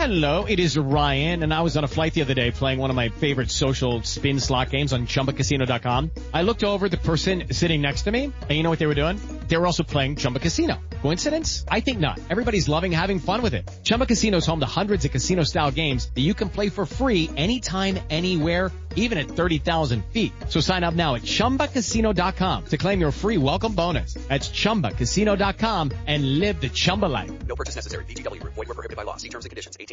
Hello, it is Ryan, and I was on a flight the other day playing one of my favorite social spin slot games on ChumbaCasino.com. I looked over at the person sitting next to me, and you know what they were doing? They were also playing Chumba Casino. Coincidence? I think not. Everybody's loving having fun with it. Chumba Casino is home to hundreds of casino-style games that you can play for free anytime, anywhere, even at 30,000 feet. So sign up now at ChumbaCasino.com to claim your free welcome bonus. That's ChumbaCasino.com and live the Chumba life. No purchase necessary. VGW. Void where prohibited by law. See terms and conditions. 18+.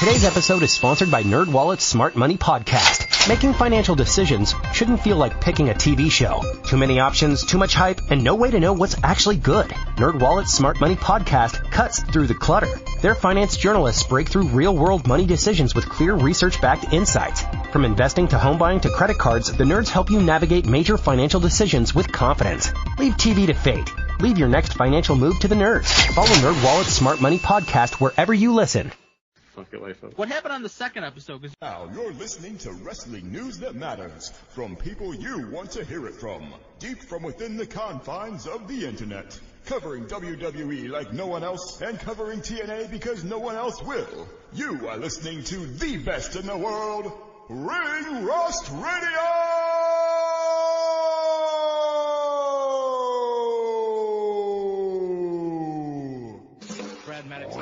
Today's episode is sponsored by NerdWallet's Smart Money Podcast. Making financial decisions shouldn't feel like picking a TV show. Too many options, too much hype, and no way to know what's actually good. NerdWallet's Smart Money Podcast cuts through the clutter. Their finance journalists break through real-world money decisions with clear research-backed insights. From investing to home buying to credit cards, the nerds help you navigate major financial decisions with confidence. Leave TV to fate. Leave your next financial move to the nerds. Follow NerdWallet's Smart Money Podcast wherever you listen. What happened on the second episode? Now you're listening to wrestling news that matters from people you want to hear it from, deep from within the confines of the internet. Covering WWE like no one else and covering TNA because no one else will. You are listening to the best in the world, Ring Rust Radio! Brad Maddox.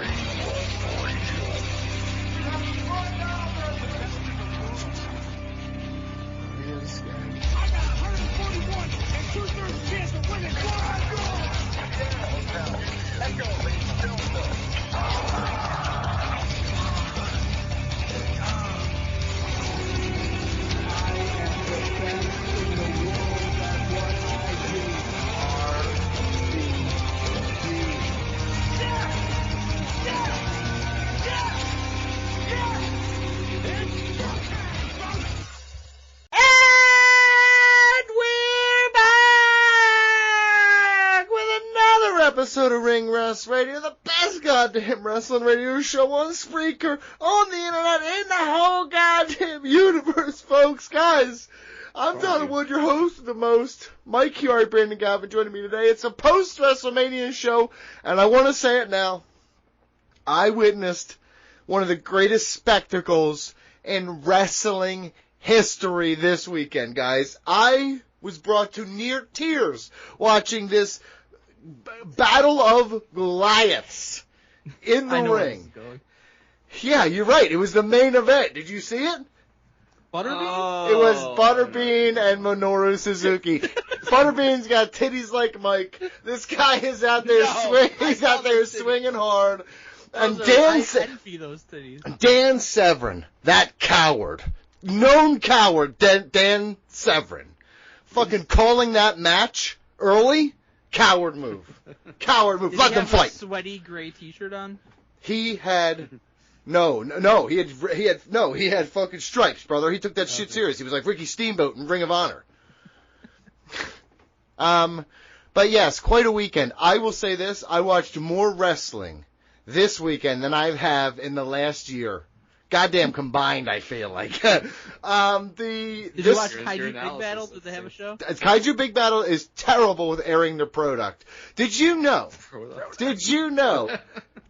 Episode of Ring Rust Radio, the best goddamn wrestling radio show on Spreaker, on the internet, in the whole goddamn universe, folks. Guys, I'm Tyler Wood, your host of the most. Mike Chiari, Brandon Gavin joining me today. It's a post-WrestleMania show, and I want to say it now. I witnessed one of the greatest spectacles in wrestling history this weekend, guys. I was brought to near tears watching this Battle of Goliaths in the ring. Yeah, you're right. It was the main event. Did you see it? Butterbean? Oh. It was Butterbean and Minoru Suzuki. Butterbean's got titties like Mike. This guy is out there He's out there swinging hard. And Dan Severn, that coward, known coward, Dan Severn, fucking calling that match early. Coward move. Let them fight. Did he have a sweaty gray t-shirt on? He had he had fucking stripes, brother. He took that shit serious. He was like Ricky Steamboat in Ring of Honor. But yes, quite a weekend. I will say this, I watched more wrestling this weekend than I have in the last year. Goddamn combined, I feel like. Did you watch Kaiju Big Battle? Did they have a show? Kaiju Big Battle is terrible with airing their product. Did you know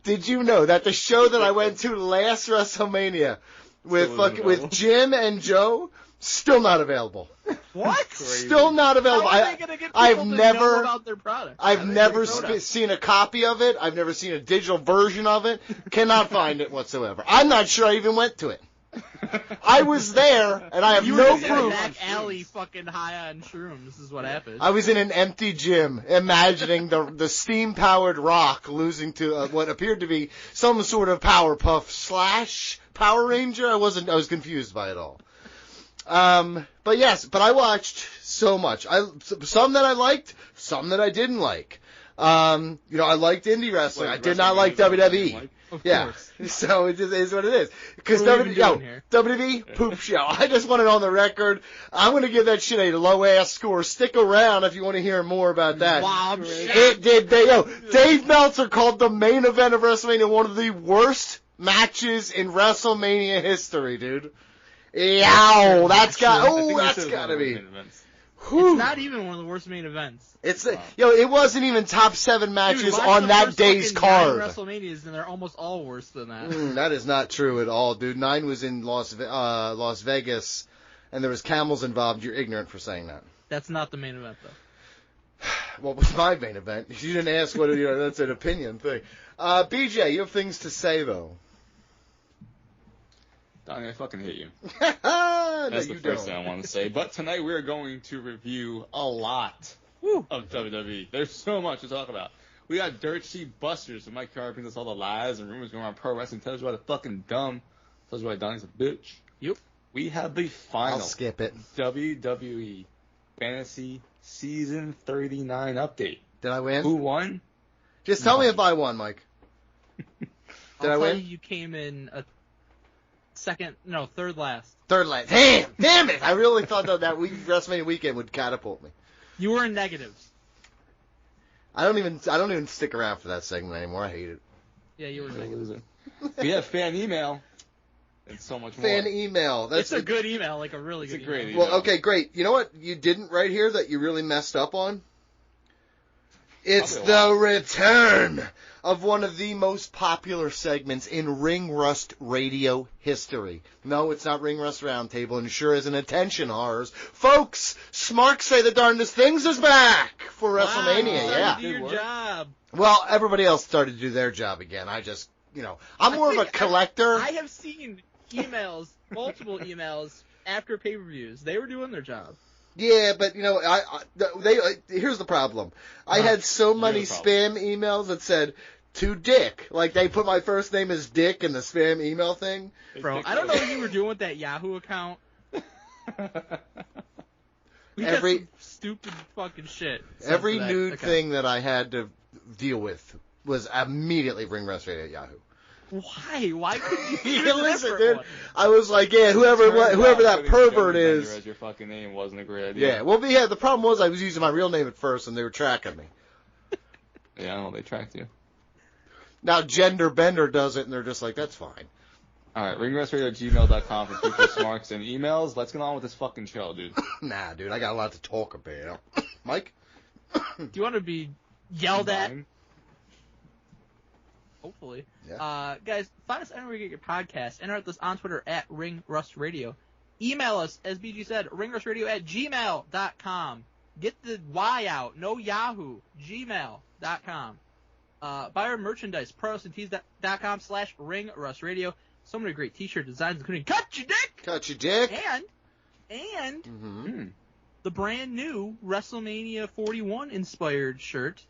that the show that I went to last WrestleMania with Jim and Joe, still not available? What? Still not available. How are they gonna get people to know about their product? I've never seen a copy of it. I've never seen a digital version of it. Cannot find it whatsoever. I'm not sure I even went to it. I was there, and I have no proof. You were back alley fucking high on shrooms. This is what happened. I was in an empty gym, imagining the steam-powered Rock losing to what appeared to be some sort of Powerpuff / Power Ranger. I was confused by it all. But I watched so much. Some that I liked, some that I didn't like. I liked indie wrestling. I did not like WWE. Of course. So it just is what it is. Because WWE, poop show. I just want it on the record. I'm going to give that shit a low-ass score. Stick around if you want to hear more about that. Wow, Dave Meltzer called the main event of WrestleMania one of the worst matches in WrestleMania history, dude. Yow, that's got to be. It's not even one of the worst main events. It wasn't even top 7 matches on that day's card. 9 WrestleManias, and they're almost all worse than that. That is not true at all, dude. 9 was in Las Vegas, and there was camels involved. You're ignorant for saying that. That's not the main event, though. What was my main event? You didn't ask what. That's an opinion thing. BJ, you have things to say though. Donnie, I fucking hate you. No, That's the first thing I want to say. But tonight we're going to review a lot of WWE. There's so much to talk about. We got Dirt Sheet Busters, and Mike Carr brings us all the lies and rumors going around pro wrestling. Tells you why the fucking dumb. Tells you why Donnie's a bitch. Yep. We have the final I'll skip it. WWE Fantasy Season 39 update. Did I win? Who won? Just tell me if I won, Mike. Did I win? You came in third last. Third last. Damn it! I really thought that WrestleMania weekend would catapult me. You were in negatives. I don't even stick around for that segment anymore. I hate it. Yeah, you were in negatives. We have fan email and so much more. Fan email. It's a good email, like a really good great email. Well, okay, great. You know what you didn't write here that you really messed up on? It's the return of one of the most popular segments in Ring Rust Radio history. No, it's not Ring Rust Roundtable, and sure isn't attention horrors. Folks, Smark Say the Darndest Things is back for WrestleMania, yeah. Do your job. Well, everybody else started to do their job again. I'm more of a collector. I have seen emails, multiple emails, after pay-per-views. They were doing their job. Yeah, but here's the problem. I had so many spam emails that said to Dick. Like they put my first name as Dick in the spam email thing. Bro, I don't know what you were doing with that Yahoo account. We got some stupid fucking shit. Every nude thing that I had to deal with was immediately Ring Rust Radio at Yahoo. Why? Why couldn't you listen, dude? One? I was like, yeah, whoever that pervert is. As your fucking name wasn't a great idea. Yeah, well, the problem was I was using my real name at first, and they were tracking me. Yeah, well, they tracked you. Now Gender Bender does it, and they're just like, that's fine. All right, ringrustradio@gmail.com for future smarks and emails. Let's get on with this fucking show, dude. Nah, dude, I got a lot to talk about. Mike? Do you want to be yelled at? Hopefully. Yeah. Guys, find us anywhere you get your podcast. Interact with us on Twitter at Ring Rust Radio. Email us, as BG said, ringrustradio@gmail.com. Get the Y out. No Yahoo. Gmail.com. Buy our merchandise. ProWrestlingTees.com/ringrustradio. So many great t-shirt designs, including Cut Your Dick! Cut Your Dick! And the brand new WrestleMania 41 inspired shirt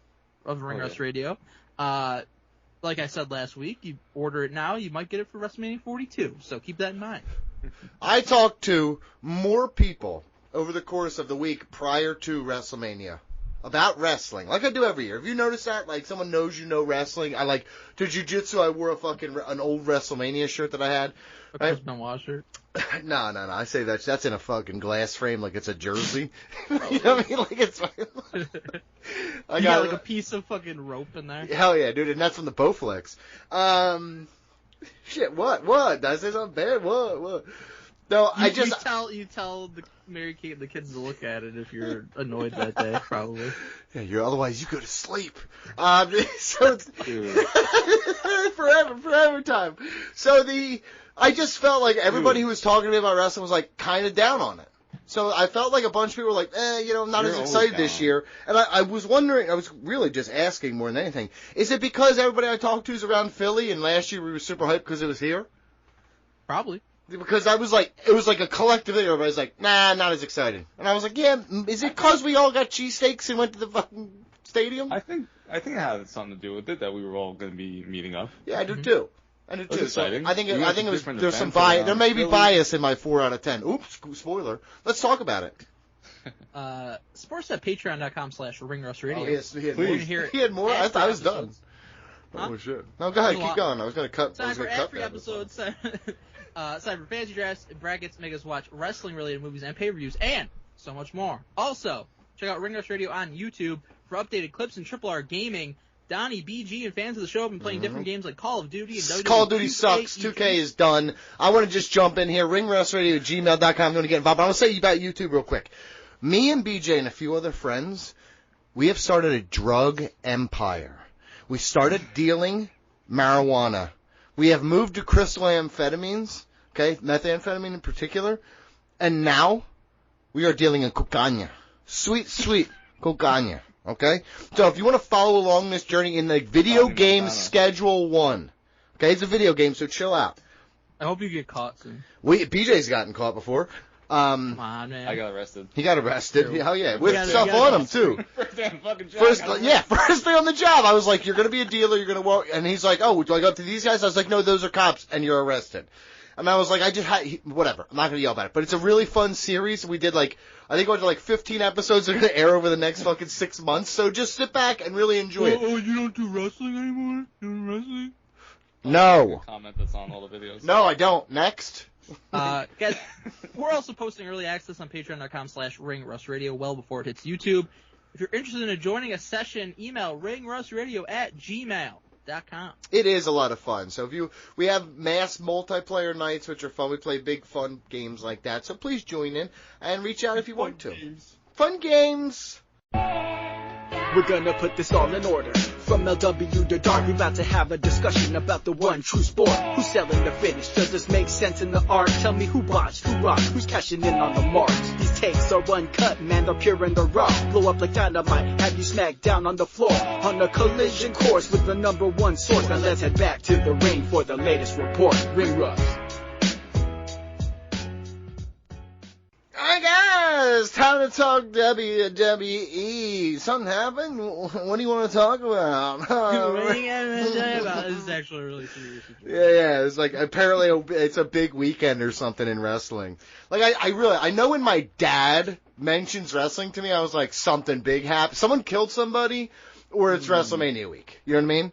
of Ring Rust Radio. Like I said last week, you order it now, you might get it for WrestleMania 42. So keep that in mind. I talked to more people over the course of the week prior to WrestleMania about wrestling, like I do every year. Have you noticed that? Like, someone knows you know wrestling. To jiu-jitsu, I wore an old WrestleMania shirt that I had. A Chris Benoit shirt? No. I say that's in a fucking glass frame like it's a jersey. You know what I mean? Like it's I got like a piece of fucking rope in there. Hell yeah, dude, and that's from the Bowflex. Shit, what? Did I say something bad? What? No, you tell the Mary Kate and the kids to look at it if you're annoyed that day, probably. Yeah, otherwise you go to sleep. So it's forever time. So I just felt like everybody who was talking to me about wrestling was like kind of down on it. So I felt like a bunch of people were like, I'm not as excited this year. And I was wondering, I was really just asking more than anything, is it because everybody I talked to is around Philly and last year we were super hyped because it was here? Probably. Because it was like a collective thing. Everybody's like, nah, not as excited. And I was like, yeah, is it because we all got cheesesteaks and went to the fucking stadium? I think it had something to do with it that we were all going to be meeting up. Yeah, I do too. So I think it was there's some bias. There may be Philly. Bias in my 4 out of 10. Oops, spoiler. Let's talk about it. Sports at patreon.com/ringrustradio. Oh, he had more. I thought I was done. Huh? Oh shit. No, go ahead, keep going. I was going to cut. Time for ad-free episodes. Time for fantasy drafts, brackets, make us watch wrestling-related movies and pay-per-views, and so much more. Also, check out Ring Rust Radio on YouTube for updated clips and Triple R Gaming. Donnie, BG, and fans of the show have been playing different games like Call of Duty and WWE. Call of Duty sucks. 2K is done. I want to just jump in here. Ringrustradio@gmail.com. I'm going to get involved. But I want to say about YouTube real quick. Me and BJ and a few other friends, we have started a drug empire. We started dealing marijuana. We have moved to crystal amphetamines, okay, methamphetamine in particular, and now we are dealing in cocaine. Sweet, sweet cocaine, okay? So if you want to follow along this journey in the video game Schedule 1, okay, it's a video game, so chill out. I hope you get caught soon. BJ's gotten caught before. Come on, man. I got arrested. He got arrested. Hell yeah. With gotta- stuff you gotta- on him, too. First damn fucking job. First day on the job. I was like, you're going to be a dealer, you're going to walk. And he's like, oh, do I go up to these guys? I was like, no, those are cops, and you're arrested. And I was like, whatever. I'm not going to yell about it. But it's a really fun series. We did I think we're to 15 episodes that are going to air over the next fucking 6 months. So just sit back and really enjoy it. Oh, you don't do wrestling anymore? You do wrestling? No. Comment that's on all the videos. No, I don't. Next. Guys, we're also posting early access on patreon.com/ringrustradio well before it hits YouTube. If you're interested in joining a session, email ringrustradio@gmail.com. It is a lot of fun. So we have mass multiplayer nights, which are fun. We play big fun games like that. So please join in and reach out if you want to. Fun games. We're gonna put this all in order. From LW to Dark, we about to have a discussion about the one true sport. Who's selling the finish? Does this make sense in the art? Tell me who botched, who rocked, who's cashing in on the marks. These takes are uncut, man, they're pure and they're raw. Blow up like dynamite, have you smacked down on the floor. On a collision course with the number one source. Now let's head back to the ring for the latest report. Ring Rust. Alright guys, time to talk WWE. Something happened? What do you want to talk about? This is actually a really serious situation. Yeah, it's apparently it's a big weekend or something in wrestling. I know when my dad mentions wrestling to me, I was like, something big happened. Someone killed somebody, or it's WrestleMania week. You know what I mean?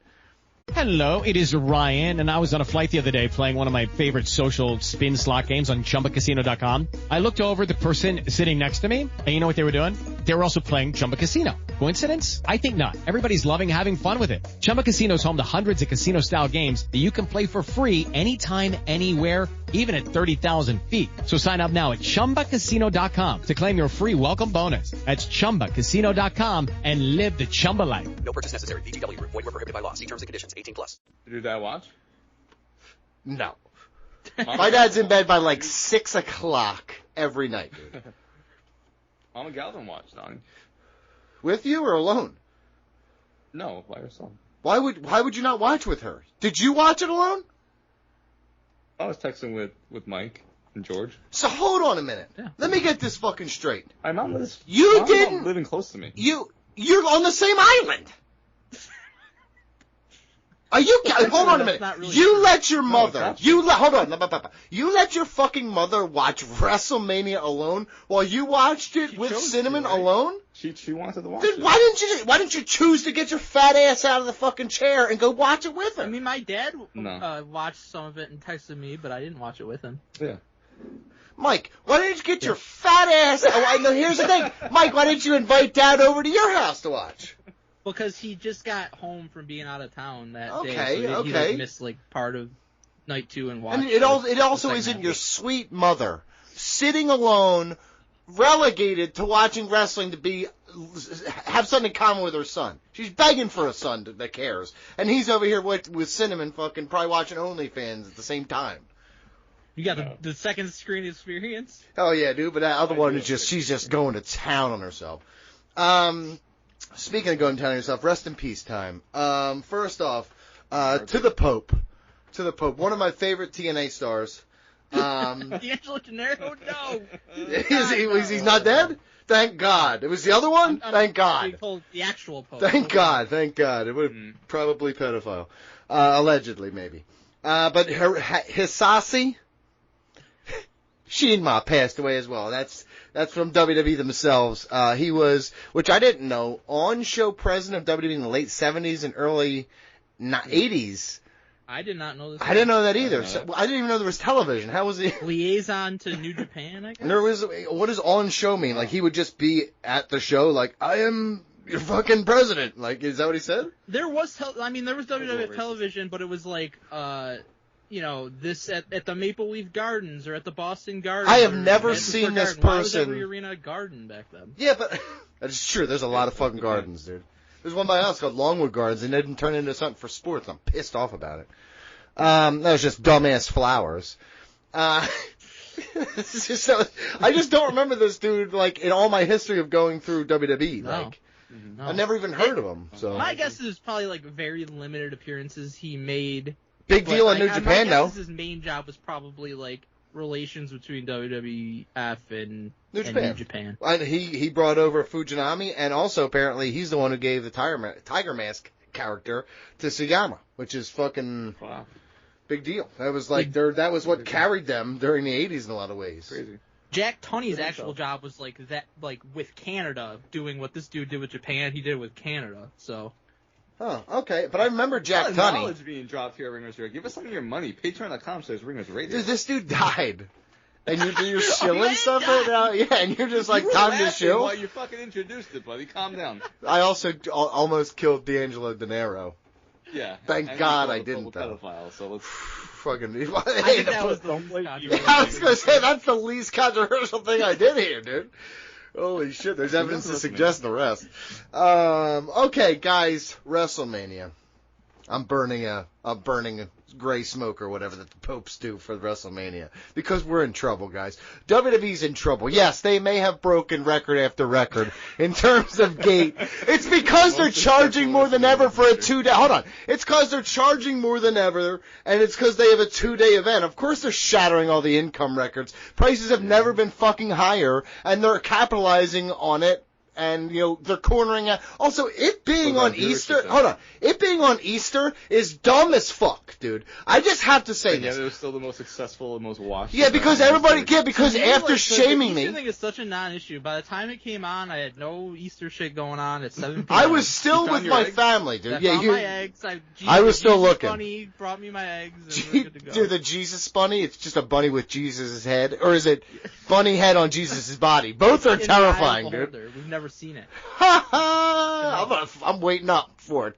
Hello, it is Ryan, and I was on a flight the other day playing one of my favorite social spin slot games on ChumbaCasino.com. I looked over at the person sitting next to me, and you know what they were doing? They were also playing Chumba Casino. Coincidence? I think not. Everybody's loving having fun with it. Chumba Casino is home to hundreds of casino-style games that you can play for free anytime, anywhere, even at 30,000 feet. So sign up now at ChumbaCasino.com to claim your free welcome bonus. That's ChumbaCasino.com and live the Chumba life. No purchase necessary. VGW. Void where prohibited by law. See terms and conditions. 18+. Did your dad watch? No. My dad's in bed by 6 o'clock every night, dude. Mama Galvin watched, Donnie. With you or alone? No, by herself. Why would you not watch with her? Did you watch it alone? I was texting with Mike and George. So hold on a minute. Yeah. Let me get this fucking straight. My mom was living close to me. You're on the same island. Are you? Hold on a minute. Really you let your mother. No, Hold on. You let your fucking mother watch WrestleMania alone while you watched it with Cinnamon alone. She wanted to watch Then it. why didn't you choose to get your fat ass out of the fucking chair and go watch it with her? I mean, my dad No. watched some of it and texted me, but I didn't watch it with him. Yeah. Mike, why didn't you get your fat ass? No, here's the thing, Mike. Why didn't you invite Dad over to your house to watch? Because he just got home from being out of town that Okay, day, so okay. he missed part of night 2 and watched. And it also isn't your sweet mother sitting alone, relegated to watching wrestling to have something in common with her son. She's begging for a son that cares, and he's over here with Cinnamon, fucking probably watching OnlyFans at the same time. You got the second screen experience? Oh yeah, dude. But that other one is she's just going to town on herself. Speaking of going to town on yourself, rest in peace time. First off, to the Pope, one of my favorite TNA stars. D'Angelo Gennaro? No. He's not dead? Thank God. It was the other one? Thank God. Told the actual Pope. Thank God. It would probably pedophile. Allegedly, maybe. But Hisasi, Shinma passed away as well. That's from WWE themselves. He was, which I didn't know, on-show president of WWE in the late 70s and early 80s. I did not know this. I didn't know that either. I didn't even know there was television. How was he? Liaison to New Japan, I guess? There was, what does on-show mean? Like, he would just be at the show like, I am your fucking president. Like, is that what he said? There was WWF television, but it was this at the Maple Leaf Gardens or at the Boston Gardens. I have never seen this Garden. Why was person. every arena a garden back then? Yeah, but that's true. There's a lot of fucking gardens, dude. There's one by us called Longwood Gardens, and they didn't turn into something for sports. I'm pissed off about it. That was just dumbass flowers. So, I just don't remember this dude, like, in all my history of going through WWE. No. Like, No. I never even heard of him. So my guess is probably like very limited appearances he made. Big deal in New Japan, though. His main job was probably like relations between WWF and New New Japan. And he brought over Fujinami, and also apparently he's the one who gave the Tiger Mask character to Sagama, which is fucking big deal. That was like that was what carried them during the 80s in a lot of ways. Crazy. Jack Tunney's actual job was like that, like with Canada, doing what this dude did with Japan. He did with Canada. So. Oh, okay. But I remember Jack Tunney. Knowledge being dropped here at Ringers Radio. Give us some of your money. Patreon.com/Ringers Radio. Dude, this dude died. And you're shilling stuff right now? Yeah, and you're just like, time to shill? Well, you fucking introduced it, buddy. Calm down. I also almost killed D'Angelo De Niro. Yeah. Thank God I didn't, though. Pedophile, so let's... Fucking... I think that was the least controversial. I was going to say, that's the least controversial thing I did here, dude. Holy shit, there's evidence to suggest the rest. Okay, guys, WrestleMania. I'm burning a gray smoke or whatever that the popes do for WrestleMania. Because we're in trouble, guys. WWE's in trouble. Yes, they may have broken record after record in terms of gate. It's because they're charging more than ever for a 2-day... Hold on. It's because they're charging more than ever, and it's because they have a 2-day event. Of course they're shattering all the income records. Prices have never been fucking higher, and they're capitalizing on it. And, they're cornering it. Also, it being on Easter... Hold on. It being on Easter is dumb as fuck, dude. I just have to say this. Yeah, it was still the most successful and most watched. Yeah, because everybody... Yeah, because after shaming me... The Easter thing is such a non-issue. By the time it came on, I had no Easter shit going on at 7 p.m. I was still with my family, dude. I found my eggs. I was still looking. Bunny brought me my eggs, and we're good to go. Dude, the Jesus bunny, it's just a bunny with Jesus' head. Or is it bunny head on Jesus' body? Both are terrifying, dude. We've never seen it. I'm waiting up for it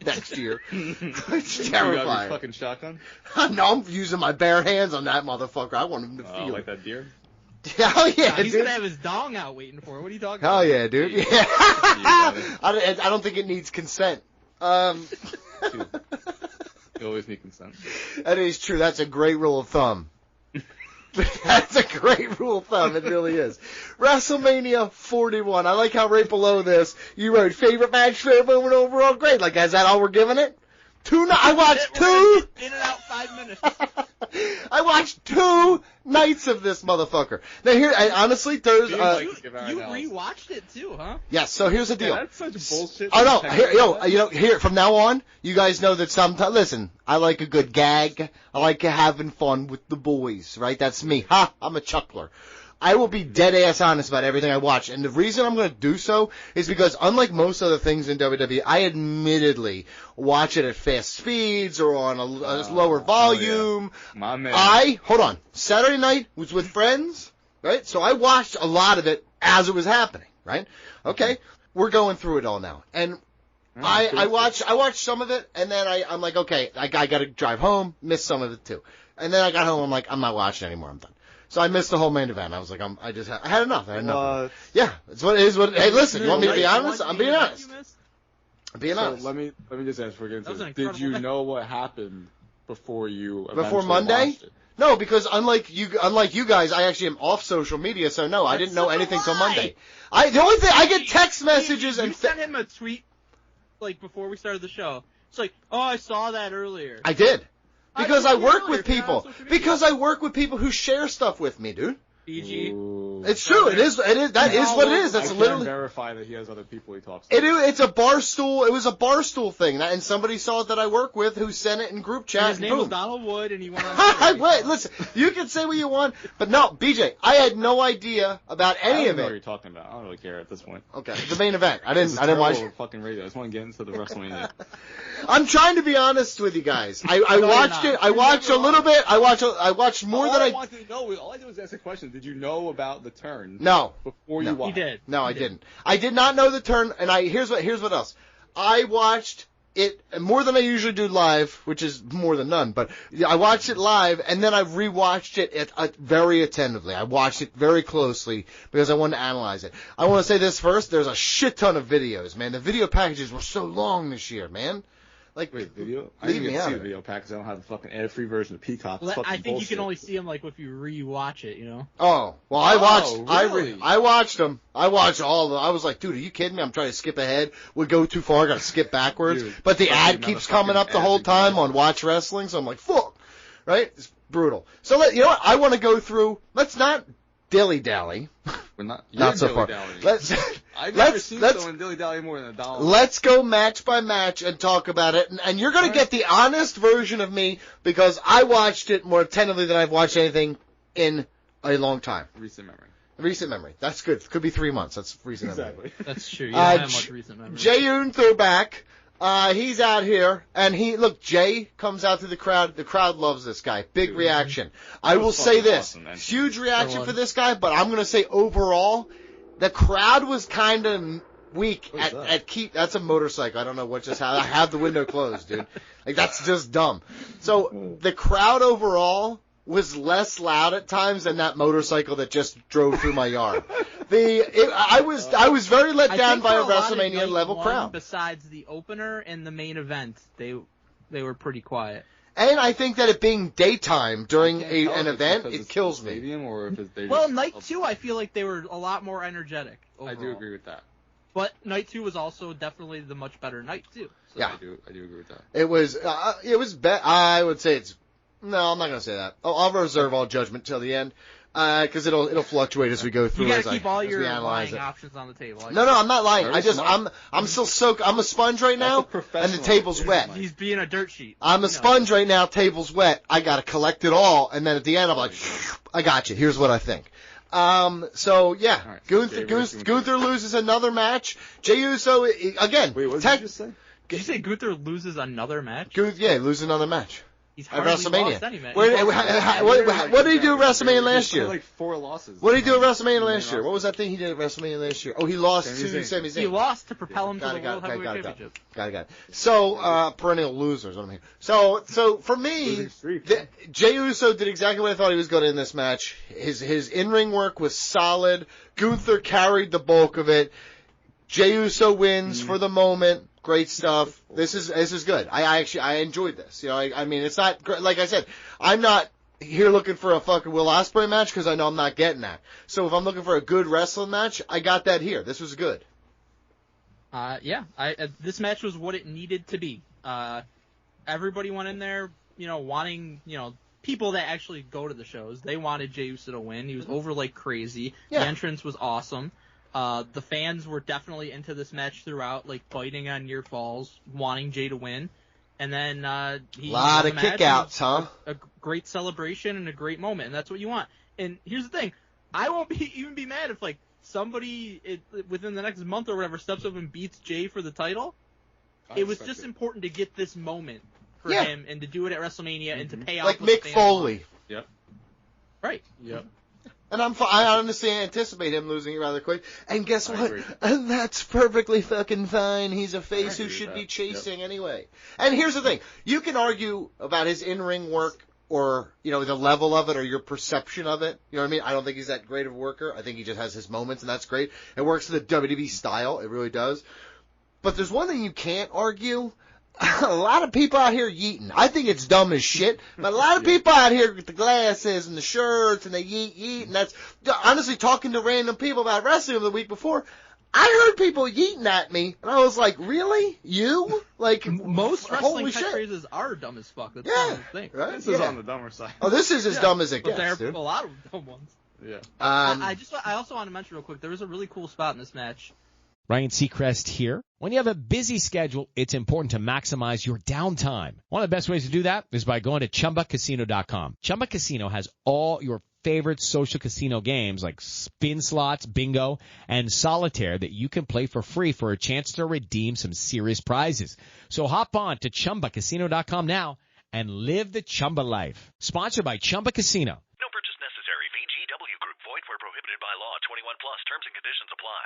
next year. It's terrifying. You got your fucking shotgun? No, I'm using my bare hands on that motherfucker. I want him to feel like that deer? Hell yeah, he's dude. gonna have his dong out waiting for it. What are you talking Hell about? Yeah, dude. Yeah. I don't think it needs consent. You always need consent. That is true. That's a great rule of thumb. That's a great rule of thumb. It really is. WrestleMania 41. I like how right below this you wrote favorite match, favorite moment overall. Great. Like, is that all we're giving it? I watched two. In and out 5 minutes. I watched 2 nights of this motherfucker. Now here, honestly, there's you rewatched it too, huh? Yes. So here's the deal. Yeah, that's such bullshit. Oh no, here from now on, you guys know that sometimes. Listen, I like a good gag. I like having fun with the boys. Right? That's me. Ha! I'm a chuckler. I will be dead ass honest about everything I watch, and the reason I'm going to do so is because unlike most other things in WWE, I admittedly watch it at fast speeds or on a lower volume. Yeah. My man. Hold on. Saturday night was with friends, right? So I watched a lot of it as it was happening, right? Okay, we're going through it all now, and I watched some of it, and then I'm like, okay, I got to drive home, miss some of it too, and then I got home, I'm like, I'm not watching anymore, I'm done. So I missed the whole main event. I was like, I had enough. Yeah, it's what it is. Hey, listen, you want me to be honest? I'm being honest. I'm being honest. Let me just ask for again. Did you know what happened before you before Monday? Watched it? No, because unlike you guys, I actually am off social media, so no, I didn't know anything till Monday. The only thing I get text messages and you sent him a tweet like before we started the show. It's like, oh, I saw that earlier. I did. Because I work with people. Because I work with people who share stuff with me, dude. BG. It's true. It is. That is what it is. That's literally. I can verify that he has other people he talks to. It's a Barstool. It was a Barstool thing, and somebody saw it that I work with who sent it in group chat. And his name was Donald Wood, and he went on. Wait, listen. You can say what you want, but no, BJ. I had no idea about any of it. I don't know what you're talking about. I don't really care at this point. Okay, the main event. I didn't watch. Fucking radio. I just want to get into the WrestleMania. I'm trying to be honest with you guys. I watched it. I watched a little bit. I watched more than I wanted to know. All I did was ask a question. Did you know about the turn? No. Before you watched? He did. No, I didn't. I did not know the turn. And here's what else. I watched it more than I usually do live, which is more than none, but I watched it live, and then I rewatched it very attentively. I watched it very closely because I wanted to analyze it. I want to say this first. There's a shit ton of videos, man. The video packages were so long this year, man. Like, wait, video? I didn't even see the video pack because I don't have the fucking ad-free version of Peacock. Well, I think you can only see them like if you rewatch it, you know. Oh, well, I watched. Really? I watched them. I watched all of them. I was like, dude, are you kidding me? I'm trying to skip ahead. Would go too far. I got to skip backwards. Dude, but the ad keeps coming up the whole time on Watch Wrestling, so I'm like, fuck. Right? It's brutal. So you know what? I want to go through. Let's not dilly-dally. We're not. Not so far. I've never seen someone dilly-dally more than $1. Let's go match by match and talk about it. And you're going to get the honest version of me because I watched it more attentively than I've watched anything in a long time. Recent memory. Recent memory. That's good. Could be 3 months. That's recent memory. That's true. You don't have much recent memory. Jay Unther back. He's out here, and Jay comes out to the crowd. The crowd loves this guy. Big reaction. I will say this. Awesome, huge reaction for this guy, but I'm going to say overall, the crowd was kind of weak at keep. That's a motorcycle. I don't know what just happened. I have the window closed, dude. Like, that's just dumb. So, the crowd overall was less loud at times than that motorcycle that just drove through my yard. I was very let down by a WrestleMania level crowd. Besides the opener and the main event, they were pretty quiet. And I think that it being daytime during an event, it kills me. Or if it's well, night 2, I feel like they were a lot more energetic overall. I do agree with that. But night 2 was also definitely the much better night too. So. Yeah, I do agree with that. It was I would say it's. No, I'm not going to say that. I'll reserve all judgment till the end, because it'll fluctuate as we go through. You got to keep all your lying options on the table. No, I'm not lying. I'm still soaked. I'm a sponge right now, and the table's wet. He's being a dirt sheet. I'm a sponge right now. Table's wet. I got to collect it all, and then at the end, I'm like, I got you. Here's what I think. So yeah, right, Gunther loses another match. Jey Uso again. Wait, what did you just say? Did you say Gunther loses another match? Loses another match. He's at WrestleMania. Lost any match. What did he do at WrestleMania last year? Like 4 losses. What did he do at WrestleMania last year? What was that thing he did at WrestleMania last year? Oh, he lost to Sami Zayn. He lost to propel him to the World Heavyweight Championship. Got it. So, perennial losers. I'm here. So for me, Jey Uso did exactly what I thought he was going to in this match. His in-ring work was solid. Gunther carried the bulk of it. Jey Uso wins for the moment. Great stuff. This is good. I enjoyed this. You know, I mean, it's not like I said. I'm not here looking for a fucking Will Ospreay match because I know I'm not getting that. So if I'm looking for a good wrestling match, I got that here. This was good. This match was what it needed to be. Everybody went in there, wanting, people that actually go to the shows. They wanted Jey Uso to win. He was over like crazy. Yeah. The entrance was awesome. The fans were definitely into this match throughout, like biting on near falls, wanting Jey to win. And then a lot of kickouts, huh? A great celebration and a great moment, and that's what you want. And here's the thing: I won't even be mad if like somebody within the next month or whatever steps up and beats Jey for the title. It was just important to get this moment for him and to do it at WrestleMania and to pay off like Mick Foley. Yep. Right. Yep. And I honestly anticipate him losing it rather quick. And guess what? And that's perfectly fucking fine. He's a face who should be chasing anyway. And here's the thing. You can argue about his in-ring work or, the level of it or your perception of it. You know what I mean? I don't think he's that great of a worker. I think he just has his moments, and that's great. It works to the WWE style. It really does. But there's one thing you can't argue. A lot of people out here yeeting. I think it's dumb as shit, but a lot of people out here with the glasses and the shirts and they yeet, and that's honestly talking to random people about wrestling the week before. I heard people yeeting at me, and I was like, "Really, you?" Like most wrestling catchphrases are dumb as fuck. That's the thing. Right? This is on the dumber side. Oh, this is as dumb as it gets. But there are a lot of dumb ones. Yeah. I also want to mention real quick. There was a really cool spot in this match. Ryan Seacrest here. When you have a busy schedule, it's important to maximize your downtime. One of the best ways to do that is by going to ChumbaCasino.com. Chumba Casino has all your favorite social casino games like spin slots, bingo, and solitaire that you can play for free for a chance to redeem some serious prizes. So hop on to ChumbaCasino.com now and live the Chumba life. Sponsored by Chumba Casino. No purchase necessary. VGW Group. Void where prohibited by law. 21 plus. Terms and conditions apply.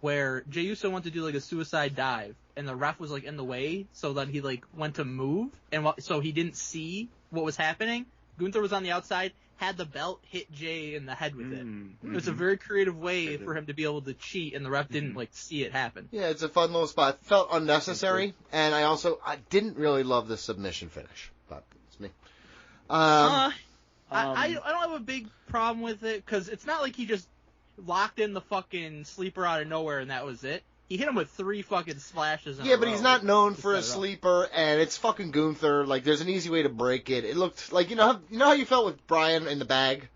where Jey Uso went to do like a suicide dive, and the ref was like in the way, so that he like went to move, and so he didn't see what was happening. Gunther was on the outside, had the belt hit Jey in the head with it. It was a very creative way for him to be able to cheat, and the ref didn't like see it happen. Yeah, it's a fun little spot. Felt unnecessary, and I didn't really love the submission finish. But it's me. I don't have a big problem with it, because it's not like he just locked in the fucking sleeper out of nowhere and that was it. He hit him with 3 fucking splashes in a row. Yeah, but he's not known for a sleeper, and it's fucking Gunther. Like, there's an easy way to break it. It looked like, you know how you felt with Brian in the bag?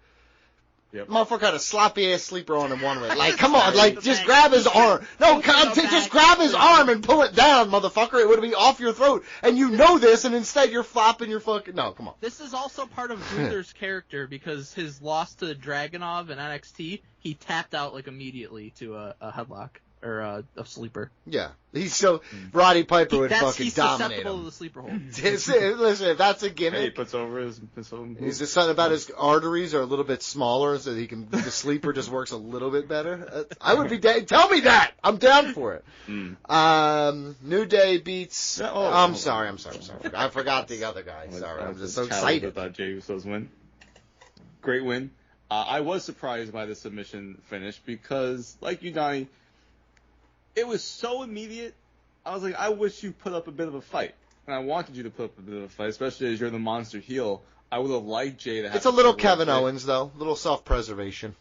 Yep. Motherfucker had a sloppy-ass sleeper on him one way. Like, come on, like, just grab his arm. No, just grab his arm and pull it down, motherfucker. It would be off your throat. And you know this, and instead you're flopping your fucking... No, come on. This is also part of Gunther's character, because his loss to Dragunov in NXT, he tapped out, like, immediately to a headlock. Or a sleeper. Yeah. He's so... Roddy Piper would fucking dominate him. He's susceptible to the sleeper hold. Listen, if that's a gimmick... He puts over his... Is this something about his arteries are a little bit smaller so that he can... The sleeper just works a little bit better? I would be... Tell me that! I'm down for it. New Day beats... I'm sorry. I forgot the other guy. Sorry. I'm just so excited. About Jey Uso's win. Great win. I was surprised by the submission finish because, like you, Donnie... It was so immediate. I was like, I wish you put up a bit of a fight. And I wanted you to put up a bit of a fight, especially as you're the monster heel. I would have liked Jey to have... It's a little Kevin Owens, though. A little self-preservation.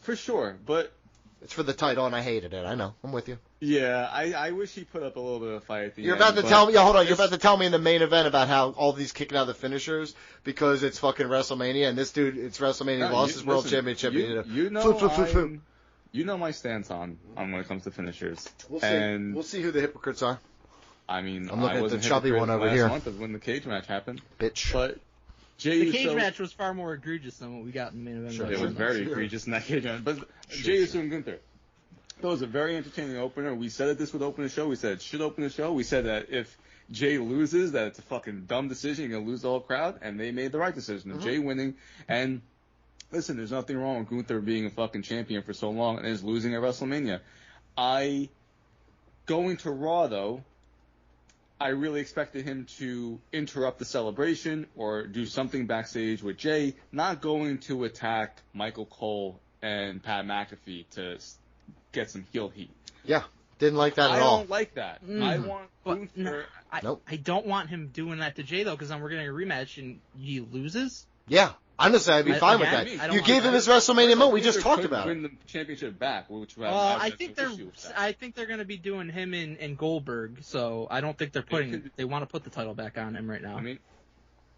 For sure, but... It's for the title, and I hated it. I know. I'm with you. Yeah, I wish he put up a little bit of a fight at the end. You're about to tell me... hold on. You're about to tell me in the main event about how all these kicking out the finishers because it's fucking WrestleMania, and this dude, it's WrestleMania, lost his World Championship. You know my stance on when it comes to finishers. We'll see who the hypocrites are. I mean, I'm looking at the chubby one over here. Last month when the cage match happened. Bitch. But the cage match was far more egregious than what we got in the main event. Sure, it was very egregious in that cage match. But Jey Uso and Gunther. That was a very entertaining opener. We said that this would open the show. We said it should open the show. We said that if Jey loses, that it's a fucking dumb decision. You're going to lose the whole crowd. And they made the right decision of Jey winning. And... Listen, there's nothing wrong with Gunther being a fucking champion for so long and is losing at WrestleMania. Going to Raw, though, I really expected him to interrupt the celebration or do something backstage with Jey, not going to attack Michael Cole and Pat McAfee to get some heel heat. Yeah, didn't like that at all. I don't like that. I want Gunther... I don't want him doing that to Jey, though, because then we're getting a rematch and he loses? Yeah. Honestly, I'd be fine with that. You gave him his WrestleMania moment. We just talked about it. Win the championship back, which I think they're going to be doing him and Goldberg. So I don't think they want to put the title back on him right now. I mean,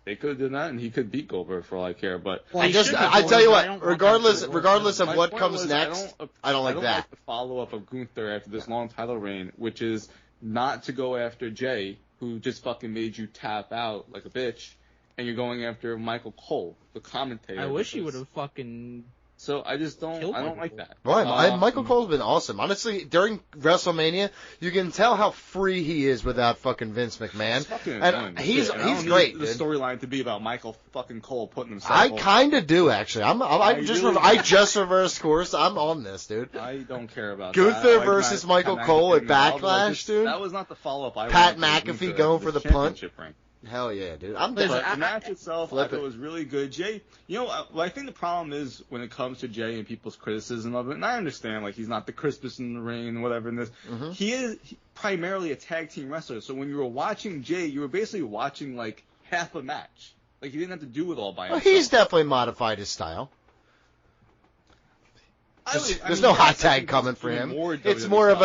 they could have done that, and he could beat Goldberg for all I care. But I tell you what, regardless of what comes next, I don't like that. Like the follow up of Gunther after this long title reign, which is not to go after Jey, who just fucking made you tap out like a bitch. And you're going after Michael Cole, the commentator. I wish he would have fucking... So I just don't... I don't like that. Right, Michael Cole's been awesome. Honestly, during WrestleMania, you can tell how free he is without fucking Vince McMahon. And he's great. The storyline to be about Michael fucking Cole putting himself I kind of do, actually. I just reversed course. I'm on this, dude. I don't care about Gunther versus Michael Cole at Backlash, dude. That was not the follow-up I Pat McAfee going for the punt. Ring. Hell yeah, dude. The match itself, I thought was really good. Jey, I think the problem is when it comes to Jey and people's criticism of it, and I understand, like, he's not the crispest in the ring and whatever in this. He is primarily a tag team wrestler, so when you were watching Jey, you were basically watching, like, half a match. Like, he didn't have to do it all by himself. Well, he's definitely modified his style. There's no hot tag coming for him. It's more of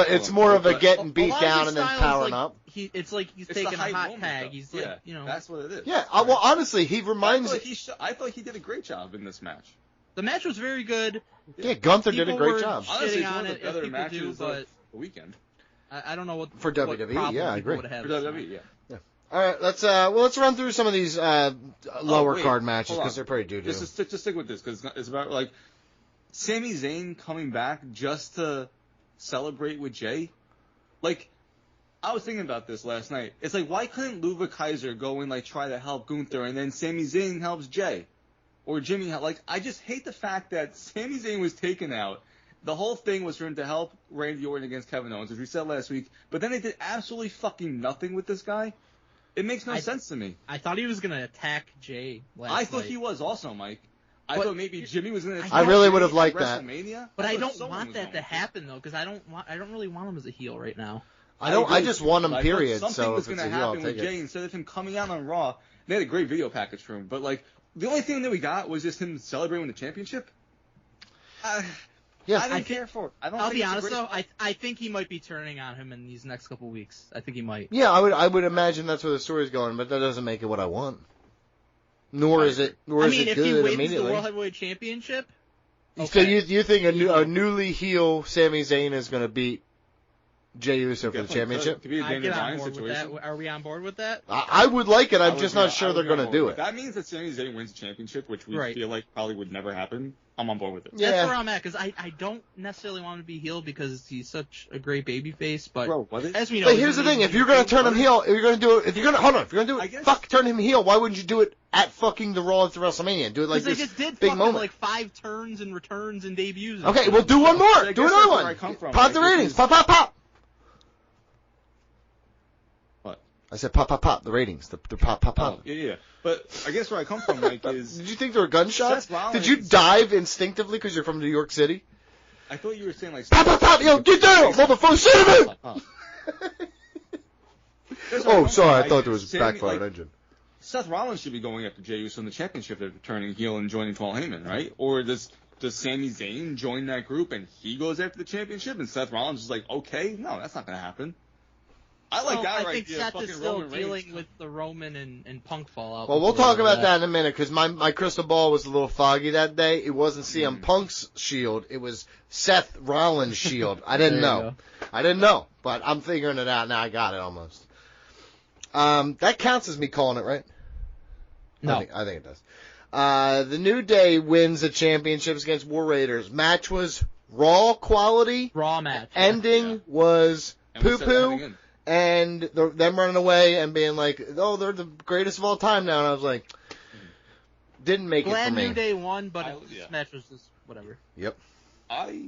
a getting beat down and then powering up. It's like he's taking a hot tag. He's like, that's what it is. Yeah. Well, honestly, he reminds. I thought he did a great job in this match. The match was very good. Yeah, Gunther did a great job. Honestly, it's one of the better matches of the weekend. I don't know what for WWE. Yeah, I agree. For WWE, yeah. All right, let's run through some of these lower card matches because they're pretty doo-doo. Just stick with this because it's about like. Sami Zayn coming back just to celebrate with Jey? Like, I was thinking about this last night. It's like, why couldn't Luva Kaiser go and, like, try to help Gunther and then Sami Zayn helps Jey? Or Jimmy, like, I just hate the fact that Sami Zayn was taken out The whole thing was for him to help Randy Orton against Kevin Owens, which we said last week. But then they did absolutely fucking nothing with this guy. It makes no sense to me. I thought he was going to attack Jay last night. I thought he was also, Mike. I thought maybe Jimmy was going to. I really would have liked that. But I don't want that to happen though, because I don't really want him as a heel right now. I just want him. Period. Something so was if going it's to a heel, I'll happen take with it. Jay instead of him coming out on Raw. They had a great video package for him, but like the only thing that we got was just him celebrating the championship. Yeah, I don't care for it. I'll be honest though, I think he might be turning on him in these next couple weeks. I think he might. Yeah, I would imagine that's where the story's going, but that doesn't make it what I want. Nor is it good immediately. If he wins the World Heavyweight Championship. Okay. So you think a newly heel Sami Zayn is going to beat Jey Uso for the championship? Could be a I Daniel get on Bryan board with situation. that. Are we on board with that? I would like it. I'm just not sure they're going to do it. That means that Sami Zayn wins the championship, which we feel like probably would never happen. I'm on board with it. Yeah. That's where I'm at, because I don't necessarily want him to be heel because he's such a great babyface. But as we know, but here's the thing: if you're going to turn him heel, if you're going to do it, if you're going to do it, turn him heel. Why wouldn't you do it at fucking the Raw to WrestleMania? Do it like this they just did big fucking moment. like 5 turns and returns and debuts. Okay, well do one more. Do another one. Pop the ratings. Pop. I said pop, the ratings. The pop. Oh, yeah. But I guess where I come from, Mike, is... Did you think there were gunshots? Rollins, did you dive instinctively because you're from New York City? I thought you were saying, like... Pop, yo, get down, motherfucker, cinnamon! Oh, sorry, I thought there was a backfired engine. Seth Rollins should be going after Jey Uso in the championship after turning heel and joining Paul Heyman, right? Or does Sami Zayn join that group and he goes after the championship and Seth Rollins is like, okay, no, that's not going to happen. I like that I right think here. Seth is still Roman dealing Reigns. with the Roman and Punk fallout. Well, we'll talk about that in a minute because my crystal ball was a little foggy that day. It wasn't CM Punk's shield. It was Seth Rollins' shield. I didn't know. But I'm figuring it out now. I got it almost. That counts as me calling it, right? No. I think it does. The New Day wins the championships against War Raiders. Match was Raw quality. Raw match. Ending was poo-poo. And them running away and being like, oh, they're the greatest of all time now. And I was like, didn't make it for me. New Day won, but this match was just whatever. Yep. I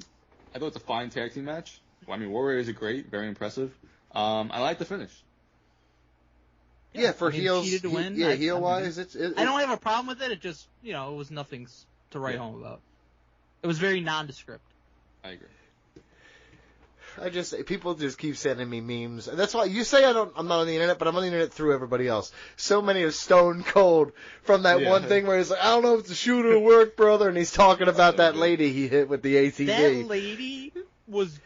thought it's a fine tag team match. Well, I mean, War Raiders are great, very impressive. I like the finish. Yeah, for heels. Cheated to win. Heel-wise, I don't have a problem with it. It just, it was nothing to write home about. It was very nondescript. I agree. People just keep sending me memes. That's why you say I'm not on the internet, but I'm on the internet through everybody else. So many of Stone Cold from that one thing where he's like, I don't know if the shooter will work, brother, and he's talking about that lady he hit with the ATV. That lady was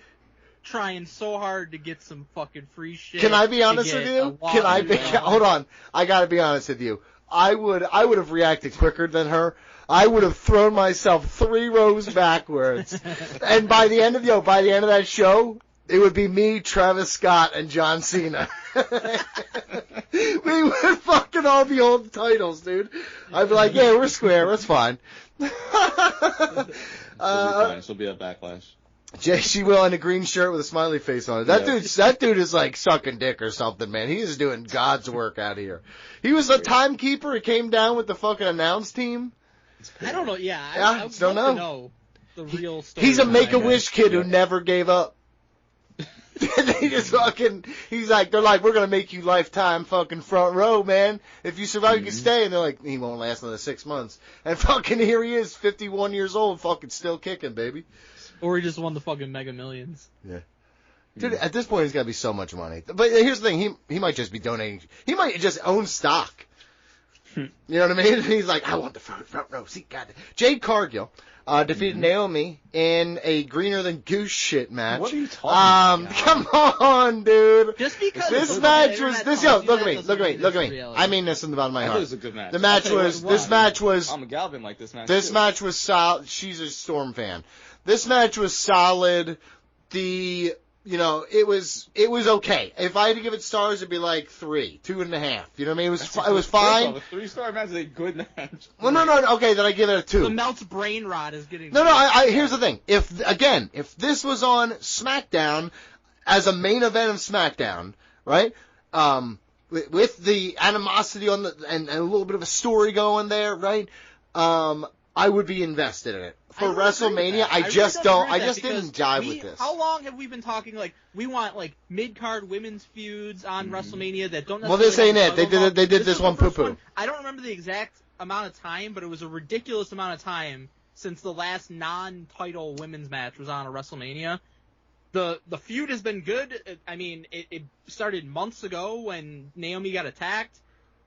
trying so hard to get some fucking free shit. Can I be honest with you? Hold on. I gotta be honest with you. I would have reacted quicker than her. I would have thrown myself 3 rows backwards. And by the end of that show, it would be me, Travis Scott, and John Cena. We would fucking all be holding titles, dude. I'd be like, yeah, we're square. That's fine. She'll be fine. She'll be at Backlash. She will in a green shirt with a smiley face on it. That dude is like sucking dick or something, man. He is doing God's work out here. He was a timekeeper. He came down with the fucking announce team. I don't know. Yeah, I don't know. To know the real story. He's a Make-A-Wish kid who never gave up. They just fucking. They're like, we're gonna make you lifetime fucking front row, man. If you survive, you can stay. And they're like, he won't last another 6 months. And fucking here he is, 51 years old, fucking still kicking, baby. Or he just won the fucking Mega Millions. Yeah. Dude, at this point, he's got to be so much money. But here's the thing. He might just be donating. He might just own stock. You know what I mean? He's like, I want the front row seat. God. Jade Cargill defeated Naomi in a greener than goose shit match. What are you talking about? Come on, dude. Just because this match was look at me. I mean this from the bottom of my heart. It was a good match. This match was I'm a Galvin like this match. This match was solid. She's a Storm fan. This match was solid. It was okay. If I had to give it stars, it'd be like 3, 2.5. You know what I mean? It was fine. A 3-star match is a good match. Well, no. Okay, then I give it a 2. The Melt's brain rot is getting. No. Here's the thing. If this was on SmackDown as a main event of SmackDown, right? With the animosity on and a little bit of a story going there, right? I would be invested in it. for WrestleMania. I just didn't jive with this. How long have we been talking like we want like mid-card women's feuds on WrestleMania that don't necessarily... Well, this ain't it. They did this one poo-poo. I don't remember the exact amount of time, but it was a ridiculous amount of time since the last non-title women's match was on a WrestleMania. The feud has been good. I mean, it started months ago when Naomi got attacked.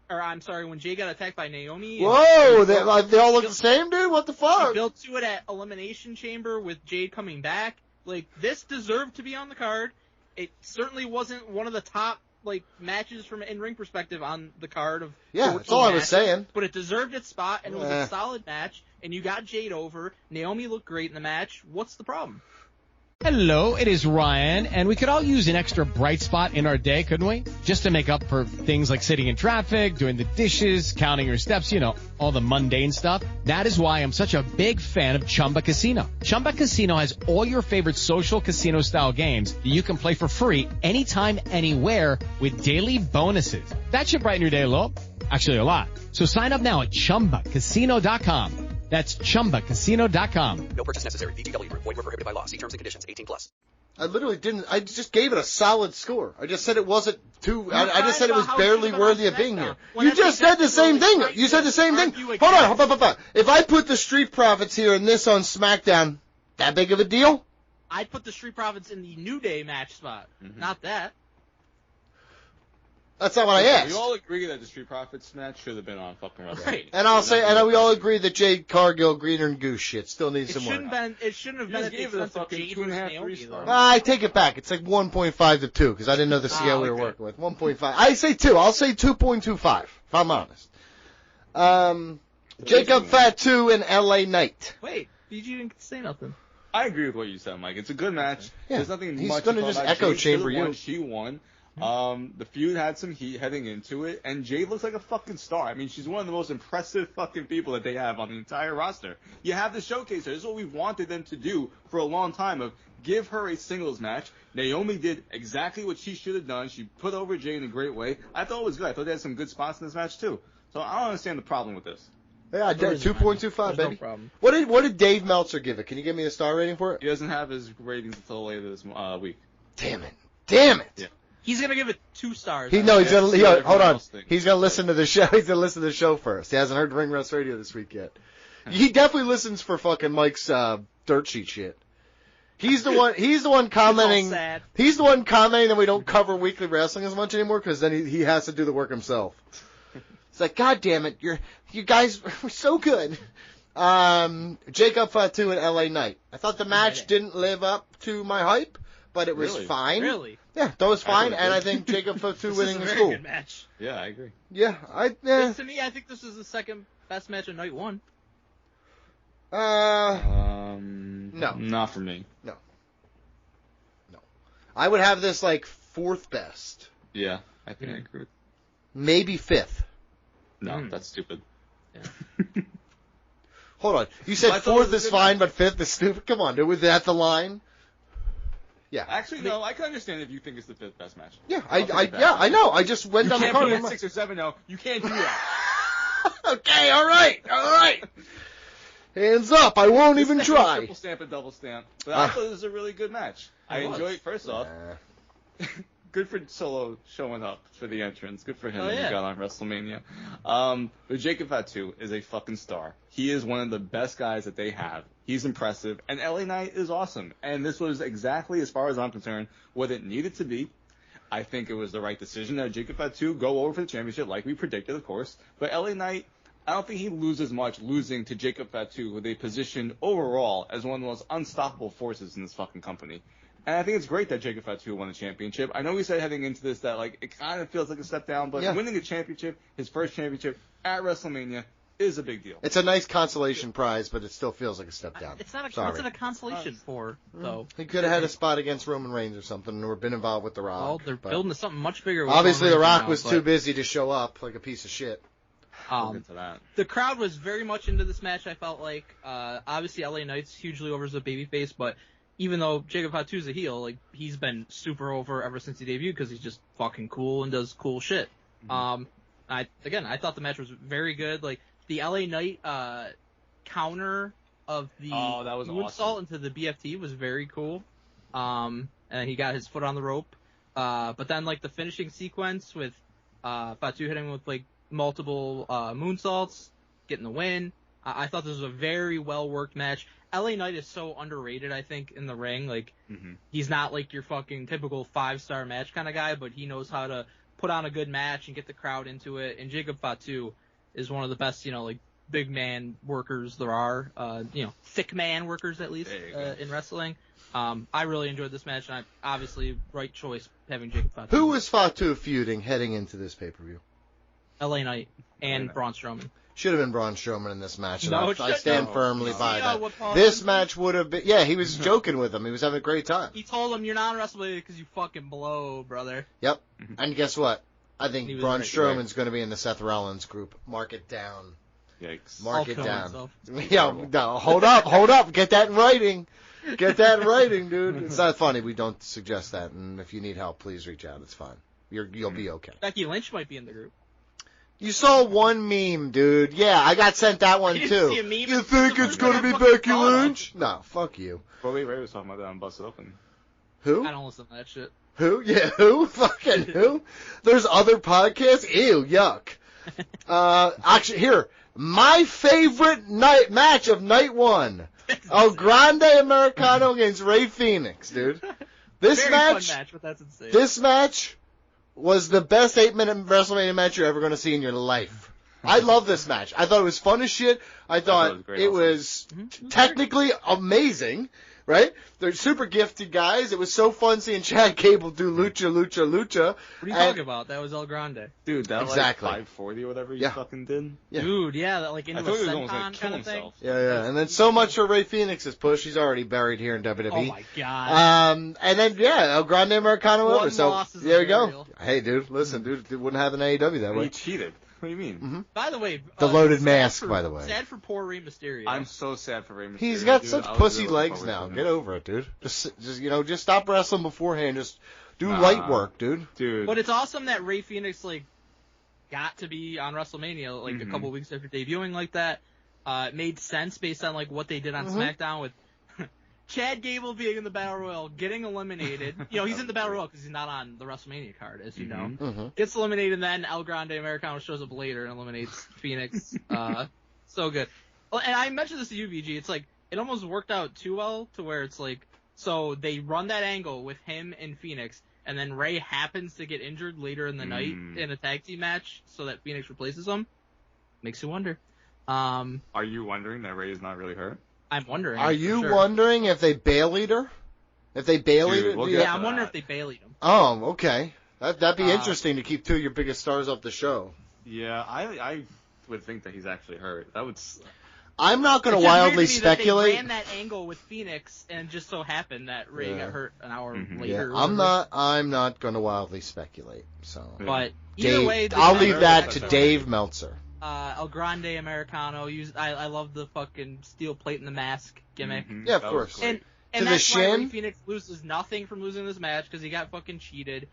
Or, I'm sorry, when Jay got attacked by Naomi. Whoa, they all look the same, dude? What the fuck? She built to it at Elimination Chamber with Jade coming back. Like, this deserved to be on the card. It certainly wasn't one of the top, like, matches from an in-ring perspective on the card of... Yeah, that's all I was saying. But it deserved its spot, and it was a solid match, and you got Jade over. Naomi looked great in the match. What's the problem? Hello, it is Ryan, and we could all use an extra bright spot in our day, couldn't we? Just to make up for things like sitting in traffic, doing the dishes, counting your steps, you know, all the mundane stuff. That is why I'm such a big fan of Chumba Casino. Chumba Casino has all your favorite social casino-style games that you can play for free anytime, anywhere with daily bonuses. That should brighten your day a little. Actually, a lot. So sign up now at ChumbaCasino.com. That's ChumbaCasino.com. No purchase necessary. VGW Group. Void where prohibited by law. See terms and conditions. 18+. I literally didn't. I just gave it a solid score. I just said it wasn't too. I just said it was barely worthy of being here. You just said the same thing. You said the same thing. Hold on. If I put the Street Profits here and this on SmackDown, that big of a deal? I'd put the Street Profits in the New Day match spot. Not that. That's not what I asked. We all agree that the Street Profits match should have been on fucking WrestleMania. Right. And we all agree that Jade Cargill, Greener and Goose shit still needs some work. It shouldn't have been at the expense of Jade versus Naomi, though. I take it back. It's like 1.5 to 2 because I didn't know the scale we were working with. 1.5. I say 2. I'll say 2.25 if I'm honest. Jacob Fatu and LA Knight. Wait, BG didn't say nothing. I agree with what you said, Mike. It's a good match. Yeah. There's nothing He's much gonna about just that. echo Jade chamber should've won. you. She won. The feud had some heat heading into it, and Jade looks like a fucking star. I mean, she's one of the most impressive fucking people that they have on the entire roster. You have to showcase her. This is what we've wanted them to do for a long time, of give her a singles match. Naomi did exactly what she should have done. She put over Jade in a great way. I thought it was good. I thought they had some good spots in this match, too. So I don't understand the problem with this. Yeah, I did 2.25, baby. No problem. What did Dave Meltzer give it? Can you give me a star rating for it? He doesn't have his ratings until later this week. Damn it. Yeah. He's gonna give it 2 stars. Hold on. He's gonna listen to the show. He's gonna listen to the show first. He hasn't heard Ring Rust Radio this week yet. He definitely listens for fucking Mike's dirt sheet shit. He's the one commenting. He's the one commenting that we don't cover weekly wrestling as much anymore because then he has to do the work himself. It's like, God damn it, you guys were so good. Jacob Fatu and LA Knight. I thought the match didn't live up to my hype, but it was fine. Really? Yeah, that was fine, and I think Jacob Fatu winning is cool. Good match. Yeah, I agree. Yeah, To me, I think this is the second best match of night 1. No. Not for me. No. I would have this like 4th best. Yeah, I think I agree with. Maybe 5th. No, that's stupid. Yeah. Hold on. You said 4th is fine, but 5th is stupid? Come on, dude. Was that the line? Yeah. Actually, no. I can understand if you think it's the 5th best match. Yeah, I know. I just went down the card. You can't be at 6 or 7, no. You can't do that. Okay, all right. Hands up. I won't even try. Triple stamp and double stamp. But I thought it was a really good match. I enjoyed it. First off, good for Solo showing up for the entrance. Good for him when he got on WrestleMania. But Jacob Fatu is a fucking star. He is one of the best guys that they have. He's impressive. And LA Knight is awesome. And this was exactly, as far as I'm concerned, what it needed to be. I think it was the right decision that Jacob Fatu go over for the championship, like we predicted, of course. But LA Knight, I don't think he loses much losing to Jacob Fatu, who they positioned overall as one of the most unstoppable forces in this fucking company. And I think it's great that Jacob Fatu won the championship. I know we said heading into this that like it kind of feels like a step down, but winning a championship, his first championship at WrestleMania, is a big deal. It's a nice consolation prize, but it still feels like a step down. It's not a what's it a consolation for, though? He could have had a spot against Roman Reigns or something, or been involved with The Rock. Well, they're building to something much bigger. With Obviously, The Rock was now, too busy to show up like a piece of shit. The crowd was very much into this match, I felt like. Obviously, LA Knight's hugely over as a babyface, but even though Jacob Fatu's a heel, like, he's been super over ever since he debuted because he's just fucking cool and does cool shit. I thought the match was very good. Like, the LA Knight counter of the that was moonsault awesome. into the BFT was very cool. And he got his foot on the rope. But then, like, the finishing sequence with Fatu hitting with, like, multiple moonsaults, getting the win. I thought this was a very well-worked match. LA Knight is so underrated, I think, in the ring. Like, he's not, like, your fucking typical 5-star match kind of guy, but he knows how to put on a good match and get the crowd into it. And Jacob Fatu is one of the best, like, big man workers there are. Thick man workers, at least, in wrestling. I really enjoyed this match, and obviously, right choice having Jacob Fatu. Who was Fatu feuding heading into this pay-per-view? LA Knight and Braun Strowman. Should have been Braun Strowman in this match, and No, I stand firmly by that. Paul This said? match would have been... Yeah, he was joking with him. He was having a great time. He told him, "You're not on WrestleMania because you fucking blow, brother." Yep. And guess what? I think He was Braun right. Strowman's going to be in the Seth Rollins group. Mark it down. Yikes. Mark I'll it kill down. myself. Yeah, no, hold up. Get that in writing. Get that in writing, dude. It's not funny. We don't suggest that. And if you need help, please reach out. It's fine. You'll be okay. Becky Lynch might be in the group. You saw one meme, dude. Yeah, I got sent that one, You too. didn't see a meme? You think it's going to be fucking Becky follow. Lynch? No, fuck you. Ray was talking about that on Busted Open. Who? I don't listen to that shit. Who? Yeah, who? Fucking who? There's other podcasts? Ew, yuck. Actually, here, my favorite match of night one. El Grande Americano against Rey Fénix, dude. This Very match, fun match, but that's insane. this match was the best 8-minute WrestleMania match you're ever going to see in your life. I love this match. I thought it was fun as shit. I thought it was technically amazing, right? They're super gifted guys. It was so fun seeing Chad Gable do lucha. What are you And- talking about? That was El Grande. Dude, that Exactly. like 540 or whatever you Yeah. fucking did. Yeah. Dude, yeah, that, like into I a thought he was almost senton going to kill kind of thing. himself. Yeah. And then so much for Rey Fénix's push. He's already buried here in WWE. Oh my god. And then, El Grande Americano One over. So, loss is there we go. burial. Hey, dude, listen, dude, it wouldn't have an AEW that He way. cheated. What do you mean? By the way, The loaded sad mask, for- by the way. Sad for poor Rey Mysterio. I'm so sad for Rey Mysterio. He's got dude. such I was pussy really legs looking now. forward to Get it. over it, dude. Just stop wrestling beforehand. Just do light work, dude. Dude. But it's awesome that Rey Fénix got to be on WrestleMania a couple weeks after debuting like that. It made sense based on what they did on SmackDown with Chad Gable being in the Battle Royal, getting eliminated. He's in the Battle Royal because he's not on the WrestleMania card, as you know. Gets eliminated, and then El Grande Americano shows up later and eliminates Phoenix. So good. Well, and I mentioned this to you, VG. It's it almost worked out too well to where it's so they run that angle with him and Phoenix, and then Rey happens to get injured later in the night in a tag team match so that Phoenix replaces him. Makes you wonder. Are you wondering that Ray is not really hurt? I'm wondering. Are you for sure. wondering if they Bailey'd her? If they Bailey'd her? we'll Yeah. get Yeah, I'm to wondering that. if they Bailey'd him. Oh, okay. That'd be interesting to keep two of your biggest stars off the show. Yeah, I would think that he's actually hurt. That would. I'm not going It's to just weird wildly to me that speculate. They ran that angle with Phoenix, and it just so happened that Rey got hurt an hour Yeah, later. or I'm whatever. not going to wildly speculate. So, But either Dave, way, I'll the leave match that was to excellent. Dave Meltzer. El Grande Americano. I love the fucking steel plate in the mask gimmick. Yeah, of That course. was great. And To the that's why Rey shin? Phoenix loses nothing from losing this match because he got fucking cheated.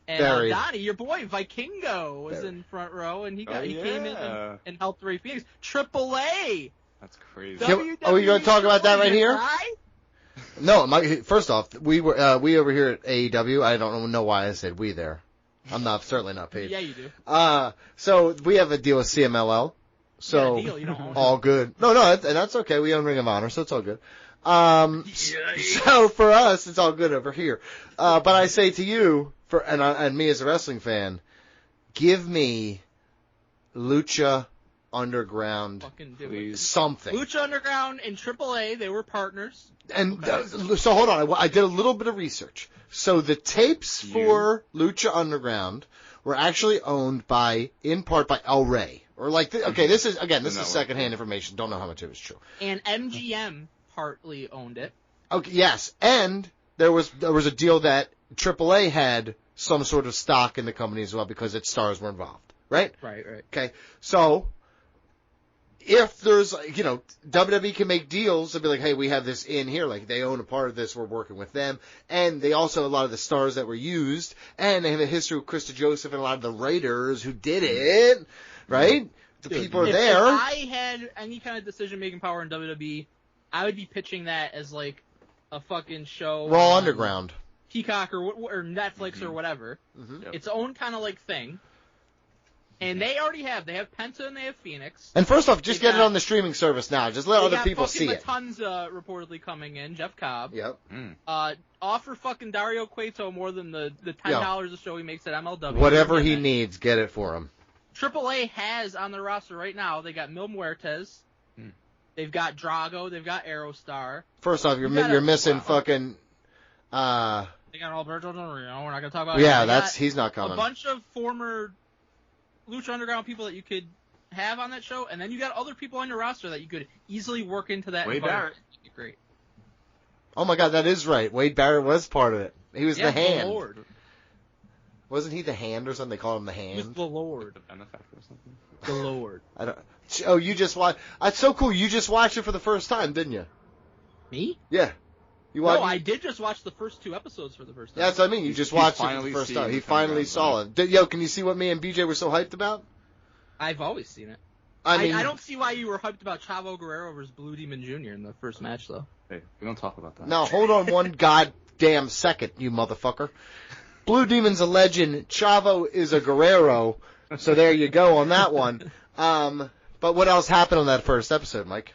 And Buried. Donnie, your boy Vikingo, was in front row, and he came in and helped Rey Phoenix. AAA. That's crazy. Are we going to talk about that right here? Guy? No, first off, we over here at AEW. I don't know why I said we there. I'm certainly not paid. Yeah, you do. So we have a deal with CMLL. So Yeah, a deal, you don't own it. all good. No, and that's okay. We own Ring of Honor, so it's all good. So for us, it's all good over here. But I say to you, and me as a wrestling fan, give me Lucha Underground Fucking do it. something. Lucha Underground and AAA, they were partners. And so hold on, I did a little bit of research. So the tapes for Lucha Underground were actually owned in part by El Rey. Or this is secondhand information. Don't know how much it was true. And MGM partly owned it. Okay, yes, and there was a deal that AAA had some sort of stock in the company as well because its stars were involved, right? Right. Okay, so if there's, WWE can make deals and be like, hey, we have this in here, they own a part of this, we're working with them, and they also a lot of the stars that were used, and they have a history with Krista Joseph and a lot of the writers who did it, right? The people are there. If I had any kind of decision-making power in WWE, I would be pitching that as like a fucking show. Raw Underground. Peacock or Netflix or whatever. Mm-hmm. Yep. Its own kind of like thing. And they already have. They have Penta and they have Phoenix. And first off, just get it on the streaming service now. Just let other people see it. Tons reportedly coming in. Jeff Cobb. Yep. Offer fucking Dario Cueto more than the $10 a show he makes at MLW. Whatever he needs, get it for him. AAA has on their roster right now. They got Mil Muertes. They've got Drago. They've got Aerostar. First off, you're missing fucking. They got Alberto Del Rio. We're not gonna talk about. Yeah, he's not coming. A bunch of former Lucha Underground people that you could have on that show, and then you got other people on your roster that you could easily work into that. Wade Barrett. Great. Oh my God, that is right. Wade Barrett was part of it. He was the hand. The Lord. Wasn't he the hand or something? They called him the hand. He was the Lord. The benefactor or something. The Lord. I don't. Oh, you just watched. That's so cool. You just watched it for the first time, didn't you? Me? Yeah. You watched. No, I did just watch the first 2 episodes for the first time. Yeah, that's what I mean. You just watched it for the first time. He finally saw it. Yo, can you see what me and BJ were so hyped about? I've always seen it. I mean, I don't see why you were hyped about Chavo Guerrero versus Blue Demon Jr. in the first match, though. Hey, we don't talk about that. No, hold on one goddamn second, you motherfucker. Blue Demon's a legend. Chavo is a Guerrero. So there you go on that one. But what else happened on that first episode, Mike?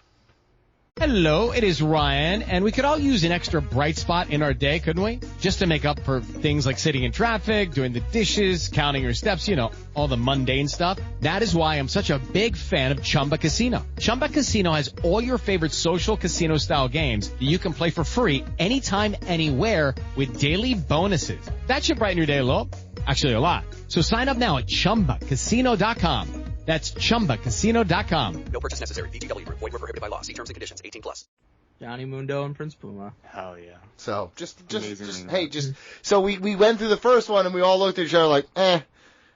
Hello, it is Ryan, and we could all use an extra bright spot in our day, couldn't we? Just to make up for things like sitting in traffic, doing the dishes, counting your steps, all the mundane stuff. That is why I'm such a big fan of Chumba Casino. Chumba Casino has all your favorite social casino-style games that you can play for free anytime, anywhere with daily bonuses. That should brighten your day a little. Actually, a lot. So sign up now at ChumbaCasino.com. That's ChumbaCasino.com. No purchase necessary. VGW Group. Void where prohibited by law. See terms and conditions. 18+. Johnny Mundo and Prince Puma. Hell yeah. So so we went through the first one and we all looked at each other like, eh.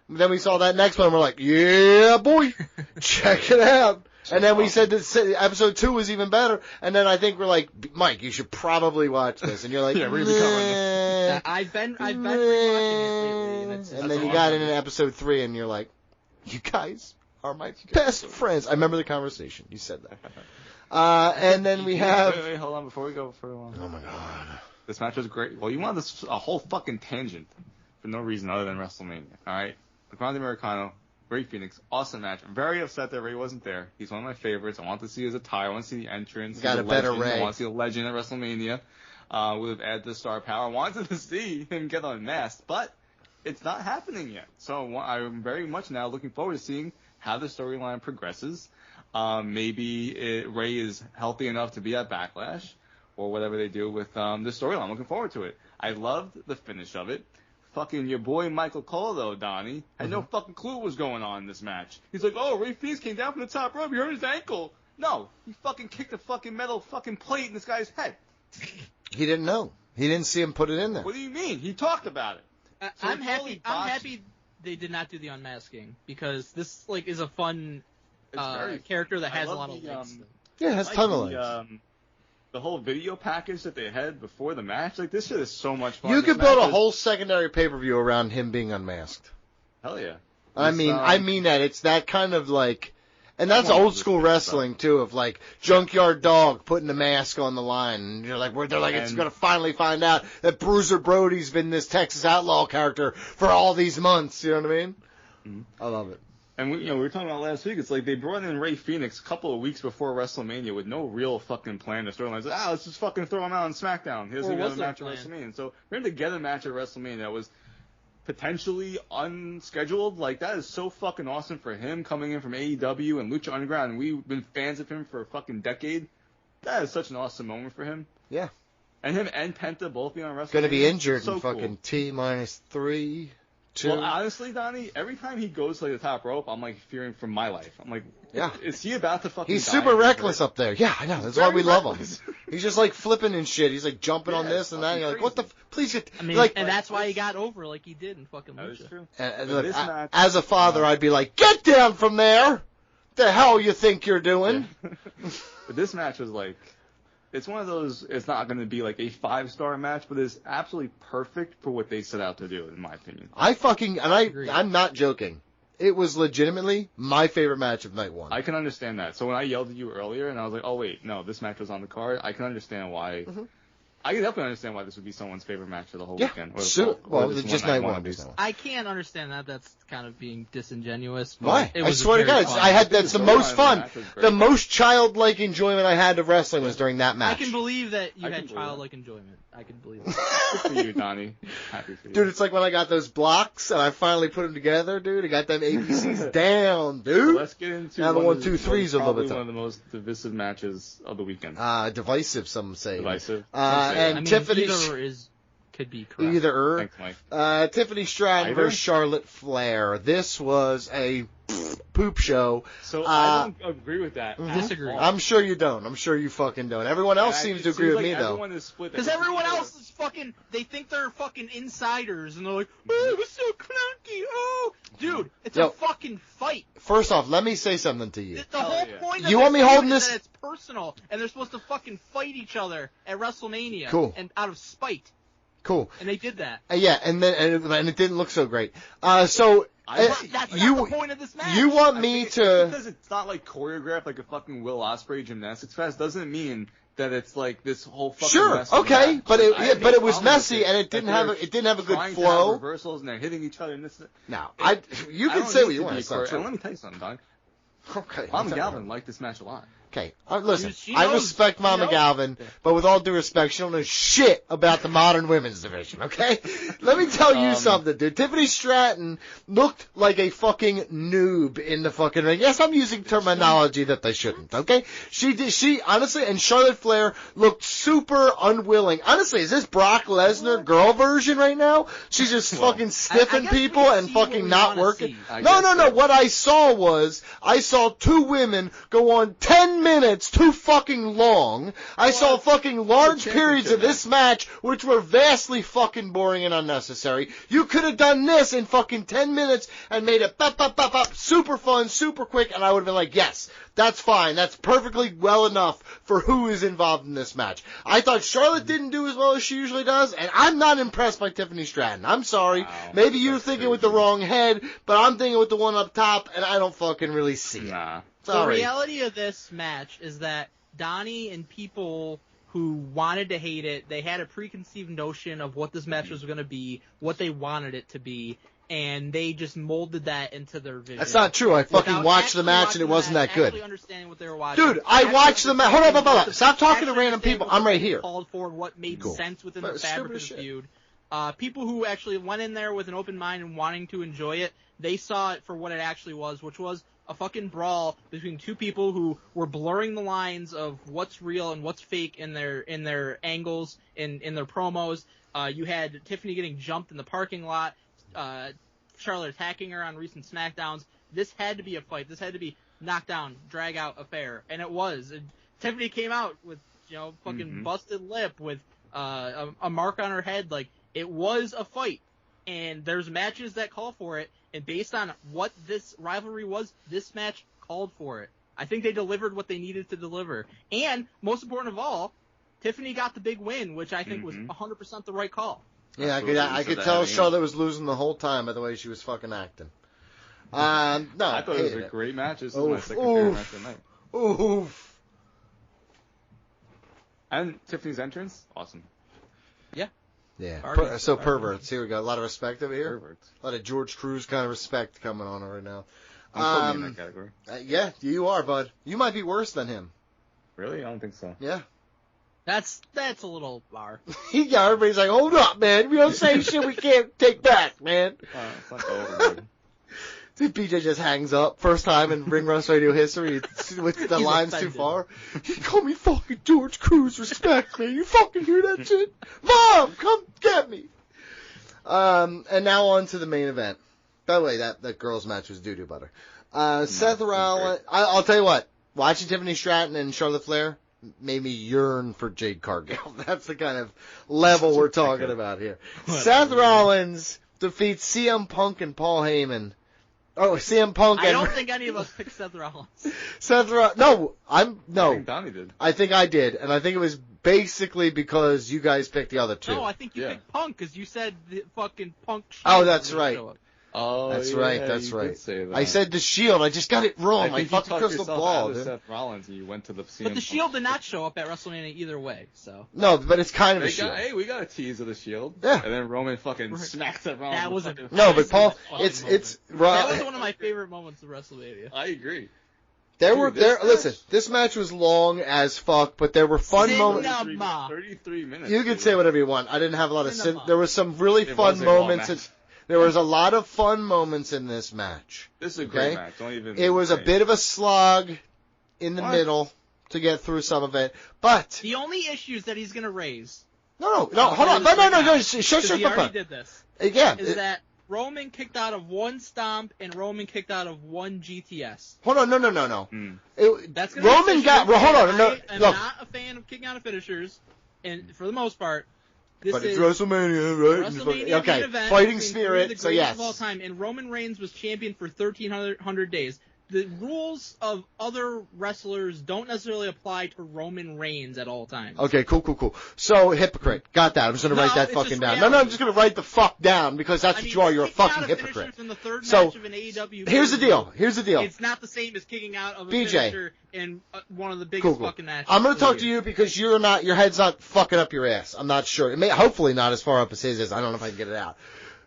Then we saw that next one and we're like, yeah, boy, check it out. And then we said that episode 2 was even better. And then I think we're like, Mike, you should probably watch this. And you're like, yeah, we're gonna be covering this. I've been rewatching it lately. And then you got into episode 3 and you're like, you guys are my best friends. I remember the conversation. You said that. And then we have... Wait, hold on. Before we go further along. Oh, my God. This match was great. Well, you wanted a whole fucking tangent for no reason other than WrestleMania. All right? Grande Americano, Ray Phoenix, awesome match. I'm very upset that Ray wasn't there. He's one of my favorites. I want to see his attire. I want to see the entrance. Got a better Ray. I want to see the legend at WrestleMania. Would have added the star power. I wanted to see him get unmasked, but it's not happening yet. So I'm very much now looking forward to seeing how the storyline progresses. Maybe Ray is healthy enough to be at Backlash or whatever they do with the storyline. I'm looking forward to it. I loved the finish of it. Fucking your boy Michael Cole, though, Donnie, had no fucking clue what was going on in this match. He's like, oh, Ray Phoenix came down from the top rope. He hurt his ankle. No, he fucking kicked a fucking metal fucking plate in this guy's head. He didn't know. He didn't see him put it in there. What do you mean? He talked about it. So I'm happy they did not do the unmasking because this is a fun character that has a lot of legs. Yeah, it has a ton of legs. The whole video package that they had before the match, this shit is so much fun. You could build a whole secondary pay-per-view around him being unmasked. Hell yeah. I mean that. It's that kind of and that's old school wrestling too, of Junkyard Dog putting the mask on the line, and you're like, it's gonna finally find out that Bruiser Brody's been this Texas Outlaw character for all these months. You know what I mean? Mm-hmm. I love it. And we were talking about last week. It's like they brought in Ray Phoenix a couple of weeks before WrestleMania with no real fucking plan to storyline. It's like, let's just fucking throw him out on SmackDown. Here's a match at WrestleMania. And so for him to get a match at WrestleMania that was potentially unscheduled, that is so fucking awesome for him coming in from AEW and Lucha Underground, and we've been fans of him for a fucking decade. That is such an awesome moment for him. Yeah. And him and Penta both being on WrestleMania. Gonna be injured so in fucking cool. T-3, 2. Well, honestly, Donnie, every time he goes to the top rope, I'm fearing for my life. I'm like, yeah. Is he about to fucking He's die? super reckless up there. Yeah, I know. That's why we love him. He's just flipping and shit. He's jumping on this and that. And you're like, what the? Please get. And that's why he got over like he did in fucking Lucha. That is true. And look, as a father, I'd be like, get down from there. The hell you think you're doing? Yeah. But this match was it's one of those. It's not going to be a 5-star match, but it's absolutely perfect for what they set out to do, in my opinion. I'm not joking. it was legitimately my favorite match of night one. I can understand that. So when I yelled at you earlier and I was like, oh wait, no, this match was on the card, I can understand why. Mm-hmm. I can definitely understand why this would be someone's favorite match of the whole weekend. Or sure. Well, just night one. I can't understand that. That's kind of being disingenuous. Why? I swear to God, that's the most fun. The most childlike enjoyment I had of wrestling was during that match. I can believe that you had childlike enjoyment. I can believe it. Good for you, Donnie. Happy for you. Dude, it's like when I got those blocks and I finally put them together, dude. I got them ABCs down, dude. So let's get into now the 1, 2, 3s a little bit. One of the most divisive matches of the weekend. Divisive, some say. Divisive. And Tiffany could be correct. Either Thanks, Mike. Tiffany Stratton versus Charlotte Flair. This was a poop show. So I don't agree with that. Disagree. I'm sure you don't. I'm sure you fucking don't. Everyone else seems to agree with me, though. Because everyone else is fucking, they think they're fucking insiders, and they're like, oh, it was so clunky, oh. Dude, it's a fucking fight. First off, let me say something to you. The whole point of you want me holding this? Is that it's personal, and they're supposed to fucking fight each other at WrestleMania. Cool. And out of spite. Cool. And they did that. Yeah, and it didn't look so great. That's not the point of this match. You want me to? Because it's not like choreographed like a fucking Will Ospreay gymnastics class doesn't mean that it's like this whole fucking. Sure, okay, but it was messy and it didn't have a good flow. Reversals and they're hitting each other. And this. Now, you can say what you want. Let me tell you something, Don. Okay. Mama Galvin liked this match a lot. Okay, listen, I respect Mama Galvin, but with all due respect, she don't know shit about the modern women's division, okay? Let me tell you something, dude. Tiffany Stratton looked like a fucking noob in the fucking ring. Yes, I'm using terminology that they shouldn't, okay? She honestly, and Charlotte Flair looked super unwilling. Honestly, is this Brock Lesnar girl version right now? She's just fucking stiffing people and fucking not working. No. What I saw two women go on 10 minutes too fucking long. I saw fucking large periods of this match which were vastly fucking boring and unnecessary. You could have done this in fucking 10 minutes and made it super fun, super quick, and I would have been like, yes, that's fine. That's perfectly well enough for who is involved in this match. I thought Charlotte didn't do as well as she usually does, and I'm not impressed by Tiffany Stratton. I'm sorry. Wow, maybe you're thinking with the wrong head, but I'm thinking with the one up top, and I don't fucking really see it. Nah. Sorry. The reality of this match is that Donnie and people who wanted to hate it, they had a preconceived notion of what this match was going to be, what they wanted it to be, and they just molded that into their vision. That's not true. I fucking watched the match and it wasn't that good. Understanding what they were watching. Dude, I watched the match. Hold on. Stop talking to random people. I'm right here. Called for what made sense within the fabric of the feud. People who actually went in there with an open mind and wanting to enjoy it, they saw it for what it actually was, which was a fucking brawl between two people who were blurring the lines of what's real and what's fake in their angles, in their promos. You had Tiffany getting jumped in the parking lot, Charlotte attacking her on recent SmackDowns. This had to be a fight. This had to be knockdown, drag out affair, and it was. Tiffany came out with fucking busted lip, with a mark on her head. Like, it was a fight, and there's matches that call for it. And based on what this rivalry was, this match called for it. I think they delivered what they needed to deliver. And, most important of all, Tiffany got the big win, which I think was 100% the right call. Yeah, I could tell Charlotte was losing the whole time by the way she was fucking acting. No, I thought it was a great match. This is my second favorite match of the night. Oof. And Tiffany's entrance, awesome. Yeah. Perverts. Here we go. A lot of respect over here. Perverts. A lot of George Cruz kind of respect coming on right now. I'm putting in that category. Yeah, you are, bud. You might be worse than him. Really? I don't think so. Yeah. That's a little bar. Yeah, everybody's like, hold up, man. We don't say shit we can't take back, man. It's not over, BJ just hangs up. First time in Ring Rust Radio history with the lines too far. He called me fucking George Cruz. Respect me. You fucking hear that shit? Mom, come get me. And now on to the main event. By the way, that girls match was doo-doo butter. Seth Rollins. I'll tell you what. Watching Tiffany Stratton and Charlotte Flair made me yearn for Jade Cargill. That's the kind of level we're talking about here. Seth Rollins defeats CM Punk and Paul Heyman. Oh, CM Punk. I don't think any of us picked Seth Rollins. No. I think Donnie did. I think I did, and I think it was basically because you guys picked the other two. No, I think you picked Punk because you said the fucking Punk. Oh, that's right. Oh, That's yeah, right. That's you right. did say that. I said the Shield. I just got it wrong. I think fucking you crystal yourself ball, out of dude. Seth Rollins and you went to the CM But the Shield did not show up at WrestleMania either way, so. No, but it's kind of a Shield. Hey, we got a tease of the Shield. Yeah. And then Roman fucking smacks Seth Rollins. That was No, but Paul, it's that was one of my favorite moments of WrestleMania. I agree. Listen, this match was long as fuck, but there were fun moments. 33 minutes. You can say whatever you want. I didn't have a lot of there was some really fun was a long moments. match. There was a lot of fun moments in this match. This is a great match. Don't even. It was a bit of a slog in the middle to get through some of it, but The only issues that he's gonna raise. No, hold on. No. Shut he up. already did this. Yeah. Is that Roman kicked out of one stomp and Roman kicked out of one GTS. Hold on, no. That's gonna Roman got. Hold on, no. I'm Look. not a fan of kicking out of finishers, and for the most part, this But is it's WrestleMania, right? WrestleMania Okay, main event fighting between spirit. three of the So greatest yes. of all time, and Roman Reigns was champion for 1,300 days. The rules of other wrestlers don't necessarily apply to Roman Reigns at all times. Okay, cool. So, hypocrite. Got that. I'm just going to write that fucking down. No, I'm just going to write the fuck down because that's what you are. You're a fucking hypocrite. In the third So, match of an AEW here's the deal. It's not the same as kicking out of a finisher in one of the biggest fucking matches. I'm going to talk to you because your head's not fucking up your ass. I'm not sure. It may, hopefully not as far up as his is. I don't know if I can get it out.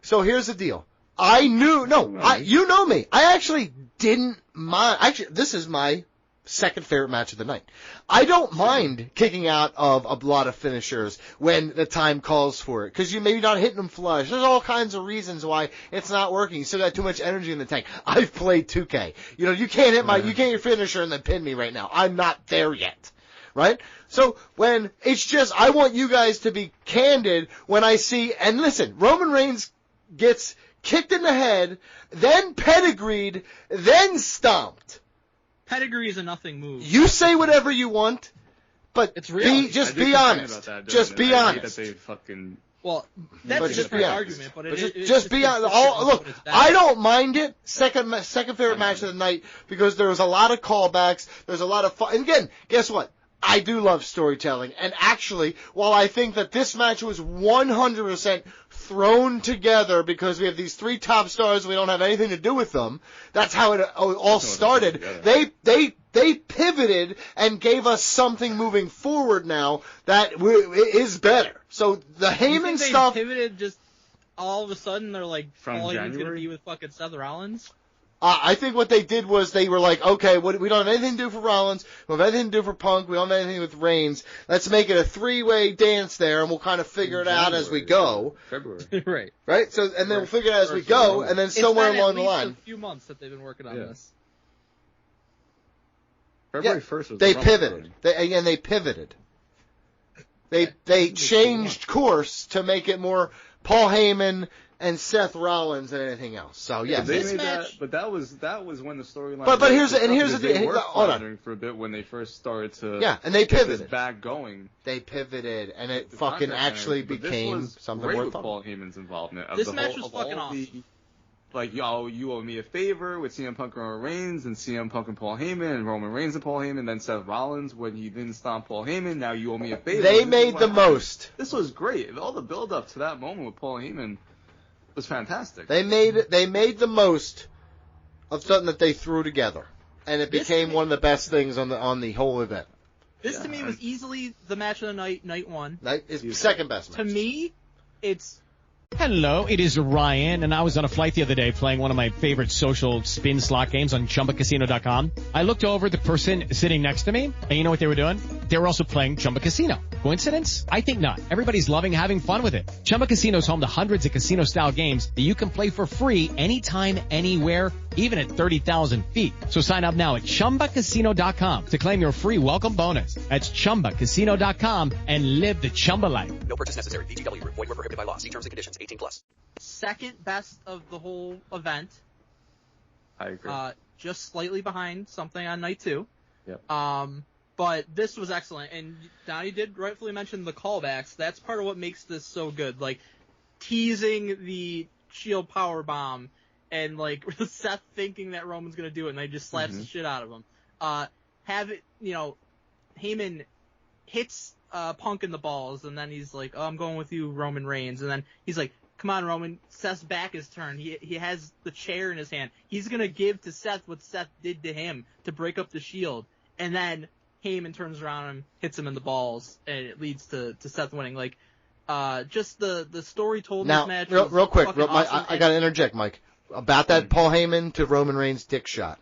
So here's the deal. You know me. I actually didn't mind. Actually, this is my second favorite match of the night. I don't mind kicking out of a lot of finishers when the time calls for it, because you maybe not hitting them flush. There's all kinds of reasons why it's not working. You still got too much energy in the tank. I've played 2K. You can't hit you can't hit your finisher and then pin me right now. I'm not there yet. Right? So when it's just, I want you guys to be candid when I see, and listen, Roman Reigns gets kicked in the head, then pedigreed, then stomped. Pedigree is a nothing move. You say whatever you want, but it's real. Just be honest. Just be honest. Well, that's a different argument, but just be honest. Look, I don't mind it. Second favorite match of the night because there was a lot of callbacks. There's a lot of fun. And again, guess what? I do love storytelling, and actually, while I think that this match was 100% thrown together because we have these three top stars, we don't have anything to do with them. That's how it all started. They pivoted and gave us something moving forward now that is better. So the Heyman stuff. They pivoted just all of a sudden. They're like, from all January? he's gonna be with fucking Seth Rollins. I think what they did was they were like, okay, we don't have anything to do for Rollins, we don't have anything to do for Punk, we don't have anything with Reigns. Let's make it a three-way dance there, and we'll kind of figure it out as we go. February. Right? So, and then we'll figure it out as we go, and then somewhere along the line. It's been a few months that they've been working on this. February 1st was they pivoted. They pivoted. They changed course to make it more Paul Heyman and Seth Rollins and anything else. So yeah, they made that. But that was when the storyline. But here's the they were hold on for a bit when they first started to. Yeah, and they pivoted. This back going. They pivoted, and it fucking actually became something worth Paul Heyman's involvement. This match was fucking awesome. Like, you owe me a favor with CM Punk and Roman Reigns, and CM Punk and Paul Heyman, and Roman Reigns and Paul Heyman, then Seth Rollins when he didn't stomp Paul Heyman. Now you owe me a favor. They made the most. This was great. All the build up to that moment with Paul Heyman was fantastic. They made the most of something that they threw together, and it became one of the best things on the whole event. This to me was easily the match of the night one. It's second best match. To me, it's. Hello, it is Ryan, and I was on a flight the other day playing one of my favorite social spin slot games on ChumbaCasino.com. I looked over the person sitting next to me, and you know what they were doing? They were also playing Chumba Casino. Coincidence? I think not. Everybody's loving having fun with it. Chumba Casino is home to hundreds of casino-style games that you can play for free anytime, anywhere, even at 30,000 feet. So sign up now at ChumbaCasino.com to claim your free welcome bonus. That's ChumbaCasino.com and live the Chumba life. No purchase necessary. VGW. Void where prohibited by law. See terms and conditions. 18+. Second best of the whole event. I agree. Just slightly behind something on night 2. Yep. But this was excellent, and Donnie did rightfully mention the callbacks. That's part of what makes this so good. Like, teasing the Shield powerbomb, and like Seth thinking that Roman's gonna do it, and they just slaps the shit out of him. Have it, Heyman hits Punk in the balls, and then he's like, "Oh, I'm going with you, Roman Reigns," and then he's like, come on, Roman, Seth's back is turned. He has the chair in his hand. He's going to give to Seth what Seth did to him to break up the Shield. And then Heyman turns around and hits him in the balls, and it leads to Seth winning. Like, just the story told in this match. Now, real quick, awesome. I got to interject, Mike, about that Paul Heyman to Roman Reigns dick shot.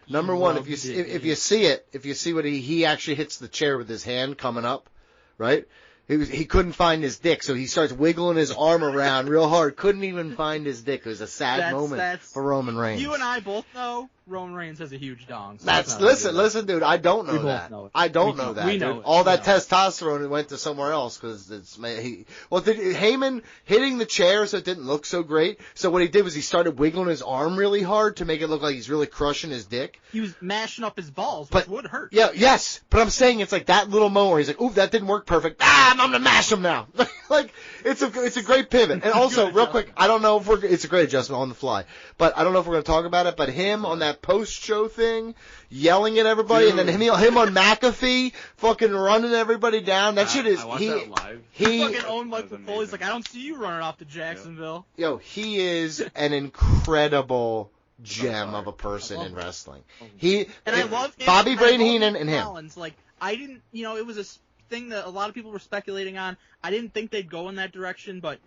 Number one, if you see what he actually hits the chair with his hand coming up, right? He couldn't find his dick, so he starts wiggling his arm around real hard. Couldn't even find his dick. It was a sad moment for Roman Reigns. You and I both know Roman Reigns has a huge dong. So listen, dude. I don't know that. I don't know that. We know it. All that testosterone went to somewhere else because Heyman hitting the chair so it didn't look so great. So what he did was he started wiggling his arm really hard to make it look like he's really crushing his dick. He was mashing up his balls, which would hurt. Yeah, yes. But I'm saying it's like that little moment where he's like, "Ooh, that didn't work perfect. I'm gonna mash him now." Like it's a great pivot. And also, real quick, I don't know if it's a great adjustment on the fly, but I don't know if we're gonna talk about it. But him on that post-show thing, yelling at everybody, and then him on McAfee, fucking running everybody down. That shit is I watched that live. He fucking owned Michael Cole. He's like, I don't see you running off to Jacksonville. Yo, he is an incredible gem of a person in wrestling. I love him, Bobby Brain Heenan and him. Rollins. Like, I didn't, it was a thing that a lot of people were speculating on. I didn't think they'd go in that direction, but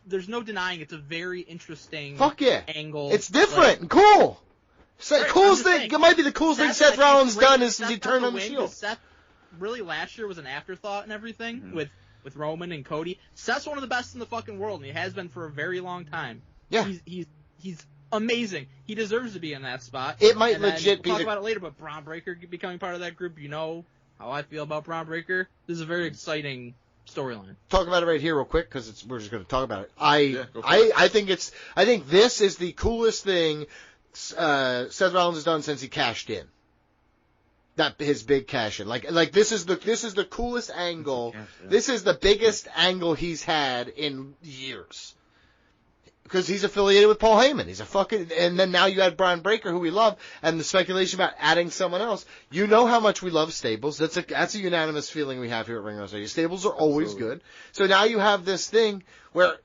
there's no denying it's a very interesting angle. It's different and cool. Coolest thing. It might be the coolest thing Seth Rollins done is since he turned on the Shield. Seth really last year was an afterthought and everything with Roman and Cody. Seth's one of the best in the fucking world, and he has been for a very long time. Yeah. He's amazing. He deserves to be in that spot. It might legit be. We'll talk about it later, but Braun Breaker becoming part of that group, you know how I feel about Braun Breaker. This is a very exciting storyline. Talk about it right here real quick because we're just going to talk about it. I think this is the coolest thing Seth Rollins has done since he cashed in. That his big cash in. Like this is the coolest angle. This is the biggest angle he's had in years. Because he's affiliated with Paul Heyman. He's and then now you add Braun Breaker, who we love, and the speculation about adding someone else. You know how much we love stables. That's a unanimous feeling we have here at Ring Rust Radio. Stables are always good. So now you have this thing where,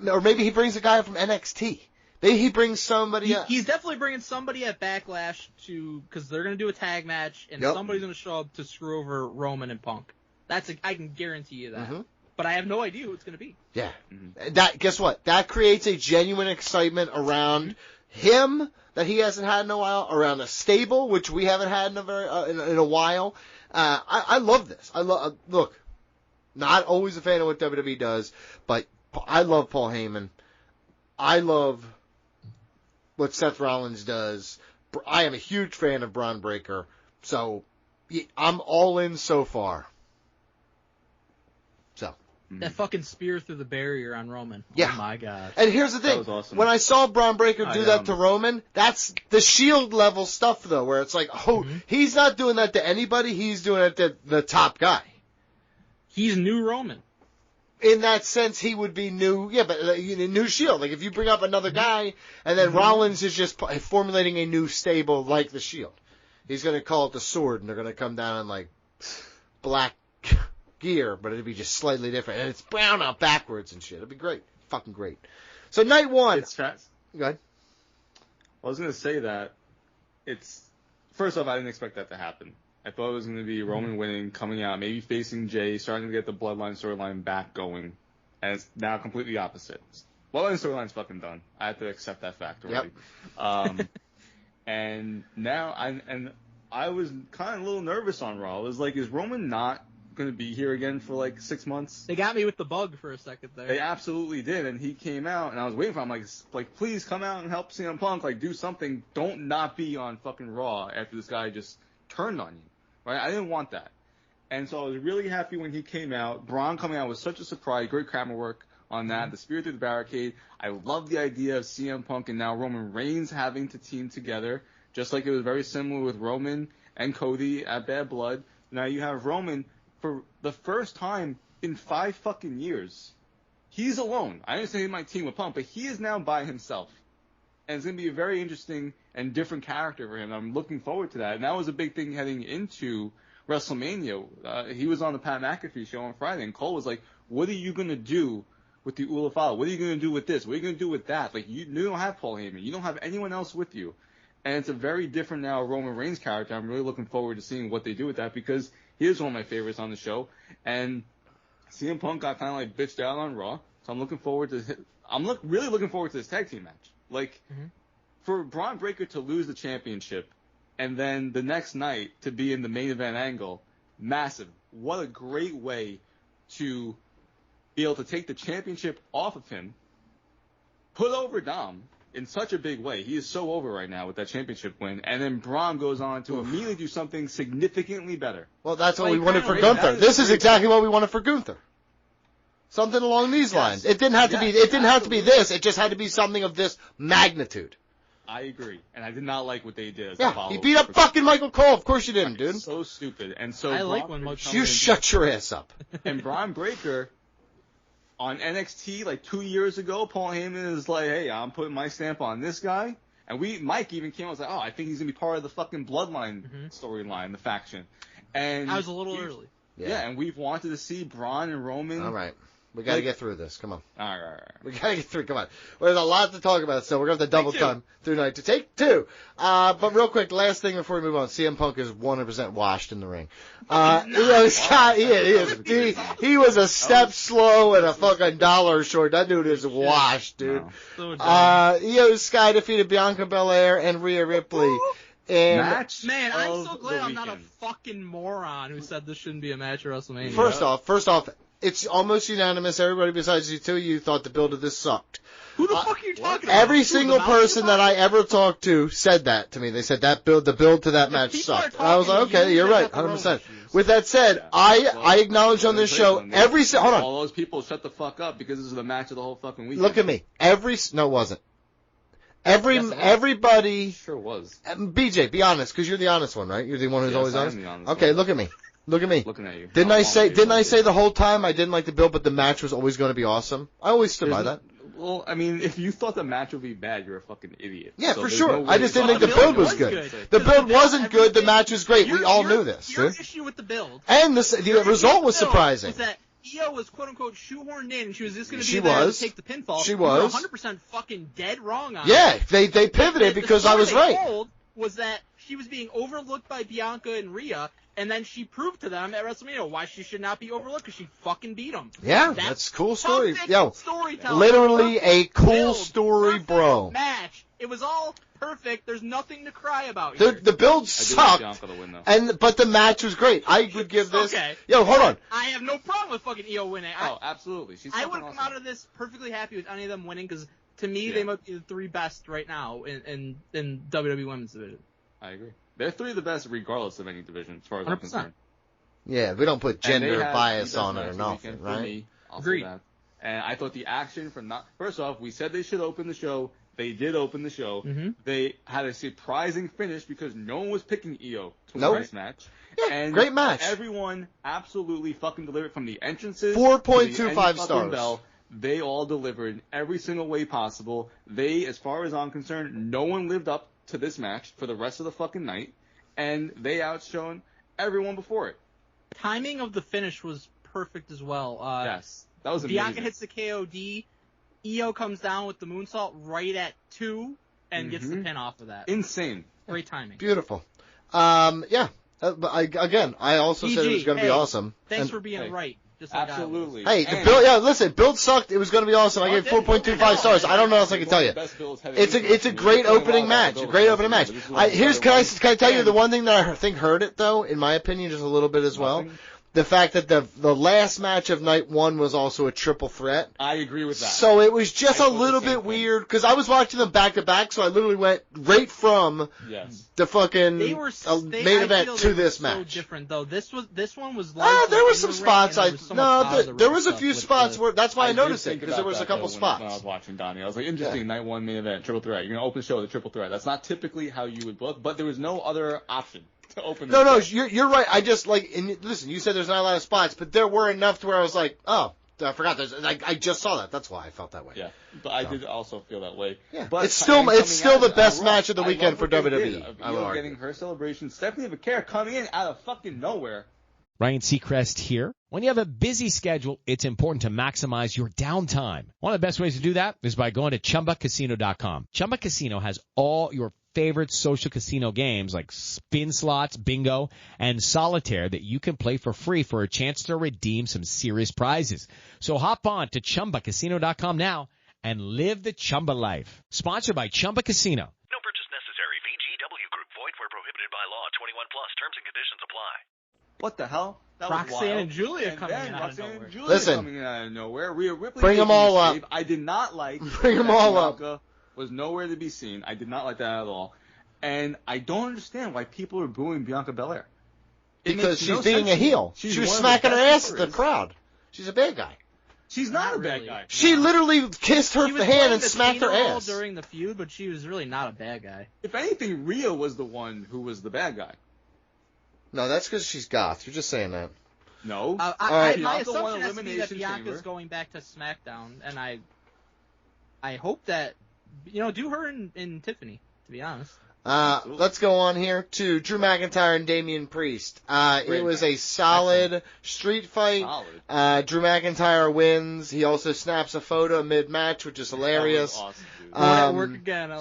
or maybe he brings a guy from NXT. Maybe he brings somebody else. He's definitely bringing somebody at Backlash because they're going to do a tag match, and somebody's going to show up to screw over Roman and Punk. I can guarantee you that. Mm-hmm. But I have no idea who it's going to be. Yeah. Mm-hmm. Guess what? That creates a genuine excitement around him that he hasn't had in a while, around a stable, which we haven't had in a while. I love this. Look, not always a fan of what WWE does, but I love Paul Heyman. I love what Seth Rollins does. I am a huge fan of Braun Breaker, so I'm all in so far. That fucking spear through the barrier on Roman. Yeah. Oh, my God. And here's the thing. That was awesome. When I saw Braun Breaker do that to Roman, that's the Shield level stuff, though, where it's like, he's not doing that to anybody. He's doing it to the top guy. He's new Roman. In that sense, he would be new, but new Shield. Like, if you bring up another guy, and then Rollins is just formulating a new stable like the Shield. He's going to call it the Sword, and they're going to come down in, like, black gear, but it'd be just slightly different. And it's brown out backwards and shit. It'd be great. Fucking great. So, night one. It's fast. Go ahead. I was going to say that first off, I didn't expect that to happen. I thought it was going to be Roman winning, coming out, maybe facing Jay, starting to get the Bloodline storyline back going. And it's now completely opposite. Bloodline storyline's fucking done. I have to accept that fact already. Yep. And now, I was kind of a little nervous on Raw. I was like, is Roman not going to be here again for like 6 months? They got me with the bug for a second there. They absolutely did, and he came out, and I was waiting for him, like please come out and help CM Punk, like do something. Don't not be on fucking Raw after this guy just turned on you, right? I didn't want that, and so I was really happy when he came out. Braun coming out was such a surprise. Great camera work on that. The spear through the barricade. I love the idea of CM Punk and now Roman Reigns having to team together, just like it was very similar with Roman and Cody at Bad Blood. Now you have Roman. For the first time in 5 fucking years, he's alone. I understand he might team with Punk, but he is now by himself. And it's going to be a very interesting and different character for him. I'm looking forward to that. And that was a big thing heading into WrestleMania. He was on the Pat McAfee show on Friday, and Cole was like, what are you going to do with the Ula Fala? What are you going to do with this? What are you going to do with that? Like, you don't have Paul Heyman. You don't have anyone else with you. And it's a very different now Roman Reigns character. I'm really looking forward to seeing what they do with that because he is one of my favorites on the show. And CM Punk got kind of like bitched out on Raw. So I'm looking forward to really looking forward to this tag team match. Like, for Braun Breaker to lose the championship and then the next night to be in the main event angle, massive. What a great way to be able to take the championship off of him, put over Dom in such a big way. He is so over right now with that championship win, and then Braun goes on to immediately do something significantly better. Well, that's what we wanted for Gunther. This is exactly what we wanted for Gunther. Something along these lines. It didn't have to be. It didn't have to be this. It just had to be something of this magnitude. I agree, and I did not like what they did. Yeah, he beat up fucking Michael Cole. Of course you didn't, dude. So stupid. And so I like when Michael. You shut your ass up. And Braun Breaker on NXT like 2 years ago, Paul Heyman is like, hey, I'm putting my stamp on this guy. And Mike even came out and was like, oh, I think he's going to be part of the fucking Bloodline storyline, the faction. And I was a little early. Yeah, and we've wanted to see Braun and Roman. All right. We got to get through this. Come on. All right. We got to get through. Come on. Well, there's a lot to talk about, so we're going to have to double time through night to take two. But real quick, last thing before we move on. CM Punk is 100% washed in the ring. Scott, he was a step slow and a fucking dollar short. That dude is washed, dude. Sky defeated Bianca Belair and Rhea Ripley. And man, I'm so glad I'm not a fucking moron who said this shouldn't be a match at WrestleMania. First off, it's almost unanimous. Everybody besides you two, thought the build of this sucked. Who the fuck are you talking about? Every single person that I ever talked to said that to me. They said the build to that match sucked. And I was like, okay, you're right, 100%. With that said, I acknowledge on this show hold on. All those people shut the fuck up because this is the match of the whole fucking weekend. Look at me. No, it wasn't. Everybody. Sure was. BJ, be honest, because you're the honest one, right? You're the one who's always honest. Okay, look at me. Look at me. Looking at you. Didn't I say the whole time I didn't like the build, but the match was always going to be awesome? I always stood by that. Well, I mean, if you thought the match would be bad, you're a fucking idiot. Yeah, for sure. I just didn't think the build was good. The build wasn't good. The match was great. We all knew this. Your issue with the build. And the result was surprising. Was that Io was quote unquote shoehorned in, and she was just going to be there to take the pinfall. She was 100% fucking dead wrong on it. They pivoted because I was right. Was that she was being overlooked by Bianca and Rhea, and then she proved to them at WrestleMania why she should not be overlooked because she fucking beat them. Yeah, that's a cool story. Storytelling. Literally a cool story, bro. Match. It was all perfect. There's nothing to cry about here. The build sucked, but the match was great. I would give this. Okay. Hold on. I have no problem with fucking Io winning. Absolutely. I would come out of this perfectly happy with any of them winning because to me they might be the three best right now in WWE Women's Division. I agree. They're three of the best regardless of any division, as far as I'm concerned. Yeah, we don't put gender bias on it or nothing, right? Agreed. And I thought the action first off, we said they should open the show. They did open the show. Mm-hmm. They had a surprising finish because no one was picking Io to win this match. Yeah, and great match. Everyone absolutely fucking delivered from the entrances. 4.25 stars. Bell, they all delivered in every single way possible. As far as I'm concerned, no one lived up to this match for the rest of the fucking night, and they outshone everyone before it. Timing of the finish was perfect as well. Yes, that was amazing. Bianca hits the KOD. Io comes down with the moonsault right at 2 and gets the pin off of that. Insane. Great timing. Beautiful. But I also said it was going to be awesome. Thanks for being right. Just like absolutely. Hey, the build. Build sucked. It was going to be awesome. I gave 4.25 stars. I don't know what else I can tell you. It's a great opening match. A great opening match. Can I tell you the one thing that I think hurt it though, in my opinion, just a little bit as well. The fact that the last match of night 1 was also a triple threat. I agree with that. So it was just a little bit weird because I was watching them back to back, so I literally went right from the fucking main event to this match. So different though. This one was. There were some spots. There was a few spots where that's why I noticed it because there was a couple spots. When I was watching Donnie, I was like, interesting. Night 1 main event, triple threat. You're gonna open the show with a triple threat. That's not typically how you would book, but there was no other option. You're right. I just listen. You said there's not a lot of spots, but there were enough to where I was like, oh, I forgot. I just saw that. That's why I felt that way. Yeah, but I did also feel that way. Yeah, but it's still the best match of the weekend for WWE. Getting her celebration. Stephanie Vaquer coming in out of fucking nowhere Ryan Seacrest here. When you have a busy schedule, it's important to maximize your downtime. One of the best ways to do that is by going to ChumbaCasino.com. Chumba Casino has all your favorite social casino games like spin slots, bingo, and solitaire that you can play for free for a chance to redeem some serious prizes. So hop on to ChumbaCasino.com now and live the Chumba life. Sponsored by Chumba Casino. No purchase necessary. VGW Group. Void where prohibited by law. 21 plus. Terms and conditions apply. What the hell? That was Roxanne wild. and Julia And coming then out of Roxanne nowhere. and Julia Listen. coming out of nowhere. Rhea Ripley Bring 'em making all a up. save. I did not like. Bring 'em all up. Bianca was nowhere to be seen. I did not like that at all. And I don't understand why people are booing Bianca Belair. It Because makes she's no being sense a to me. heel. She's She was one of the smacking her best ass at the wrestlers. crowd. She's a bad guy. She's not a bad really. guy. She literally kissed her She was hand playing and the smacked her Tina role ass. during the feud, but she was really not a bad guy. If anything, Rhea was the one who was the bad guy. No, that's because she's goth. You're just saying that. No. right. My Bianca won assumption has to be that Elimination Bianca's Chamber. going back to SmackDown, and I hope that, do her and Tiffany, to be honest. Let's go on here to Drew McIntyre and Damian Priest. It was a solid street fight. Solid. Drew McIntyre wins. He also snaps a photo mid-match, which is hilarious. That was awesome, dude. At work again.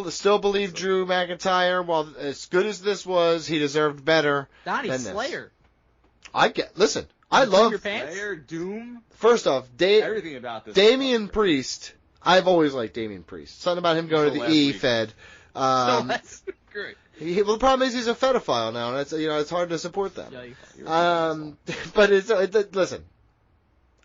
Still believe Drew McIntyre. While as good as this was, he deserved better. Donnie than this. Slayer. Listen. I Your love. pants? Slayer, Doom, First off, everything about this. Damian Priest. I've always liked Damian Priest. Something about him going to Until the last E week. Fed. That's great. Well, the problem is he's a pedophile now, and it's hard to support them. Yikes. But listen.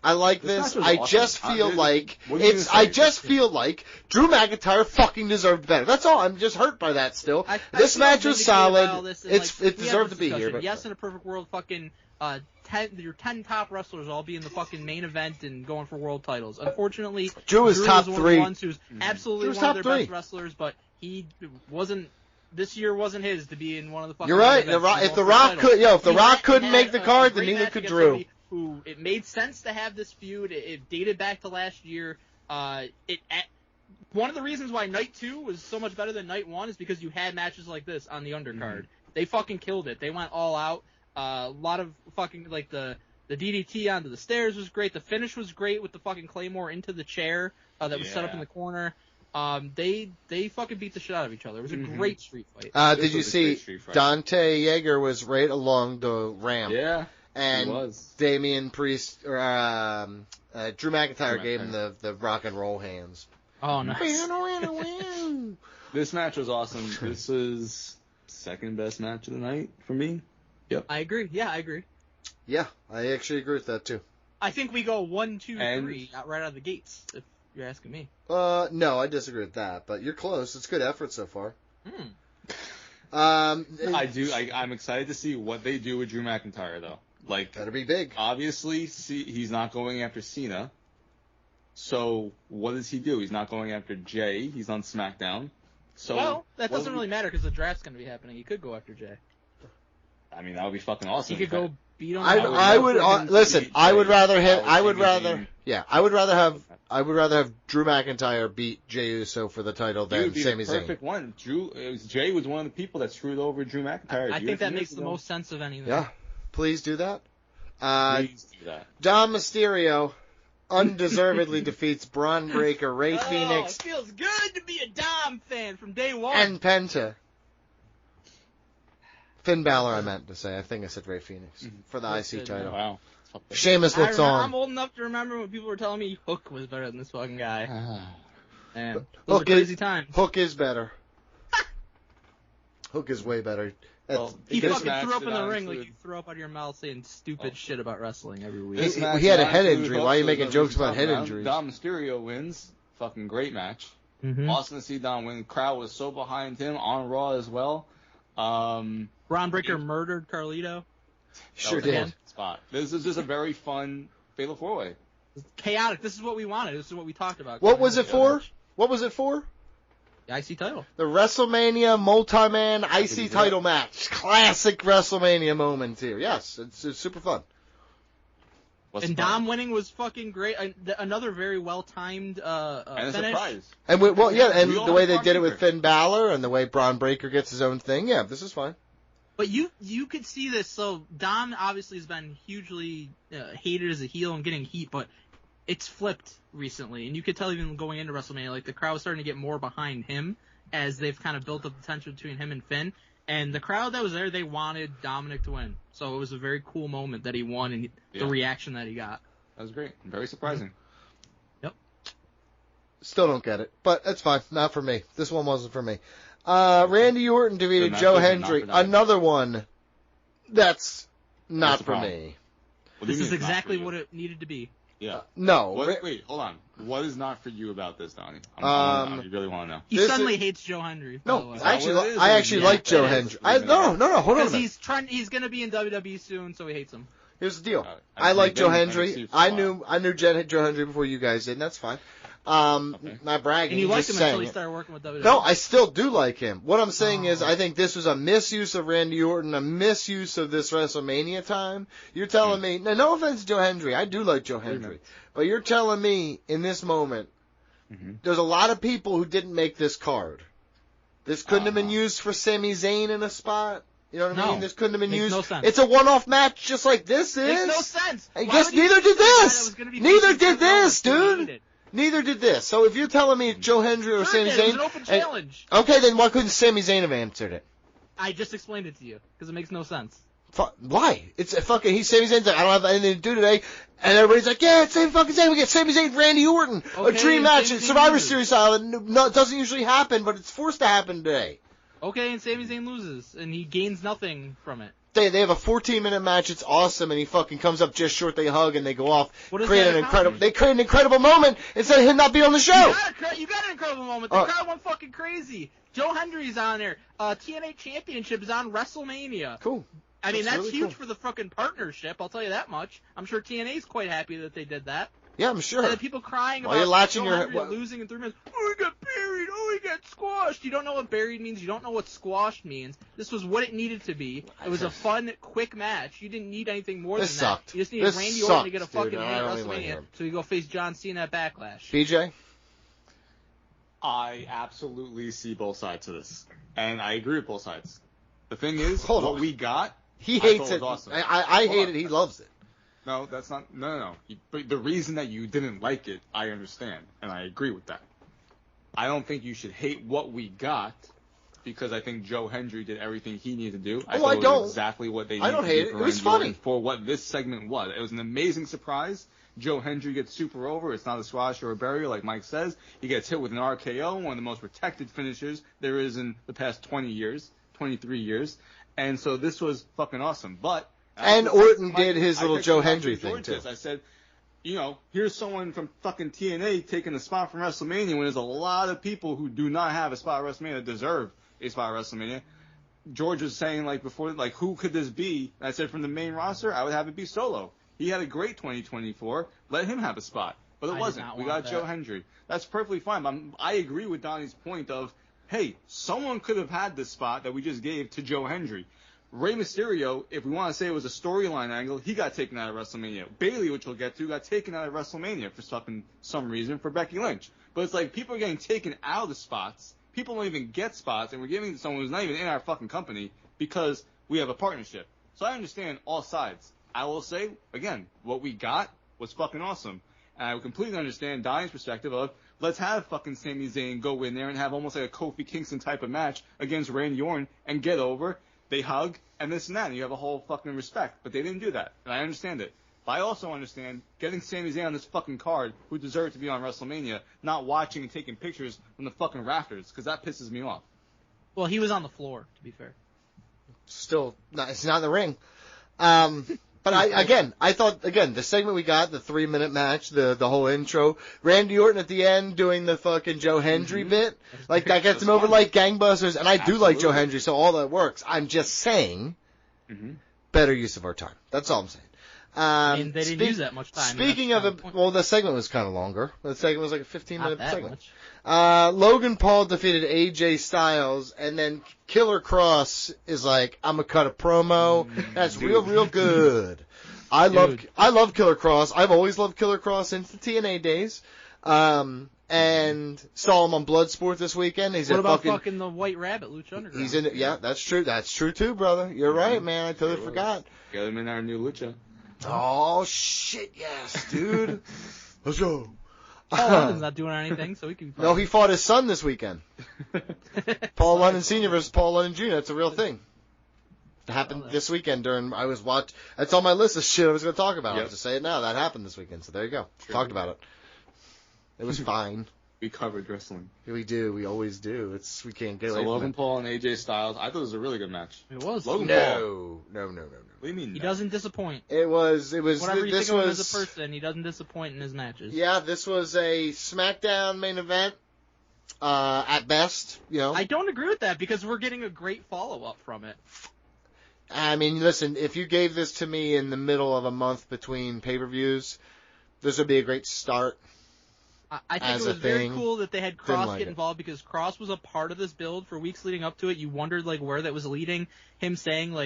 I like This this. match was I awesome. just feel like what are you it's. gonna I say? just feel like Drew McIntyre fucking deserved better. That's all. I'm just hurt by that still. This match was solid. It deserved to be here. But yes, in a perfect world, fucking 10 top wrestlers all be in the fucking main event and going for world titles. Unfortunately, Drew is top one of three. the ones who's absolutely Drew's one of top their three. best wrestlers, but he wasn't. This year wasn't his to be in one of the fucking. You're right. main events If The and Rock going for could, if The He Rock couldn't had make the a card, then great neither match could against Drew. somebody Who it made sense to have this feud. It dated back to last year. One of the reasons why Night 2 was so much better than Night 1 is because you had matches like this on the undercard. Mm-hmm. They fucking killed it. They went all out. A lot of fucking, like, the DDT onto the stairs was great. The finish was great with the fucking Claymore into the chair that was set up in the corner. They fucking beat the shit out of each other. It was a great street fight. Did you see Dante Yeager was right along the ramp? Yeah. And he was. Damian Priest or Drew McIntyre gave him the rock and roll hands. Oh, nice. This match was awesome. This is second best match of the night for me. Yep. I agree. Yeah, I agree. Yeah, I actually agree with that too. I think we go 1, 2, And- 3 right out of the gates, if you're asking me. No, I disagree with that, but you're close. It's good effort so far. I'm excited to see what they do with Drew McIntyre though. Like, Better be big. obviously, he's not going after Cena. So what does he do? He's not going after Jay. He's on SmackDown. So Well, that doesn't really matter because the draft's going to be happening. He could go after Jay. I mean, that would be fucking awesome. He could go beat him. I would love for him to listen. beat I would Jay. rather have. That I would would change the rather. game. Yeah, I would rather have Drew McIntyre beat Jey Uso for the title He than would be Sami the Zayn. perfect one. Jay was one of the people that screwed over Drew McIntyre. I years think that and makes years the ago. most sense of anything. Yeah, please do that. Please do that. Dom Mysterio undeservedly defeats Braun Breaker, Ray Oh, Phoenix, it feels good to be a Dom fan from day one. and Penta. Finn Balor, I meant to say. I think I said Ray Phoenix for the That's IC good, title. Wow. Sheamus looks on. I'm old enough to remember when people were telling me Hook was better than this fucking guy. Man, those Hook are crazy is times. Hook is better. Hook is way better. Well, He this fucking match threw up did in the not ring like include- you throw up out of your mouth saying stupid shit about wrestling every week. This match he had a did not head include injury. Hook, Why are you so making there's jokes nothing about head to talk injuries? Dom Mysterio wins. Fucking great match. Mm-hmm. Awesome to see Dom win. The crowd was so behind him on Raw as well. Braun Breaker murdered Carlito. Sure That was a did. fun spot. This is just a very fun Fatal 4-Way. Chaotic. This is what we wanted. This is what we talked about. What was it for? What was it for? The IC title. The WrestleMania multi-man IC title match. Classic WrestleMania moment here. Yes, it's super fun. What's And the problem? Dom winning was fucking great. Another very well-timed And a finish. surprise. And and We all the way have they Braun did it with Breaker. Finn Balor and the way Braun Breaker gets his own thing. Yeah, this is fine. But you could see this. So Dom obviously has been hugely hated as a heel and getting heat, but it's flipped recently, and you could tell even going into WrestleMania, like the crowd was starting to get more behind him as they've kind of built up the tension between him and Finn. And the crowd that was there, they wanted Dominic to win. So it was a very cool moment that he won and the reaction that he got. That was great. Very surprising. Yep. Still don't get it, but that's fine. Not for me. This one wasn't for me. Randy Orton defeated Joe Hendry. Another one that's not for me. This is exactly what it needed to be. Yeah. No. Wait, hold on. What is not for you about this, Donnie? I really want to know. He suddenly hates Joe Hendry. No, I actually like Joe Hendry. No, hold on. Because he's going to be in WWE soon, so he hates him. Here's the deal. I like Joe Hendry. I knew Joe Hendry before you guys did, and that's fine. Not bragging. And you liked him until he started working with WWE. No, I still do like him. What I'm saying is I think this was a misuse of Randy Orton, a misuse of this WrestleMania time. You're telling me, no offense to Joe Hendry, I do like Joe Hendry, but you're telling me in this moment, there's a lot of people who didn't make this card. This couldn't have been used for Sami Zayn in a spot. You know what I mean? This couldn't have been used. No sense. It's a one-off match just like this is. Makes no sense. I guess neither did this. Neither did this, dude. Neither did this. So if you're telling me Joe Hendry or Sami Zayn... It was an open challenge. Okay, then why couldn't Sami Zayn have answered it? I just explained it to you, because it makes no sense. Why? It's a fucking... Sami Zayn's like, I don't have anything to do today. And everybody's like, yeah, it's Sami fucking Zayn. We get Sami Zayn, Randy Orton. Okay, a dream match. Survivor Series style. It doesn't usually happen, but it's forced to happen today. Okay, and Sami Zayn loses, and he gains nothing from it. They have a 14-minute match. It's awesome, and he fucking comes up just short. They hug and they go off. They create an incredible moment instead of him not being on the show. You got an incredible moment. The crowd went fucking crazy. Joe Hendry's on there. TNA Championship is on WrestleMania. Cool. I mean, that's really huge for the fucking partnership. I'll tell you that much. I'm sure TNA's quite happy that they did that. Yeah, I'm sure. And the people crying about Joe Hendry losing in 3 minutes. Oh, he got buried. Oh, he got squashed. You don't know what buried means. You don't know what squashed means. This was what it needed to be. It was a fun, quick match. You didn't need anything more than that. You just needed Randy Orton to get a fucking win at WrestleMania so you go face John Cena at Backlash. BJ? I absolutely see both sides of this. And I agree with both sides. The thing is, we got... He hates it. Awesome. I hate it. He loves it. No, that's not. No. But the reason that you didn't like it, I understand, and I agree with that. I don't think you should hate what we got, because I think Joe Hendry did everything he needed to do. I thought it was exactly what they needed to do. I don't hate it. It was funny for what this segment was. It was an amazing surprise. Joe Hendry gets super over. It's not a squash or a barrier, like Mike says. He gets hit with an RKO, one of the most protected finishers there is in the past 23 years. And so this was fucking awesome. But and Orton did his little Joe Hendry thing, too. I said, here's someone from fucking TNA taking a spot from WrestleMania when there's a lot of people who do not have a spot at WrestleMania that deserve a spot at WrestleMania. George was saying, before, who could this be? And I said, from the main roster, I would have it be Solo. He had a great 2024. Let him have a spot. But it wasn't. We got Joe Hendry. That's perfectly fine. But I agree with Donnie's point of, hey, someone could have had this spot that we just gave to Joe Hendry. Rey Mysterio, if we want to say it was a storyline angle, he got taken out of WrestleMania. Bayley, which we'll get to, got taken out of WrestleMania for some reason for Becky Lynch. But it's like people are getting taken out of the spots. People don't even get spots, and we're giving it to someone who's not even in our fucking company because we have a partnership. So I understand all sides. I will say, again, what we got was fucking awesome. And I completely understand Donnie's perspective of, let's have fucking Sami Zayn go in there and have almost like a Kofi Kingston type of match against Randy Orton and get over. They hug, and this and that, and you have a whole fucking respect. But they didn't do that, and I understand it. But I also understand getting Sami Zayn on this fucking card, who deserved to be on WrestleMania, not watching and taking pictures from the fucking rafters, because that pisses me off. Well, he was on the floor, to be fair. Still, it's not in the ring. But I thought the segment we got, the 3-minute match, the whole intro, Randy Orton at the end doing the fucking Joe Hendry bit, that gets him over like gangbusters, and I do like Joe Hendry, so all that works. I'm just saying, better use of our time. That's all I'm saying. They didn't use that much time. Speaking of it, the segment was kind of longer. The segment was like a 15-minute segment. Logan Paul defeated AJ Styles, and then Killer Cross is like, I'm gonna cut a promo. That's real good. I love Killer Cross. I've always loved Killer Cross since the TNA days. and saw him on Bloodsport this weekend. He's what about fucking the White Rabbit, Lucha Underground? He's in it. Yeah, that's true. That's true too, brother. You're right, man. I totally forgot. Get him in our new Lucha. Oh shit, yes, dude. Let's go. Paul London's not doing anything, so he can. No, he fought his son this weekend. Paul London Sr. versus Paul London Jr. That's a real thing. It happened this weekend that's on my list of shit I was going to talk about. I'll just say it now. That happened this weekend, so there you go. Talked about it. It was fine. We covered wrestling. We do. We always do. We can't get away from Logan it. Paul and AJ Styles. I thought it was a really good match. It was. Logan Paul. No. What do you mean? He doesn't disappoint. It was. Whatever you this think of him was as a person, he doesn't disappoint in his matches. Yeah, this was a SmackDown main event. At best, I don't agree with that because we're getting a great follow-up from it. I mean, listen, if you gave this to me in the middle of a month between pay-per-views, this would be a great start. I think it was very cool that they had Cross get involved because Cross was a part of this build for weeks leading up to it. You wondered, where that was leading. Him saying,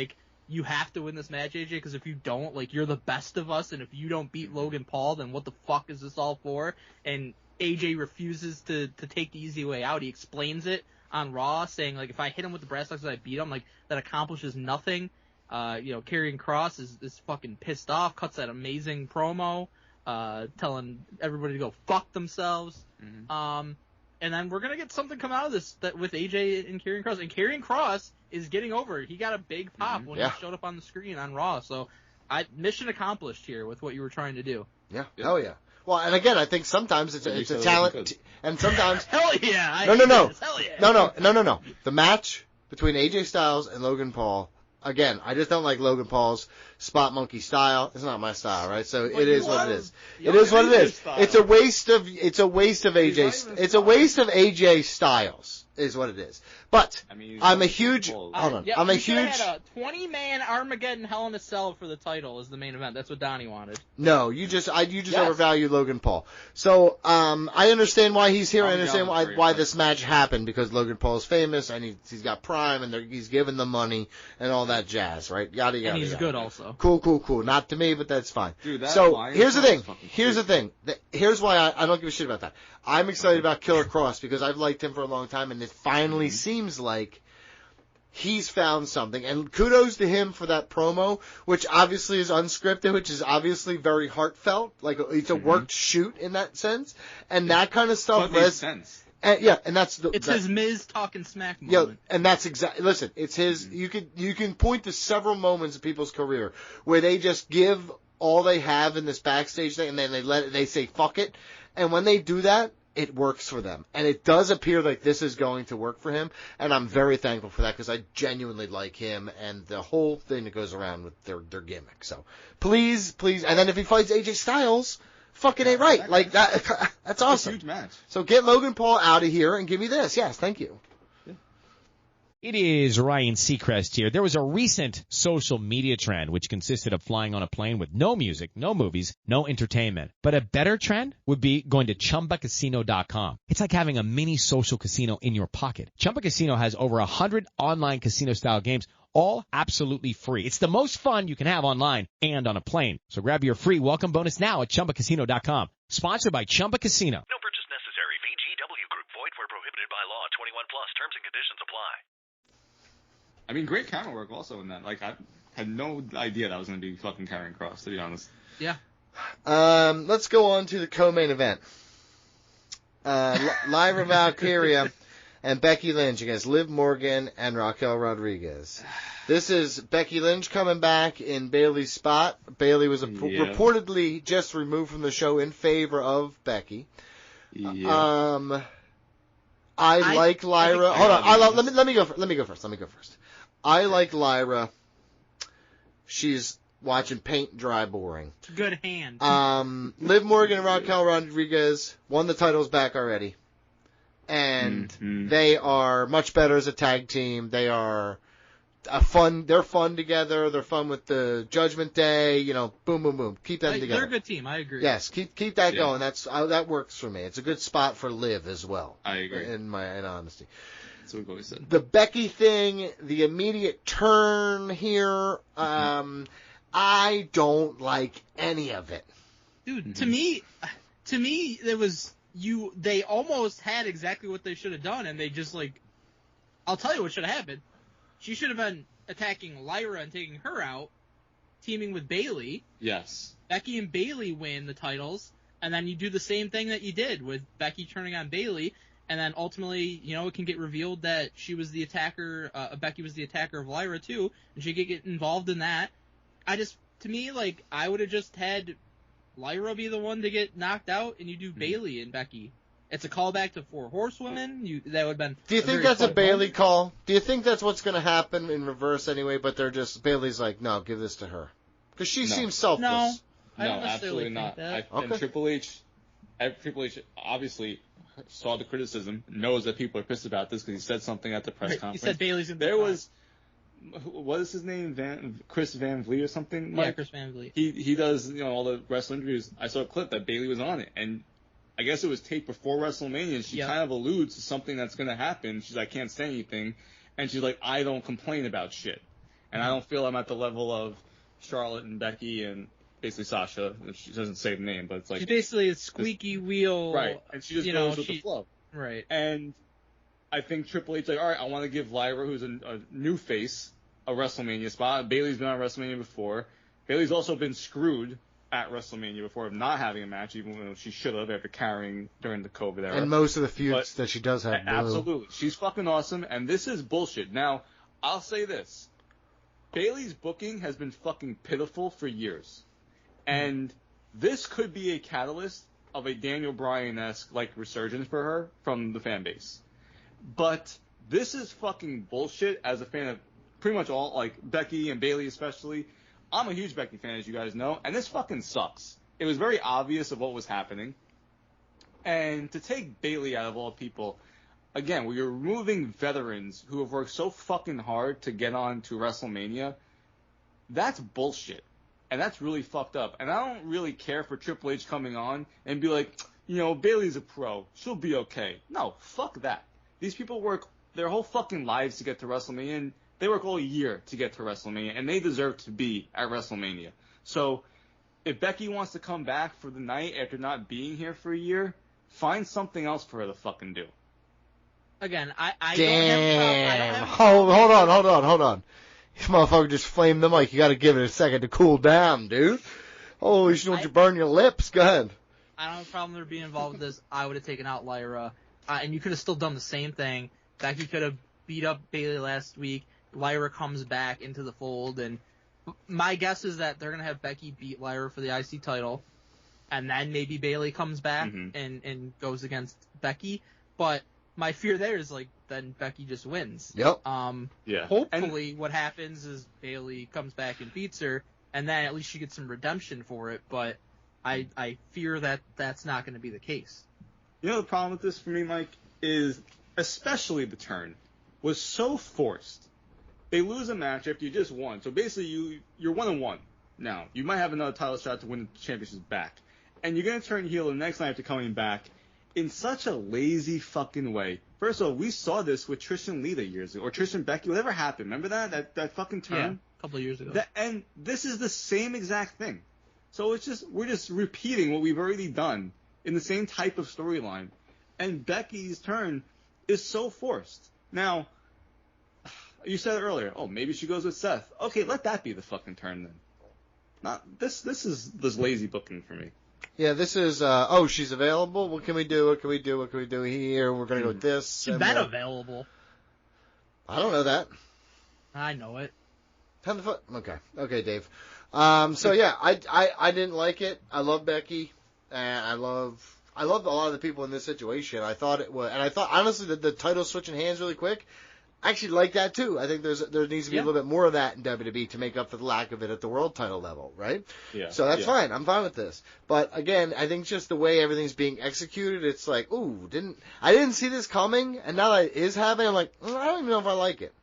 you have to win this match, AJ, because if you don't, you're the best of us, and if you don't beat Logan Paul, then what the fuck is this all for? And AJ refuses to take the easy way out. He explains it on Raw, saying, if I hit him with the brass knuckles, I beat him, that accomplishes nothing. Karrion Kross is fucking pissed off, cuts that amazing promo, telling everybody to go fuck themselves. Mm-hmm. And then we're going to get something come out of this with AJ and Karrion Kross. And Karrion Kross is getting over. He got a big pop when he showed up on the screen on Raw. So, mission accomplished here with what you were trying to do. Yeah, hell yeah. Well, and again, I think sometimes it's a talent, and sometimes hell yeah. No. Hell yeah. No. The match between AJ Styles and Logan Paul. Again, I just don't like Logan Paul's spot monkey style. It's not my style, right? So it is what it is. It is what it is. It's a waste of AJ Styles is what it is. But I'm a huge hold on. Yeah, I'm a huge had a 20-man Armageddon Hell in a Cell for the title as the main event. That's what Donnie wanted. No, you just overvalue Logan Paul. So I understand why he's here. I understand why this match happened because Logan Paul's famous and he's got Prime and he's given the money and all that jazz, right? Yada yada. And he's yada. good also. Cool. Not to me, but that's fine. Dude, here's the thing. Here's why I don't give a shit about that. I'm excited about Killer Kross because I've liked him for a long time, and it finally seems like he's found something. And kudos to him for that promo, which obviously is unscripted, which is obviously very heartfelt. It's a worked shoot in that sense, and that kind of stuff. Makes sense. And that's his Miz talking smack moment. Yeah, and that's exactly. Listen, it's his. You can point to several moments in people's career where they just give all they have in this backstage thing, and then they say fuck it, and when they do that, it works for them, and it does appear like this is going to work for him, and I'm very thankful for that because I genuinely like him and the whole thing that goes around with their gimmick. So please, and then if he fights AJ Styles. Fucking ain't right. That's awesome. A huge match. So get Logan Paul out of here and give me this. Yes, thank you. It is Ryan Seacrest here. There was a recent social media trend which consisted of flying on a plane with no music, no movies, no entertainment. But a better trend would be going to ChumbaCasino.com. It's like having a mini social casino in your pocket. Chumba Casino has over 100 online casino-style games, all absolutely free. It's the most fun you can have online and on a plane. So grab your free welcome bonus now at ChumbaCasino.com. Sponsored by Chumba Casino. No purchase necessary. VGW Group. Void where prohibited by law. 21 plus. Terms and conditions apply. Great camera work also in that. I had no idea that was going to be fucking Karrion Kross, to be honest. Yeah. Let's go on to the co-main event. Lyra Valkyria and Becky Lynch against Liv Morgan and Raquel Rodriguez. This is Becky Lynch coming back in Bayley's spot. Bayley was reportedly just removed from the show in favor of Becky. Yeah. I like Lyra. Hold on. Let me go first. I like Lyra. She's watching paint dry boring. Good hand. Liv Morgan and Raquel Rodriguez won the titles back already. And they are much better as a tag team. They are they're fun together. They're fun with the Judgment Day, boom, boom, boom. Keep them together. They're a good team. I agree. Yes, keep that going. That works for me. It's a good spot for Liv as well. I agree. In honesty. That's what we've always said. The Becky thing, the immediate turn here, I don't like any of it. Dude, to me, it was they almost had exactly what they should have done, and they just I'll tell you what should have happened. She should have been attacking Lyra and taking her out, teaming with Bayley. Yes. Becky and Bayley win the titles, and then you do the same thing that you did with Becky turning on Bayley, and then ultimately, it can get revealed that she was the attacker, Becky was the attacker of Lyra too, and she could get involved in that. To me, I would have just had Lyra be the one to get knocked out, and you do Bayley and Becky. It's a callback to Four Horsewomen. That would have been. Do you think that's a Bayley call? Do you think that's what's going to happen in reverse anyway? But Bayley's like, no, give this to her, because she seems selfless. No, I don't absolutely not. That. And Triple H obviously saw the criticism, knows that people are pissed about this because he said something at the press conference. He said Bayley's in the what is his name? Chris Van Vliet or something? Yeah, Chris Van Vliet. He does all the wrestling interviews. I saw a clip that Bayley was on it, and I guess it was taped before WrestleMania, and she kind of alludes to something that's going to happen. She's like, I can't say anything, and she's like, I don't complain about shit, and I don't feel I'm at the level of Charlotte and Becky and basically Sasha. She doesn't say the name, but it's like she's basically a squeaky wheel, right? And she just goes with the flow, right? And I think Triple H all right, I want to give Lyra, who's a new face, a WrestleMania spot. Bayley's been on WrestleMania before. Bayley's also been screwed at WrestleMania before of not having a match, even though she should have after carrying during the COVID era. And most of the feuds that she does have. Absolutely. She's fucking awesome, and this is bullshit. Now, I'll say this. Bayley's booking has been fucking pitiful for years. And this could be a catalyst of a Daniel Bryan-esque resurgence for her from the fan base. But this is fucking bullshit as a fan of pretty much all, Becky and Bayley especially. I'm a huge Becky fan, as you guys know, and this fucking sucks. It was very obvious of what was happening. And to take Bayley out of all people, again, we are removing veterans who have worked so fucking hard to get on to WrestleMania. That's bullshit. And that's really fucked up. And I don't really care for Triple H coming on and be like, Bayley's a pro. She'll be okay. No, fuck that. These people work their whole fucking lives to get to WrestleMania, and they work all year to get to WrestleMania, and they deserve to be at WrestleMania. So if Becky wants to come back for the night after not being here for a year, find something else for her to fucking do. Again, I Damn. don't have Hold on. This motherfucker just flamed the mic. You got to give it a second to cool down, dude. Holy shit, don't you burn your lips? Go ahead. I don't have a problem with her being involved with this. I would have taken out Lyra. And you could have still done the same thing. Becky could have beat up Bayley last week. Lyra comes back into the fold, and my guess is that they're going to have Becky beat Lyra for the IC title, and then maybe Bayley comes back and goes against Becky. But my fear there is then Becky just wins. Yep. Yeah. Hopefully what happens is Bayley comes back and beats her, and then at least she gets some redemption for it. But I fear that that's not going to be the case. The problem with this for me, Mike, is especially the turn was so forced. They lose a match after you just won. So basically you're 1-1 now. You might have another title shot to win the championship back. And you're going to turn heel the next night after coming back in such a lazy fucking way. First of all, we saw this with Trish and Lita years ago, or Trish and Becky, whatever happened. Remember that fucking turn? Yeah, a couple of years ago. And this is the same exact thing. So we're just repeating what we've already done in the same type of storyline. And Becky's turn is so forced. Now, you said it earlier. Oh, maybe she goes with Seth. Okay, let that be the fucking turn then. Not this. This is lazy booking for me. Yeah, this is. She's available. What can we do? What can we do? What can we do here? We're gonna go with this. She's been available. I don't know that. I know it. Okay, Dave. So yeah, I didn't like it. I love Becky, and I love a lot of the people in this situation. I thought it was, and I thought honestly that the title switching hands really quick. I actually like that too. I think there needs to be a little bit more of that in WWE to make up for the lack of it at the world title level, right? Yeah. So that's fine. I'm fine with this. But again, I think just the way everything's being executed, it's like, I didn't see this coming, and now that it is happening, I'm like, I don't even know if I like it.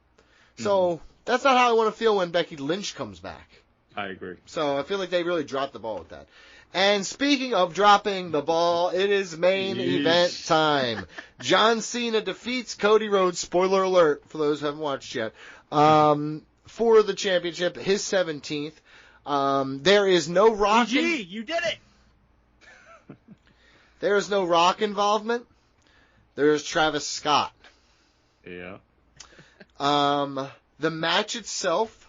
So that's not how I want to feel when Becky Lynch comes back. I agree. So I feel like they really dropped the ball with that. And speaking of dropping the ball, it is main event time. John Cena defeats Cody Rhodes, spoiler alert for those who haven't watched yet, for the championship, his 17th. There is no Rock. You did it! there is no Rock involvement. There is Travis Scott. Yeah. The match itself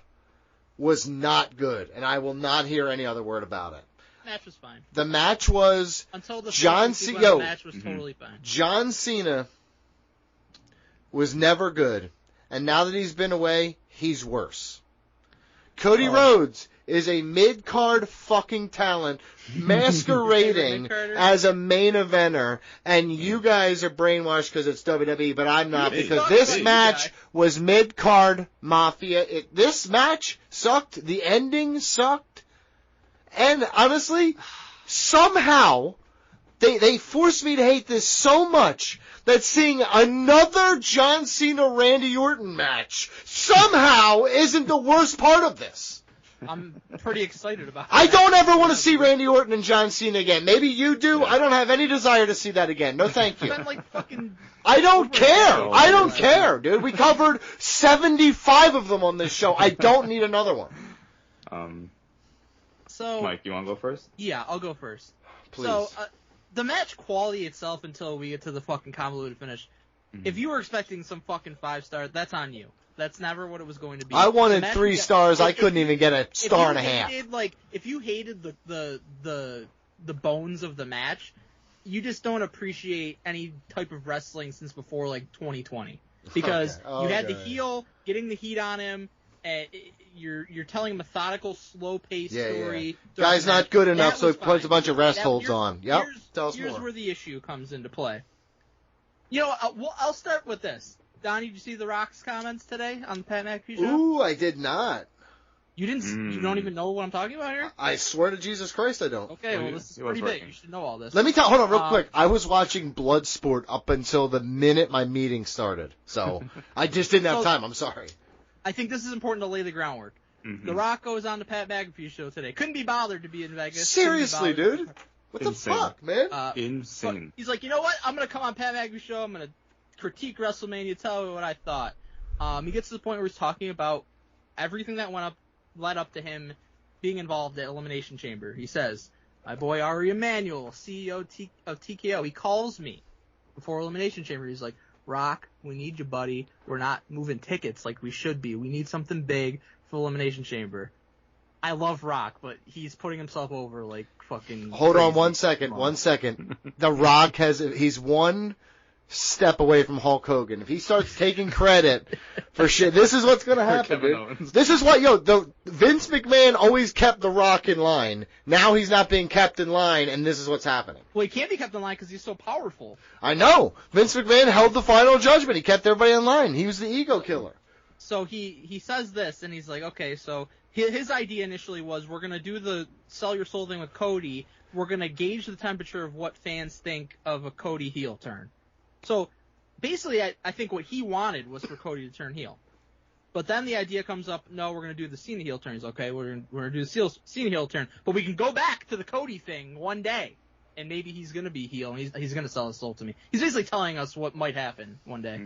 was not good, and I will not hear any other word about it. Match was fine. The match was until the John Cena. The match was totally fine. John Cena was never good, and now that he's been away, he's worse. Cody Rhodes is a mid-card fucking talent masquerading as a main eventer, and you guys are brainwashed because it's WWE, but I'm not, because this match was mid-card mafia. This match sucked. The ending sucked. And honestly, somehow, they forced me to hate this so much that seeing another John Cena-Randy Orton match somehow isn't the worst part of this. I'm pretty excited about it. I don't ever want to see Randy Orton and John Cena again. Maybe you do. I don't have any desire to see that again. No, thank you. I don't care. I don't care, dude. We covered 75 of them on this show. I don't need another one. So, Mike, you want to go first? Yeah, I'll go first. Please. So, the match quality itself, until we get to the fucking convoluted finish, if you were expecting some fucking 5-star, that's on you. That's never what it was going to be. I wanted 3 stars. I couldn't even get a star and a half. If you hated the bones of the match, you just don't appreciate any type of wrestling since before 2020. Because you had the heel getting the heat on him, and you're telling a methodical, slow-paced story. Yeah. Guy's not good enough, so he puts a bunch of rest holds on. Yep. Here's where the issue comes into play. You know, I'll start with this. Donnie, did you see The Rock's comments today on the Pat McAfee show? Ooh, I did not. You didn't? You don't even know what I'm talking about here? I swear to Jesus Christ, I don't. Okay, well, this is pretty big. You should know all this. Let me hold on real quick. I was watching Bloodsport up until the minute my meeting started, so I just didn't have time. I'm sorry. I think this is important to lay the groundwork. The Rock goes on the Pat McAfee show today. Couldn't be bothered to be in Vegas. Seriously, dude? What the fuck, man? Insane. He's like, you know what? I'm going to come on Pat McAfee show. I'm going to critique WrestleMania, tell me what I thought. He gets to the point where he's talking about everything that led up to him being involved at Elimination Chamber. He says, my boy Ari Emanuel, CEO of TKO, he calls me before Elimination Chamber. He's like, Rock, we need you, buddy. We're not moving tickets like we should be. We need something big for Elimination Chamber. I love Rock, but he's putting himself over like fucking Hold crazy. on 1 second, 1 second. The Rock he's one step away from Hulk Hogan. If he starts taking credit for shit, this is what's going to happen, dude. This is what, Vince McMahon always kept The Rock in line. Now he's not being kept in line, and this is what's happening. Well, he can't be kept in line because he's so powerful. I know. Vince McMahon held the final judgment. He kept everybody in line. He was the ego killer. So he says this, and he's like, okay, so his idea initially was, we're going to do the sell your soul thing with Cody. We're going to gauge the temperature of what fans think of a Cody heel turn. So, basically, I think what he wanted was for Cody to turn heel. But then the idea comes up, no, we're going to do the Cena heel turn. He's okay, we're going to do the Cena heel turn. But we can go back to the Cody thing one day, and maybe he's going to be heel, and he's going to sell his soul to me. He's basically telling us what might happen one day.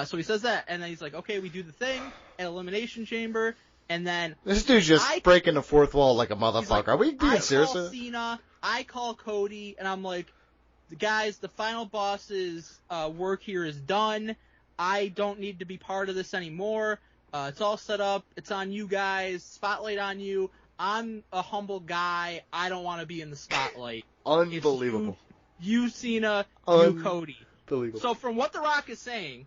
So he says that, and then he's like, okay, we do the thing at Elimination Chamber, and then... This dude's just breaking the fourth wall like a motherfucker. Like, are we being serious? I call Cena, I call Cody, and I'm like... Guys, the final boss's work here is done. I don't need to be part of this anymore. It's all set up. It's on you guys. Spotlight on you. I'm a humble guy. I don't want to be in the spotlight. Unbelievable. You Cena, you Cody. Unbelievable. So from what The Rock is saying,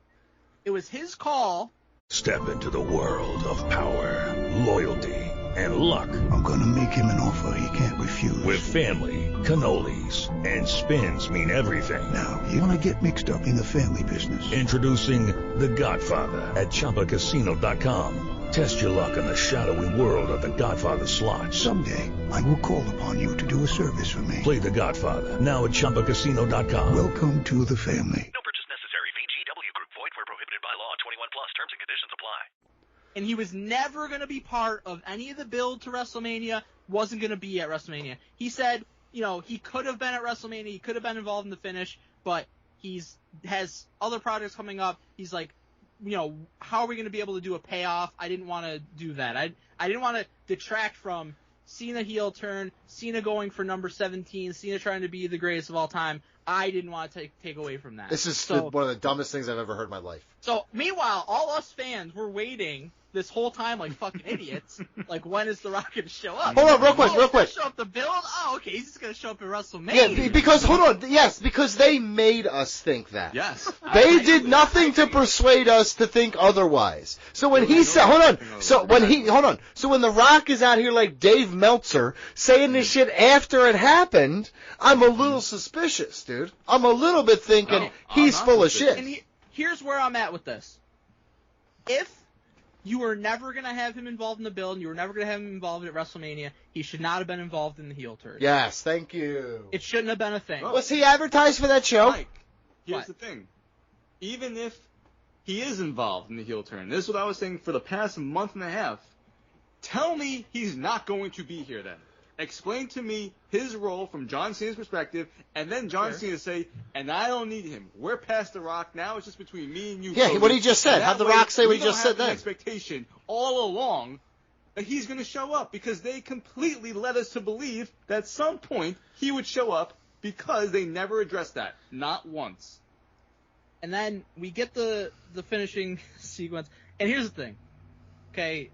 it was his call. Step into the world of power, loyalty, and luck. I'm gonna make him an offer he can't refuse. With family, cannolis, and spins mean everything. Now, you wanna get mixed up in the family business. Introducing The Godfather at ChumbaCasino.com. Test your luck in the shadowy world of The Godfather slot. Someday, I will call upon you to do a service for me. Play The Godfather now at ChumbaCasino.com. Welcome to the family. No purchase necessary. VGW Group. Void where prohibited by law. 21 plus. Terms and conditions apply. And he was never going to be part of any of the build to WrestleMania, wasn't going to be at WrestleMania. He said, he could have been at WrestleMania, he could have been involved in the finish, but has other projects coming up. He's like, how are we going to be able to do a payoff? I didn't want to do that. I didn't want to detract from Cena heel turn, Cena going for number 17, Cena trying to be the greatest of all time. I didn't want to take away from that. This is one of the dumbest things I've ever heard in my life. So, meanwhile, all us fans were waiting this whole time like fucking idiots. Like, when is The Rock going to show up? Hold on, real quick. Show up to build? Oh, okay, he's just going to show up at WrestleMania. Yeah, because, hold on, yes, because they made us think that. Yes. They did nothing to persuade us to think otherwise. So when he said, so when The Rock is out here like Dave Meltzer saying this shit after it happened, I'm a little suspicious, dude. I'm a little bit thinking he's full of shit. And here's where I'm at with this. If you were never going to have him involved in the build, and you were never going to have him involved at WrestleMania, he should not have been involved in the heel turn. Yes, thank you. It shouldn't have been a thing. Was he advertised for that show? Mike, here's the thing. Even if he is involved in the heel turn, this is what I was saying for the past month and a half, tell me he's not going to be here then. Explain to me his role from John Cena's perspective, and then John Cena say, and I don't need him. We're past The Rock now. It's just between me and you. Yeah, Cody. what he just said. Have The Rock say what he just said then. We don't have the expectation all along that he's going to show up because they completely led us to believe that at some point he would show up because they never addressed that. Not once. And then we get the finishing sequence. And here's the thing. Okay,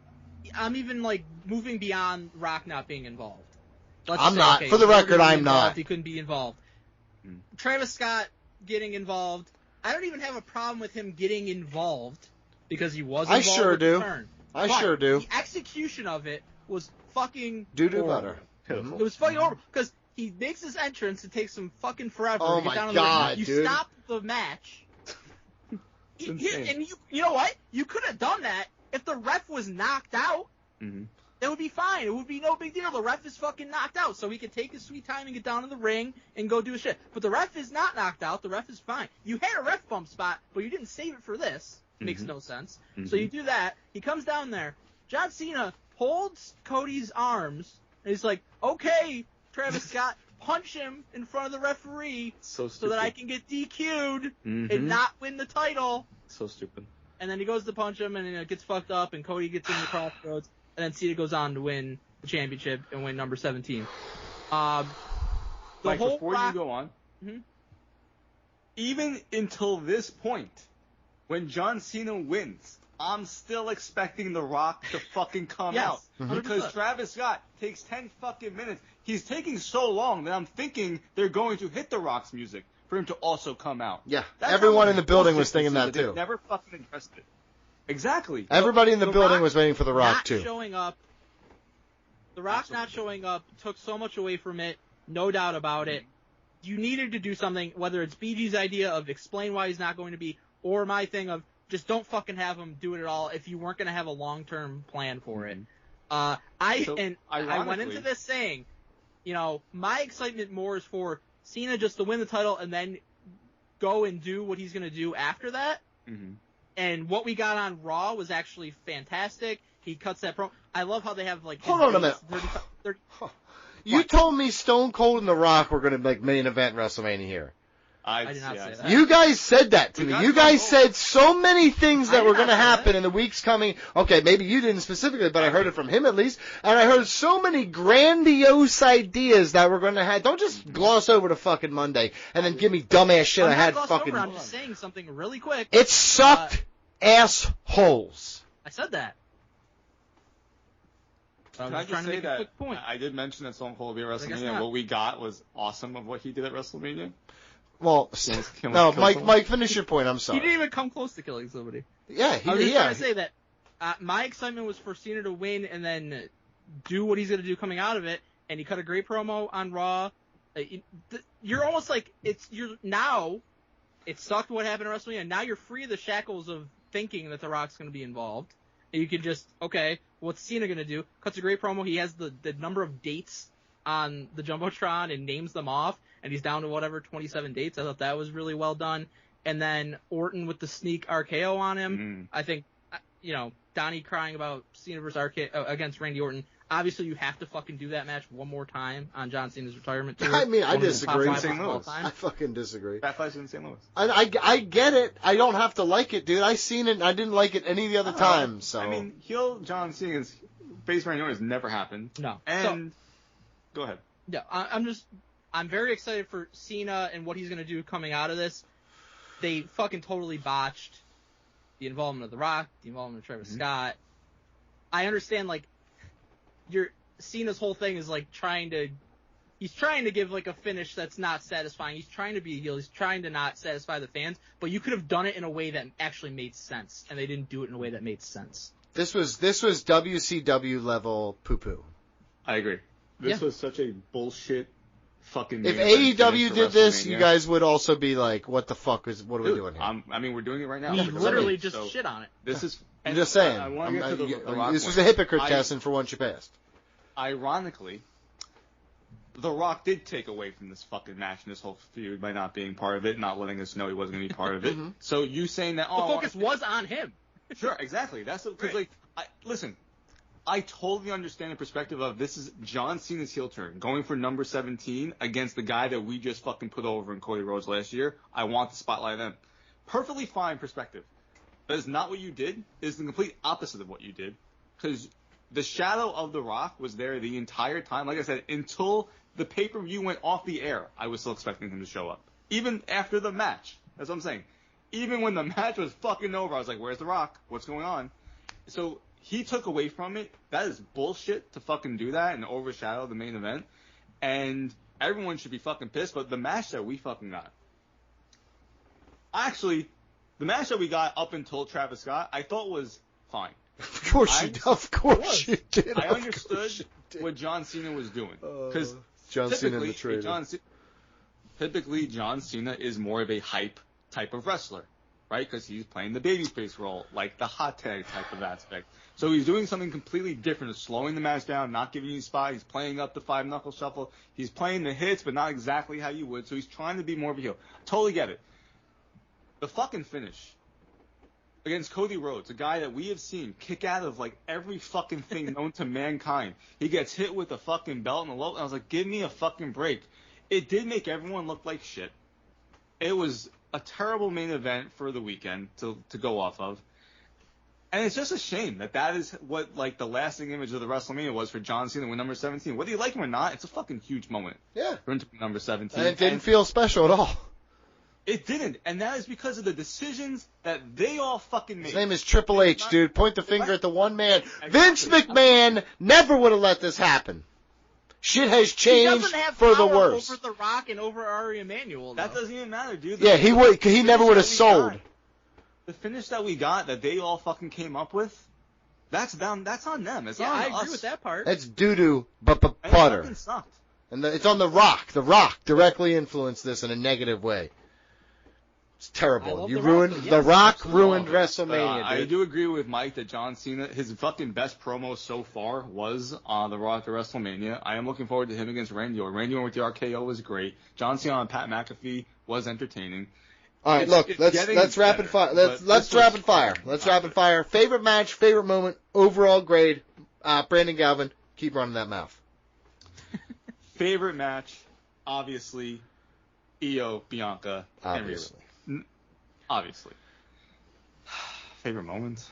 I'm even, like, moving beyond Rock not being involved. I'm not. For the record, I'm not. He couldn't be involved. Travis Scott getting involved. I don't even have a problem with him getting involved because he was involved. I sure do. But sure do. The execution of it was fucking do horrible. better. It was fucking horrible because he makes his entrance. It takes him fucking forever to get down on the ring. You dude. stop the match. And you know what? You could have done that if the ref was knocked out. Mm-hmm. That would be fine. It would be no big deal. The ref is fucking knocked out, so he can take his sweet time and get down to the ring and go do his shit. But the ref is not knocked out. The ref is fine. You had a ref bump spot, but you didn't save it for this. Makes no sense. So you do that. He comes down there. John Cena holds Cody's arms, and he's like, okay, Travis Scott, punch him in front of the referee so that I can get DQ'd and not win the title. So stupid. And then he goes to punch him, and it gets fucked up, and Cody gets in the crossroads. And then Cena goes on to win the championship and win number 17. Mike, before you go on, even until this point, when John Cena wins, I'm still expecting The Rock to fucking come out. Because Travis Scott takes 10 fucking minutes. He's taking so long that I'm thinking they're going to hit The Rock's music for him to also come out. Yeah, everyone in the building was thinking that too. They never fucking addressed it. Exactly. Everybody in the building was waiting for The Rock too. The Rock not showing up took so much away from it, no doubt about it. You needed to do something, whether it's BG's idea of explain why he's not going to be, or my thing of just don't fucking have him do it at all if you weren't going to have a long-term plan for it. I went into this saying, you know, my excitement more is for Cena just to win the title and then go and do what he's going to do after that. And what we got on Raw was actually fantastic. He cuts that promo. I love how they have, like... Hold on a minute. 30, you told me Stone Cold and The Rock were going to make main event WrestleMania here. I did not say that. You guys said that to me. You guys said so many things that were going to happen in the weeks coming. Okay, maybe you didn't specifically, but I heard it from him at least. And I heard so many grandiose ideas that were going to have. Don't just gloss over to fucking Monday and then give me dumbass shit. I'm just saying something really quick. It sucked assholes. I said that. Can I just say that I did mention that Stone Cold will be at WrestleMania, and what we got was awesome of what he did at WrestleMania? Well, no, Mike, finish your point. I'm sorry. He didn't even come close to killing somebody. Yeah, I was just trying to say that my excitement was for Cena to win and then do what he's going to do coming out of it, and he cut a great promo on Raw. You're almost like it sucked what happened at WrestleMania, and now you're free of the shackles of thinking that The Rock's going to be involved. And you can just, okay, what's Cena going to do? Cuts a great promo. He has the number of dates on the Jumbotron and names them off, and he's down to whatever, 27 dates. I thought that was really well done. And then Orton with the sneak RKO on him. I think, Donnie crying about Cena versus against Randy Orton. Obviously, you have to fucking do that match one more time on John Cena's retirement tour. I mean, I disagree. I fucking disagree. Bad Flash in St. Louis. I get it. I don't have to like it, dude. I seen it and I didn't like it any of the other times. So I mean, heel John Cena is face Randy Orton has never happened. No. And go ahead. Yeah, I'm very excited for Cena and what he's going to do coming out of this. They fucking totally botched the involvement of The Rock, the involvement of Travis Scott. I understand, like, Cena's whole thing is, like, he's trying to give, like, a finish that's not satisfying. He's trying to be a heel. He's trying to not satisfy the fans. But you could have done it in a way that actually made sense, and they didn't do it in a way that made sense. This was WCW level poo-poo. I agree. This was such a bullshit fucking. If AEW did this, you guys would also be like, "What the fuck what are we doing here?" I mean, we're doing it right now. We literally just shit on it. This is. I'm just saying. I want to get to the Rock this was a hypocrite test, and for once you passed. Ironically, The Rock did take away from this fucking match and this whole feud by not being part of it, not letting us know he wasn't going to be part of it. So you saying that? The focus was on him. Sure, exactly. That's because listen. I totally understand the perspective of this is John Cena's heel turn, going for number 17 against the guy that we just fucking put over in Cody Rhodes last year. I want the spotlight on them. Perfectly fine perspective. That is not what you did. It is the complete opposite of what you did. Because the shadow of The Rock was there the entire time. Like I said, until the pay-per-view went off the air, I was still expecting him to show up. Even after the match. That's what I'm saying. Even when the match was fucking over, I was like, where's The Rock? What's going on? So he took away from it. That is bullshit to fucking do that and overshadow the main event. And everyone should be fucking pissed. But the match that we fucking got. Actually, the match that we got up until Travis Scott, I thought was fine. Of course you did. I understood what John Cena was doing. Because John Cena in the trailer. Typically, John Cena is more of a hype type of wrestler. Right? Because he's playing the babyface role, like the hot tag type of aspect. So he's doing something completely different, slowing the match down, not giving you a spot. He's playing up the 5-knuckle shuffle. He's playing the hits, but not exactly how you would. So he's trying to be more of a heel. Totally get it. The fucking finish against Cody Rhodes, a guy that we have seen kick out of like every fucking thing known to mankind. He gets hit with a fucking belt and a low. And I was like, give me a fucking break. It did make everyone look like shit. It was a terrible main event for the weekend to go off of. And it's just a shame that is what, like, the lasting image of the WrestleMania was for John Cena with number 17. Whether you like him or not, it's a fucking huge moment. Yeah. For him to be number 17. And it didn't feel special at all. It didn't. And that is because of the decisions that they all fucking made. His name is Triple H, dude. Point the finger at the one man. Exactly. Vince McMahon never would have let this happen. Shit has changed for the worse. Over The Rock and over Ari Emanuel. That doesn't even matter, dude. Yeah, he never would have sold. The finish that we got, that they all fucking came up with, that's on them. It's on us. I agree with that part. That's doo-doo, butter. It fucking sucked. And it's on The Rock. The Rock directly influenced this in a negative way. It's terrible. You ruined The Rock ruined WrestleMania, dude. I do agree with Mike that John Cena, his fucking best promo so far was on The Rock to WrestleMania. I am looking forward to him against Randy Orton. Randy Orton with the RKO was great. John Cena and Pat McAfee was entertaining. All right, let's rapid fire. Let's rapid fire. Let's rapid fire. Favorite match, favorite moment, overall grade. Brandon Galvin, keep running that mouth. Favorite match, obviously, Io, Bianca, obviously. Obviously. Favorite moment?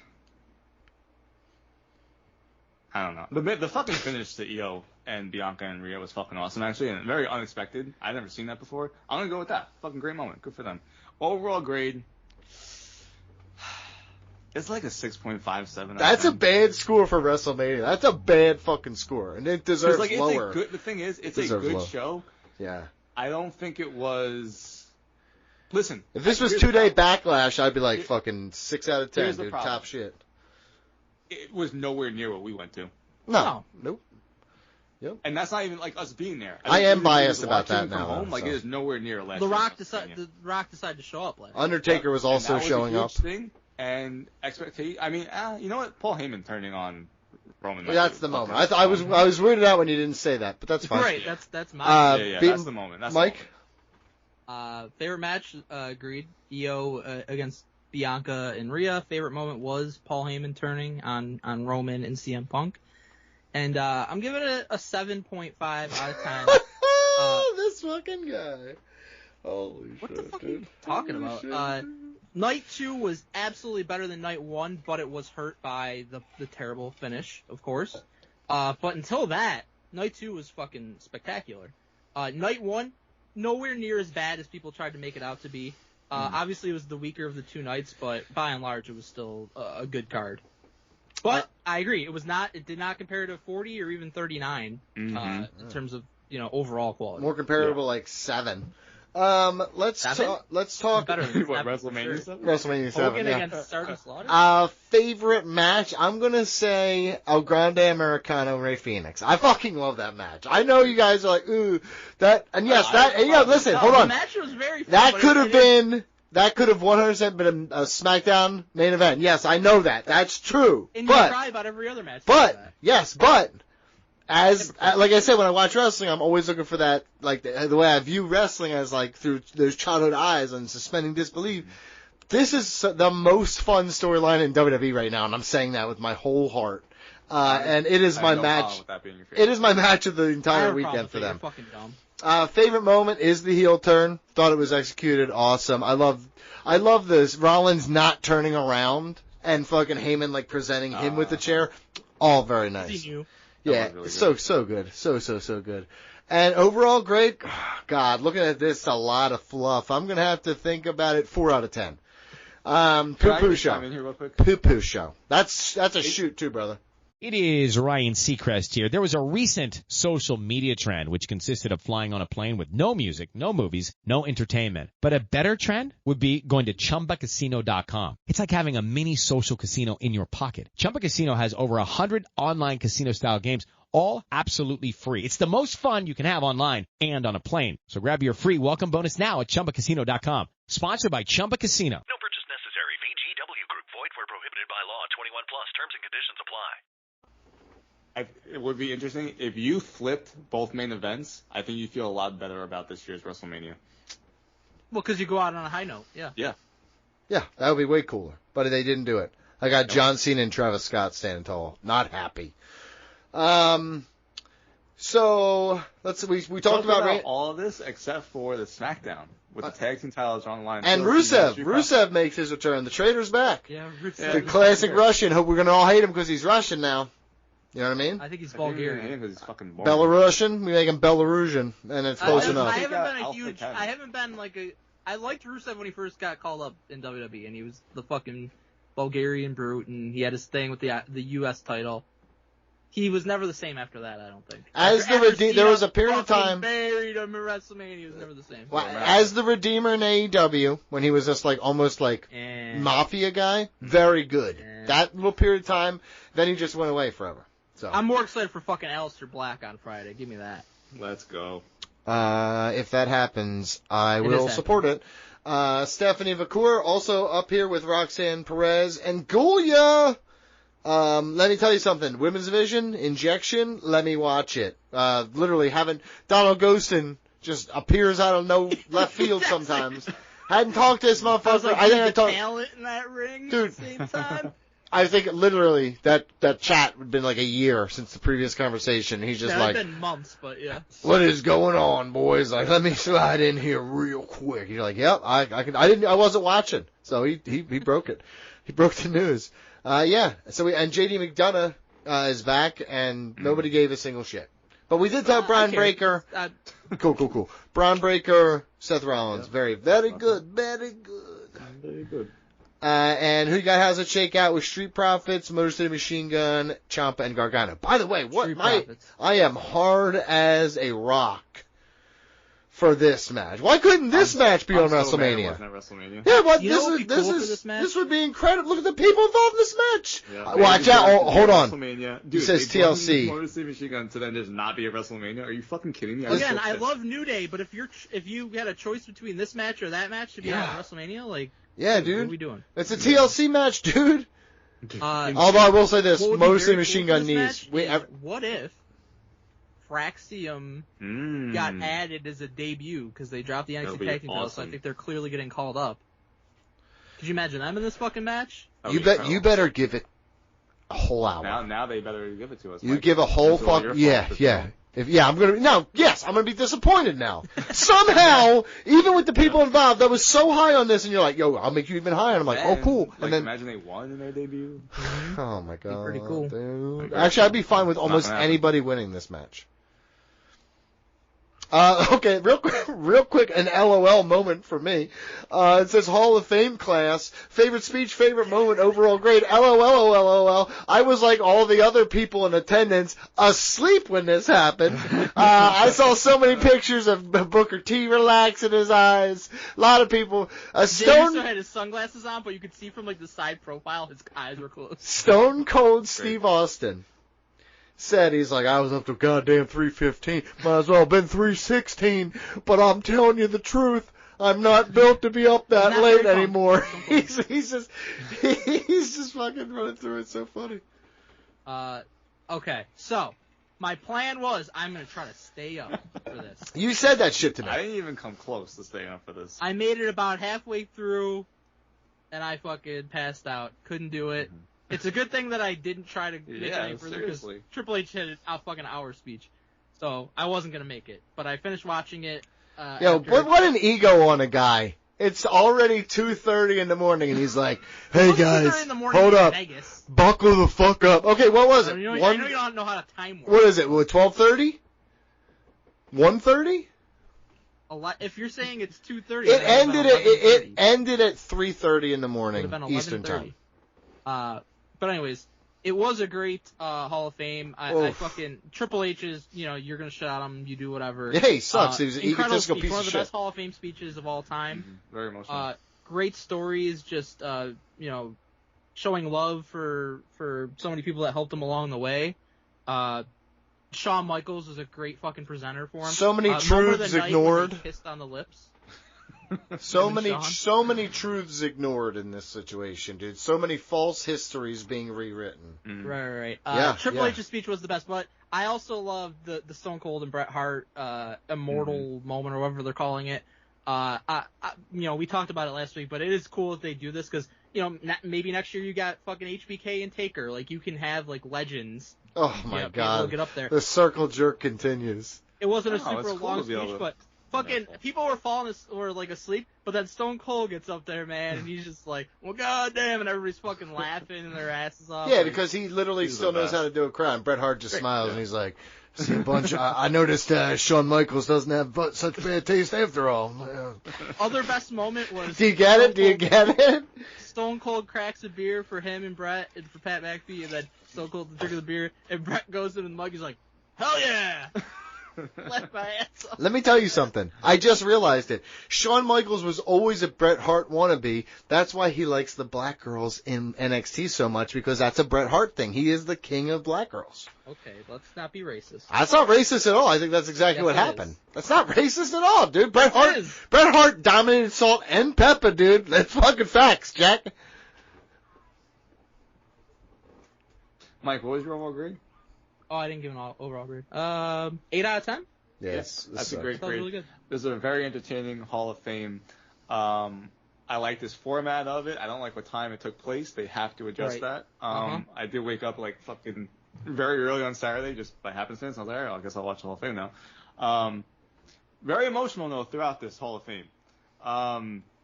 I don't know. The fucking finish to Io and Bianca and Rhea was fucking awesome, actually, and very unexpected. I'd never seen that before. I'm going to go with that. Fucking great moment. Good for them. Overall grade, it's like a 6.57. That's a bad score for WrestleMania. That's a bad fucking score, and it deserves lower. The thing is, it's a good show. Yeah. I don't think it was. Listen, if this was 2-day Backlash, I'd be like fucking 6 out of 10, dude. Top shit. It was nowhere near what we went to. No. Nope. Yep. And that's not even like us being there. I am biased about that now. Home, like it is nowhere near last. The Rock decided to show up last. Undertaker was also showing up. Thing and expectation. I mean, you know what? Paul Heyman turning on Roman. Well, that's the moment. I was weirded out when you didn't say that, but that's fine. Right. That's my. That's the moment. That's Mike. The moment. Favorite match, agreed. Io against Bianca and Rhea. Favorite moment was Paul Heyman turning on Roman and CM Punk. And I'm giving it a 7.5 out of 10. This fucking guy. Holy shit, what the fuck dude. are you talking about? Night 2 was absolutely better than Night 1, but it was hurt by the terrible finish, of course. But until that, night 2 was fucking spectacular. Night 1, nowhere near as bad as people tried to make it out to be. Obviously, it was the weaker of the 2 nights, but by and large, it was still a good card. But I agree, it did not compare to 40 or even 39 in terms of overall quality. More comparable, like 7. Let's talk. Better than What, WrestleMania 7? WrestleMania 7. Hogan Yeah. against Stardust Slaughter. Favorite match? I'm gonna say El Grande Americano Rey Fénix. I fucking love that match. I know you guys are like, ooh, that, and yes, listen, hold on. The match was very fun, That could have been 100% been a SmackDown main event. Yes, I know that. That's true. And you cry about every other match. But as like I said, when I watch wrestling, I'm always looking for that, like the way I view wrestling as like through those childhood eyes and suspending disbelief. This is the most fun storyline in WWE right now, and I'm saying that with my whole heart. And it is my match. It is my match of the entire weekend for them. Fucking dumb. Favorite moment is the heel turn. Thought it was executed awesome. I love this Rollins not turning around and fucking Heyman like presenting him with the chair. All very nice. Yeah, really so good. So good. And overall, great. God, looking at this, a lot of fluff. I'm going to have to think about it. 4 out of 10. Poo-poo show. Poo-poo show. That's a shoot, too, brother. It is Ryan Seacrest here. There was a recent social media trend which consisted of flying on a plane with no music, no movies, no entertainment. But a better trend would be going to ChumbaCasino.com. It's like having a mini social casino in your pocket. Chumba Casino has over 100 online casino-style games, all absolutely free. It's the most fun you can have online and on a plane. So grab your free welcome bonus now at ChumbaCasino.com. Sponsored by Chumba Casino. No purchase necessary. VGW Group. Void where prohibited by law. 21 plus. Terms and conditions apply. It would be interesting if you flipped both main events. I think you feel a lot better about this year's WrestleMania. Well, because you go out on a high note. Yeah, that would be way cooler. But they didn't do it. I got John Cena and Travis Scott standing tall. Not happy. So we talked about all of this except for the SmackDown with the tag team titles on the line. And Rusev makes his return. The traitor's back. Yeah, Rusev. The classic Russian. Hope we're gonna all hate him because he's Russian now. You know what I mean? I think he's Bulgarian. He's fucking Belarusian. We make him Belarusian, and it's close enough. I haven't been I liked Rusev when he first got called up in WWE, and he was the fucking Bulgarian brute, and he had his thing with the U.S. title. He was never the same after that, I don't think. There was a period of time. Buried him in WrestleMania, he was never the same. Well, as the Redeemer in AEW, when he was just like almost like mafia guy, very good. That little period of time, then he just went away forever. So I'm more excited for fucking Aleister Black on Friday. Give me that. Let's go. If that happens, I will support it. Stephanie Vacour also up here with Roxanne Perez and Gulya. Let me tell you something. Women's Division, Injection, let me watch it. Literally Donald Ghostin just appears out of no left field sometimes. Hadn't talked to this motherfucker. I think I talked talent in that ring at the same time. I think literally that chat would have been like a year since the previous conversation. He's just like, it's been months, but yeah. What is going on, boys? Like, let me slide in here real quick. You're like, yep, I wasn't watching. So he broke it. He broke the news. So and JD McDonough is back, and nobody gave a single shit. But we did have Braun Breaker. Cool. Braun Breaker, Seth Rollins. Very good. And who you got has a shakeout with Street Profits, Motor City Machine Gun, Ciampa, and Gargano. By the way, I am hard as a rock for this match. Why couldn't this match be on WrestleMania? Yeah, but this would be incredible. Look at the people involved in this match. Yeah, watch out! Hold on. Dude, it says TLC. Motor City Machine Gun to then just not be a WrestleMania? Are you fucking kidding me? Again, I love New Day, but if you had a choice between this match or that match to be on WrestleMania, like. Yeah, dude. What are we doing? It's a TLC match, dude. Although I will say this, Motor City Machine Gun needs. What if Fraxium got added as a debut because they dropped the NXT Tag Team title, so I think they're clearly getting called up. Could you imagine them in this fucking match? You better give it a whole hour. Now they better give it to us. You give a whole fuck. Yeah. I'm gonna be disappointed now. Somehow, even with the people involved, I was so high on this, and you're like, yo, I'll make you even higher. And I'm like, oh, cool. Like, And then, imagine they won in their debut. oh my god, pretty cool. Dude. Actually, I'd be fine with almost anybody winning this match. Okay, real quick, an LOL moment for me. It says Hall of Fame class, favorite speech, favorite moment, overall grade, LOL. I was like all the other people in attendance, asleep when this happened. I saw so many pictures of Booker T relaxing his eyes. A lot of people. Stone also had his sunglasses on, but you could see from like the side profile his eyes were closed. Stone Cold Steve Austin said, he's like, I was up to goddamn 315. Might as well have been 316. But I'm telling you the truth. I'm not built to be up that late anymore. He's just fucking running through it. So funny. Okay, so my plan was I'm gonna try to stay up for this. You said that shit to me. I didn't even come close to staying up for this. I made it about halfway through, and I fucking passed out. Couldn't do it. It's a good thing that I didn't try to make it any further because Triple H had a fucking hour speech, so I wasn't gonna make it. But I finished watching it. What an ego on a guy! It's already 2:30 in the morning, and he's like, "Hey guys, hold up, buckle the fuck up." Okay, what was it? I know you don't know how to time work. What is it? 12:30? 1:30? If you're saying it's 2:30, it ended at 3:30 in the morning Eastern time. But anyways, it was a great Hall of Fame. I fucking Triple H is, you're gonna shout him, you do whatever. Yeah, he sucks. He was an egotistical piece of shit. One of the best Hall of Fame speeches of all time. Mm-hmm. Very emotional. Great stories, just showing love for so many people that helped him along the way. Shawn Michaels was a great fucking presenter for him. So many truths ignored. When they kissed on the lips. So many truths ignored in this situation, dude. So many false histories being rewritten. Mm-hmm. Right. Triple H's speech was the best, but I also love the Stone Cold and Bret Hart immortal moment, or whatever they're calling it. We talked about it last week, but it is cool if they do this because maybe next year you got fucking HBK and Taker. Like you can have like legends. Oh my god! Get up there. The circle jerk continues. It wasn't a super long speech, but. Fucking people were asleep, but then Stone Cold gets up there, man, and he's just like, well, goddamn, and everybody's fucking laughing and their asses off. Yeah, because he literally still knows how to do a crime. Bret Hart just smiles and he's like, see a bunch. I noticed Shawn Michaels doesn't have such bad taste after all. Other best moment was. Do you get it? Stone Cold cracks a beer for him and Bret and for Pat McAfee, and then Stone Cold drinking the beer, and Bret goes in the mug. He's like, hell yeah. Left my ass off. Let me tell you something. I just realized it. Shawn Michaels was always a Bret Hart wannabe. That's why he likes the black girls in NXT so much, because that's a Bret Hart thing. He is the king of black girls. Okay, let's not be racist. That's not racist at all. I think that's exactly what happened. That's not racist at all, dude. Bret Hart dominated Salt and Pepper, dude. That's fucking facts, Jack. Mike, what was your overall grade? Oh, I didn't give an overall grade. 8 out of 10? Yes. That's a great grade. Really good. This is a very entertaining Hall of Fame. I like this format of it. I don't like what time it took place. They have to adjust that. I did wake up like fucking very early on Saturday just by happenstance. I was like, all right, I guess I'll watch the Hall of Fame now. Very emotional, though, throughout this Hall of Fame.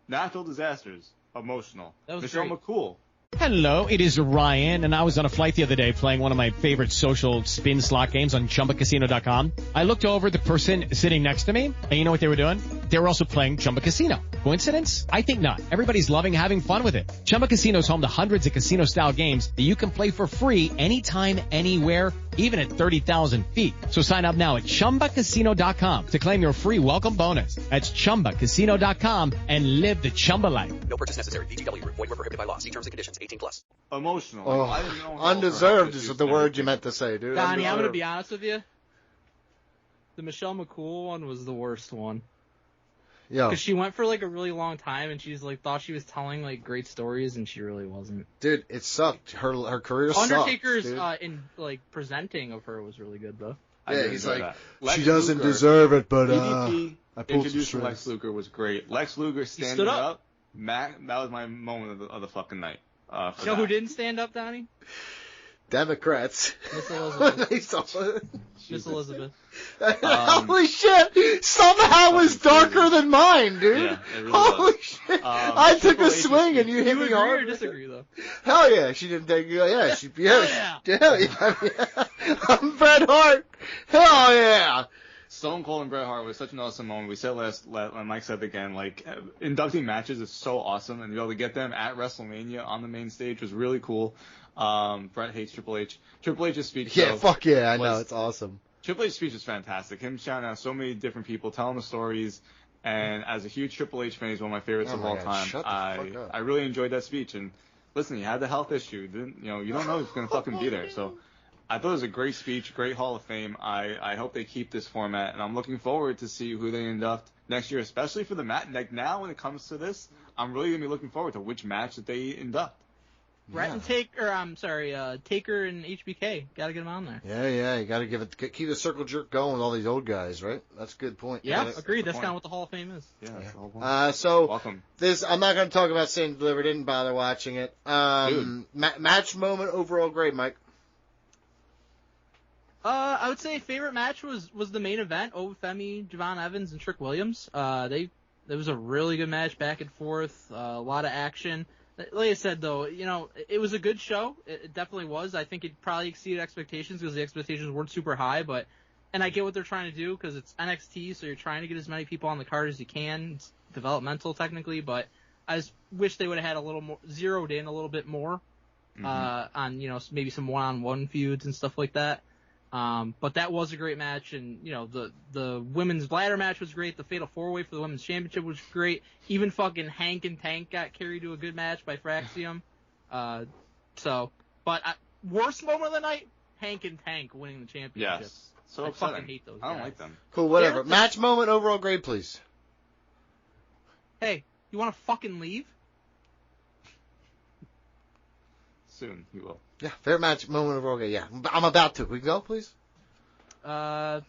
Natural disasters, emotional. That was Michelle great. McCool. Hello, it is Ryan, and I was on a flight the other day playing one of my favorite social spin slot games on ChumbaCasino.com. I looked over at the person sitting next to me, and you know what they were doing? They were also playing Chumba Casino. Coincidence? I think not. Everybody's loving having fun with it. Chumba Casino is home to hundreds of casino-style games that you can play for free anytime, anywhere, even at 30,000 feet. So sign up now at ChumbaCasino.com to claim your free welcome bonus. That's ChumbaCasino.com and live the Chumba life. No purchase necessary. VGW. Void where prohibited by law. See terms and conditions. 18+. Emotional. Oh, I didn't know undeserved is the word you meant to say, dude. Donnie, I'm going to be honest with you. The Michelle McCool one was the worst one. Yeah. Because she went for like a really long time, and she's like thought she was telling like great stories, and she really wasn't. Dude, it sucked. Her career sucked. Undertaker's in like presenting of her was really good though. Yeah, he's like, she doesn't deserve it, but EVP I pulled introducing Lex Luger was great. Lex Luger standing up. That was my moment of the fucking night. You know who didn't stand up, Donnie? Democrats. Miss Elizabeth. They saw it. Miss Elizabeth. Holy shit! Somehow it was darker than mine, dude. Yeah, it really Holy was. shit! I took a swing and you hit You me agree hard. or disagree, though? Hell yeah, she didn't take. Yeah, she. Yeah, hell yeah. I'm Bret Hart. Hell yeah. Stone Cold and Bret Hart was such an awesome moment. We said when Mike said it again, like, inducting matches is so awesome, and to be able to get them at WrestleMania on the main stage was really cool. Bret hates Triple H. Triple H's speech, Yeah, though, fuck yeah, I know, it's awesome. Triple H's speech is fantastic. Him shouting out so many different people, telling the stories, and as a huge Triple H fan, he's one of my favorites of all time. I really enjoyed that speech, and listen, he had the health issue. You don't know who's gonna fucking be there, so. I thought it was a great speech, great Hall of Fame. I hope they keep this format, and I'm looking forward to see who they induct next year, especially for the match. Like now, when it comes to this, I'm really gonna be looking forward to which match that they induct. Bret and Taker, Taker and HBK. Gotta get them on there. Yeah, you gotta keep the circle jerk going with all these old guys, right? That's a good point. Yeah, agreed. That's kind of what the Hall of Fame is. Yeah, that's the whole point. Welcome. I'm not gonna talk about St. Delivered. Didn't bother watching it. Match moment overall grade, Mike. I would say favorite match was the main event, Femi, Javon Evans, and Trick Williams. It was a really good match, back and forth, a lot of action. Like I said, though, it was a good show. It definitely was. I think it probably exceeded expectations because the expectations weren't super high, and I get what they're trying to do because it's NXT, so you're trying to get as many people on the card as you can. It's developmental technically, but I just wish they would have had a little more, zeroed in a little bit more, on, maybe some one-on-one feuds and stuff like that. But that was a great match, and the women's ladder match was great. The Fatal 4-Way for the women's championship was great. Even fucking Hank and Tank got carried to a good match by Fraxium. Worst moment of the night, Hank and Tank winning the championship. Yes, so I upsetting. fucking hate those I don't guys. like them. Cool, whatever. Match moment overall grade, please. Hey, you want to fucking leave? Soon, he will. Yeah, fair match moment overall grade. Yeah, I'm about to. We go, please. BJ?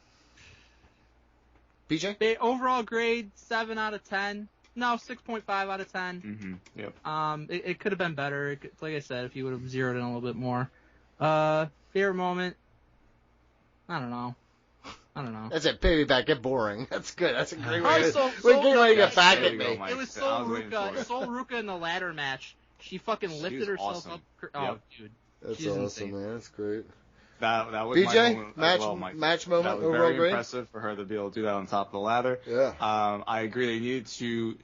Overall grade 7 out of 10. No, 6.5 out of 10. Yep. It could have been better. Like I said, if you would have zeroed in a little bit more. Favorite moment? I don't know. That's it. Piggyback. Get boring. That's good. That's a great way to get back at me. It was Sol Ruka in the ladder match. She fucking lifted herself up. Oh, dude. That's awesome, man. That's great. That was BJ, my moment as well, Mike. Match moment that was overall very grade? impressive for her to be able to do that on top of the ladder. Yeah. I agree. They needed to.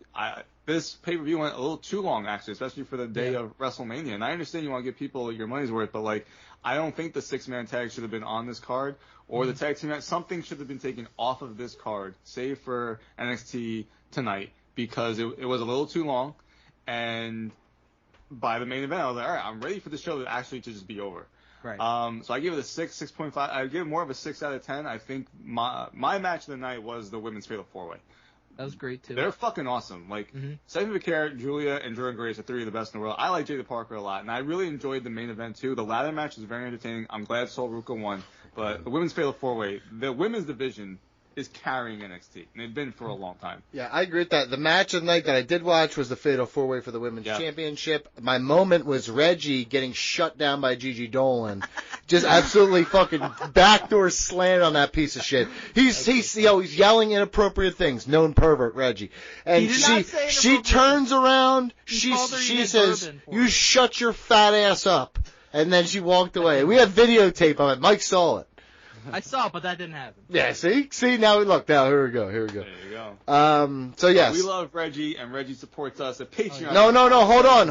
This pay-per-view went a little too long, actually, especially for the day of WrestleMania. And I understand you want to give people your money's worth, but I don't think the 6-man tag should have been on this card, or the tag team match. Something should have been taken off of this card, save for NXT tonight, because it was a little too long. And by the main event, I was like, all right, I'm ready for the show to actually just be over. Right. So I give it a 6.5. I give it more of a 6 out of 10. I think my match of the night was the women's Fatal 4-Way. That was great, too. They're fucking awesome. Stephanie McCare, Julia, and Jordan Grace are 3 of the best in the world. I like Jada Parker a lot, and I really enjoyed the main event, too. The ladder match was very entertaining. I'm glad Sol Ruka won. But the women's Fatal 4-Way, the women's division is carrying NXT, and they've been for a long time. Yeah, I agree with that. The match of the night that I did watch was the Fatal 4-Way for the Women's Championship. My moment was Reggie getting shut down by Gigi Dolan. Just absolutely fucking backdoor slam on that piece of shit. He's yelling inappropriate things. Known pervert, Reggie. And she turns around, she says, "You shut your fat ass up." And then she walked away. We have videotape of it. Mike saw it. I saw it, but that didn't happen. Yeah, see, now here we go. There you go. So yes, we love Reggie, and Reggie supports us at Patreon. No, hold on.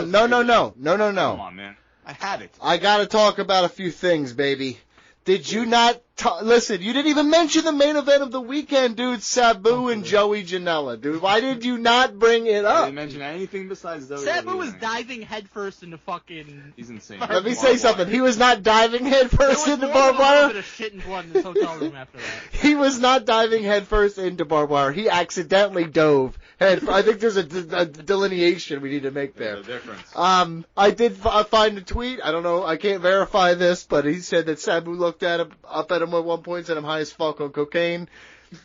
No. Come on, man. I had it. I gotta talk about a few things, baby. Did you not listen? You didn't even mention the main event of the weekend, dude. Sabu and Joey Janela, dude. Why did you not bring it up? I didn't mention anything besides WWE. Sabu was diving headfirst into fucking. He's insane. Let me say something. He was not diving headfirst into barbed wire. There was a bit of shit and blood in his hotel room after that. He was not diving headfirst into barbed wire. He accidentally dove head. I think there's a delineation we need to make there. There's a difference. I did find a tweet. I don't know. I can't verify this, but he said that Sabu looked up at him at one point, said I'm high as fuck on cocaine.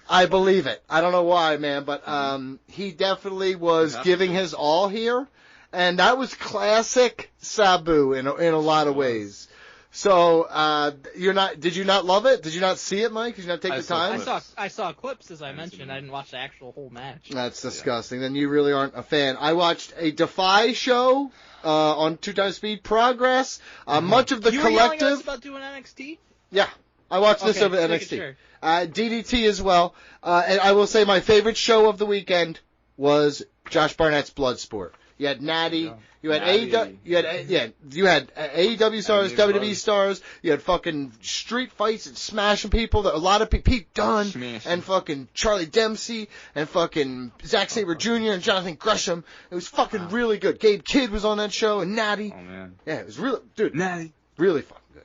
I believe it. I don't know why, man, but he definitely was giving his all here, and that was classic Sabu in a lot of ways. So, did you not love it? Did you not see it, Mike? Did you not take the time? I saw clips, as I mentioned. I didn't watch the actual whole match. That's disgusting. Then you really aren't a fan. I watched a Defy show, on 2x Speed Progress. Much of the you collective. You were yelling at us about doing NXT? Yeah. I watched this over NXT. Sure. DDT as well. And I will say my favorite show of the weekend was Josh Barnett's Bloodsport. You had Natty. You had AEW. You had AEW stars, WWE stars. You had fucking street fights and smashing people. A lot of people. Pete Dunne and fucking Charlie Dempsey and fucking Zack Sabre Jr. and Jonathan Gresham. It was fucking really good. Gabe Kidd was on that show and Natty. Oh man. Yeah, it was really, dude. Natty. Really fucking good.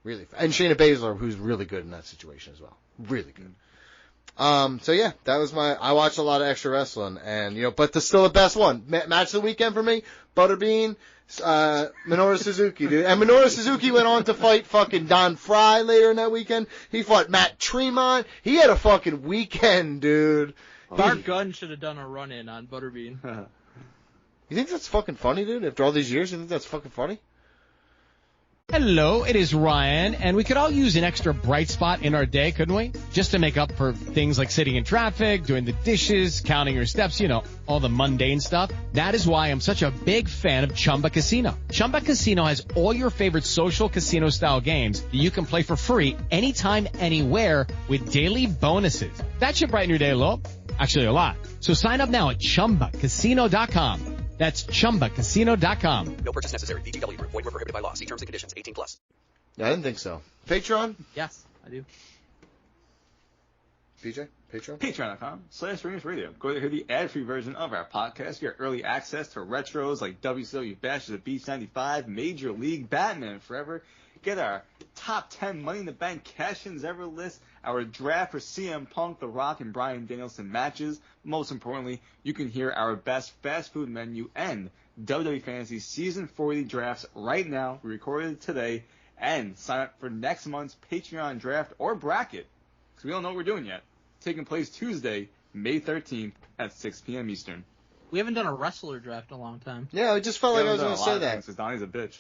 Really fun. And Shayna Baszler, who's really good in that situation as well. Really good. So yeah, that was I watched a lot of extra wrestling, and but still the best one. Match of the weekend for me, Butterbean, Minoru Suzuki, dude. And Minoru Suzuki went on to fight fucking Don Fry later in that weekend. He fought Matt Tremont. He had a fucking weekend, dude. Bart Gunn should have done a run-in on Butterbean. You think that's fucking funny, dude? After all these years, you think that's fucking funny? Hello, it is Ryan, and we could all use an extra bright spot in our day, couldn't we? Just to make up for things like sitting in traffic, doing the dishes, counting your steps, all the mundane stuff. That is why I'm such a big fan of Chumba Casino. Chumba Casino has all your favorite social casino-style games that you can play for free anytime, anywhere with daily bonuses. That should brighten your day a little. Actually, a lot. So sign up now at ChumbaCasino.com. That's ChumbaCasino.com. No purchase necessary. VGW Group. Void where prohibited by law. See terms and conditions. 18+. Yeah, I didn't think so. Patreon? Yes, I do. PJ? Patreon? Patreon.com/Ringers Radio. Go there, hear the ad-free version of our podcast. Get early access to retros like WCW Bash of the Beach 95, Major League, Batman Forever. Get our top 10 Money in the Bank cash-ins ever list, our draft for CM Punk, The Rock, and Bryan Danielson matches. Most importantly, you can hear our best fast food menu and WWE Fantasy Season 40 drafts right now. We recorded it today. And sign up for next month's Patreon draft or bracket, because we don't know what we're doing yet. Taking place Tuesday, May 13th at 6 p.m. Eastern. We haven't done a wrestler draft in a long time. Yeah, I just felt like I was going to say that. Because Donnie's a bitch.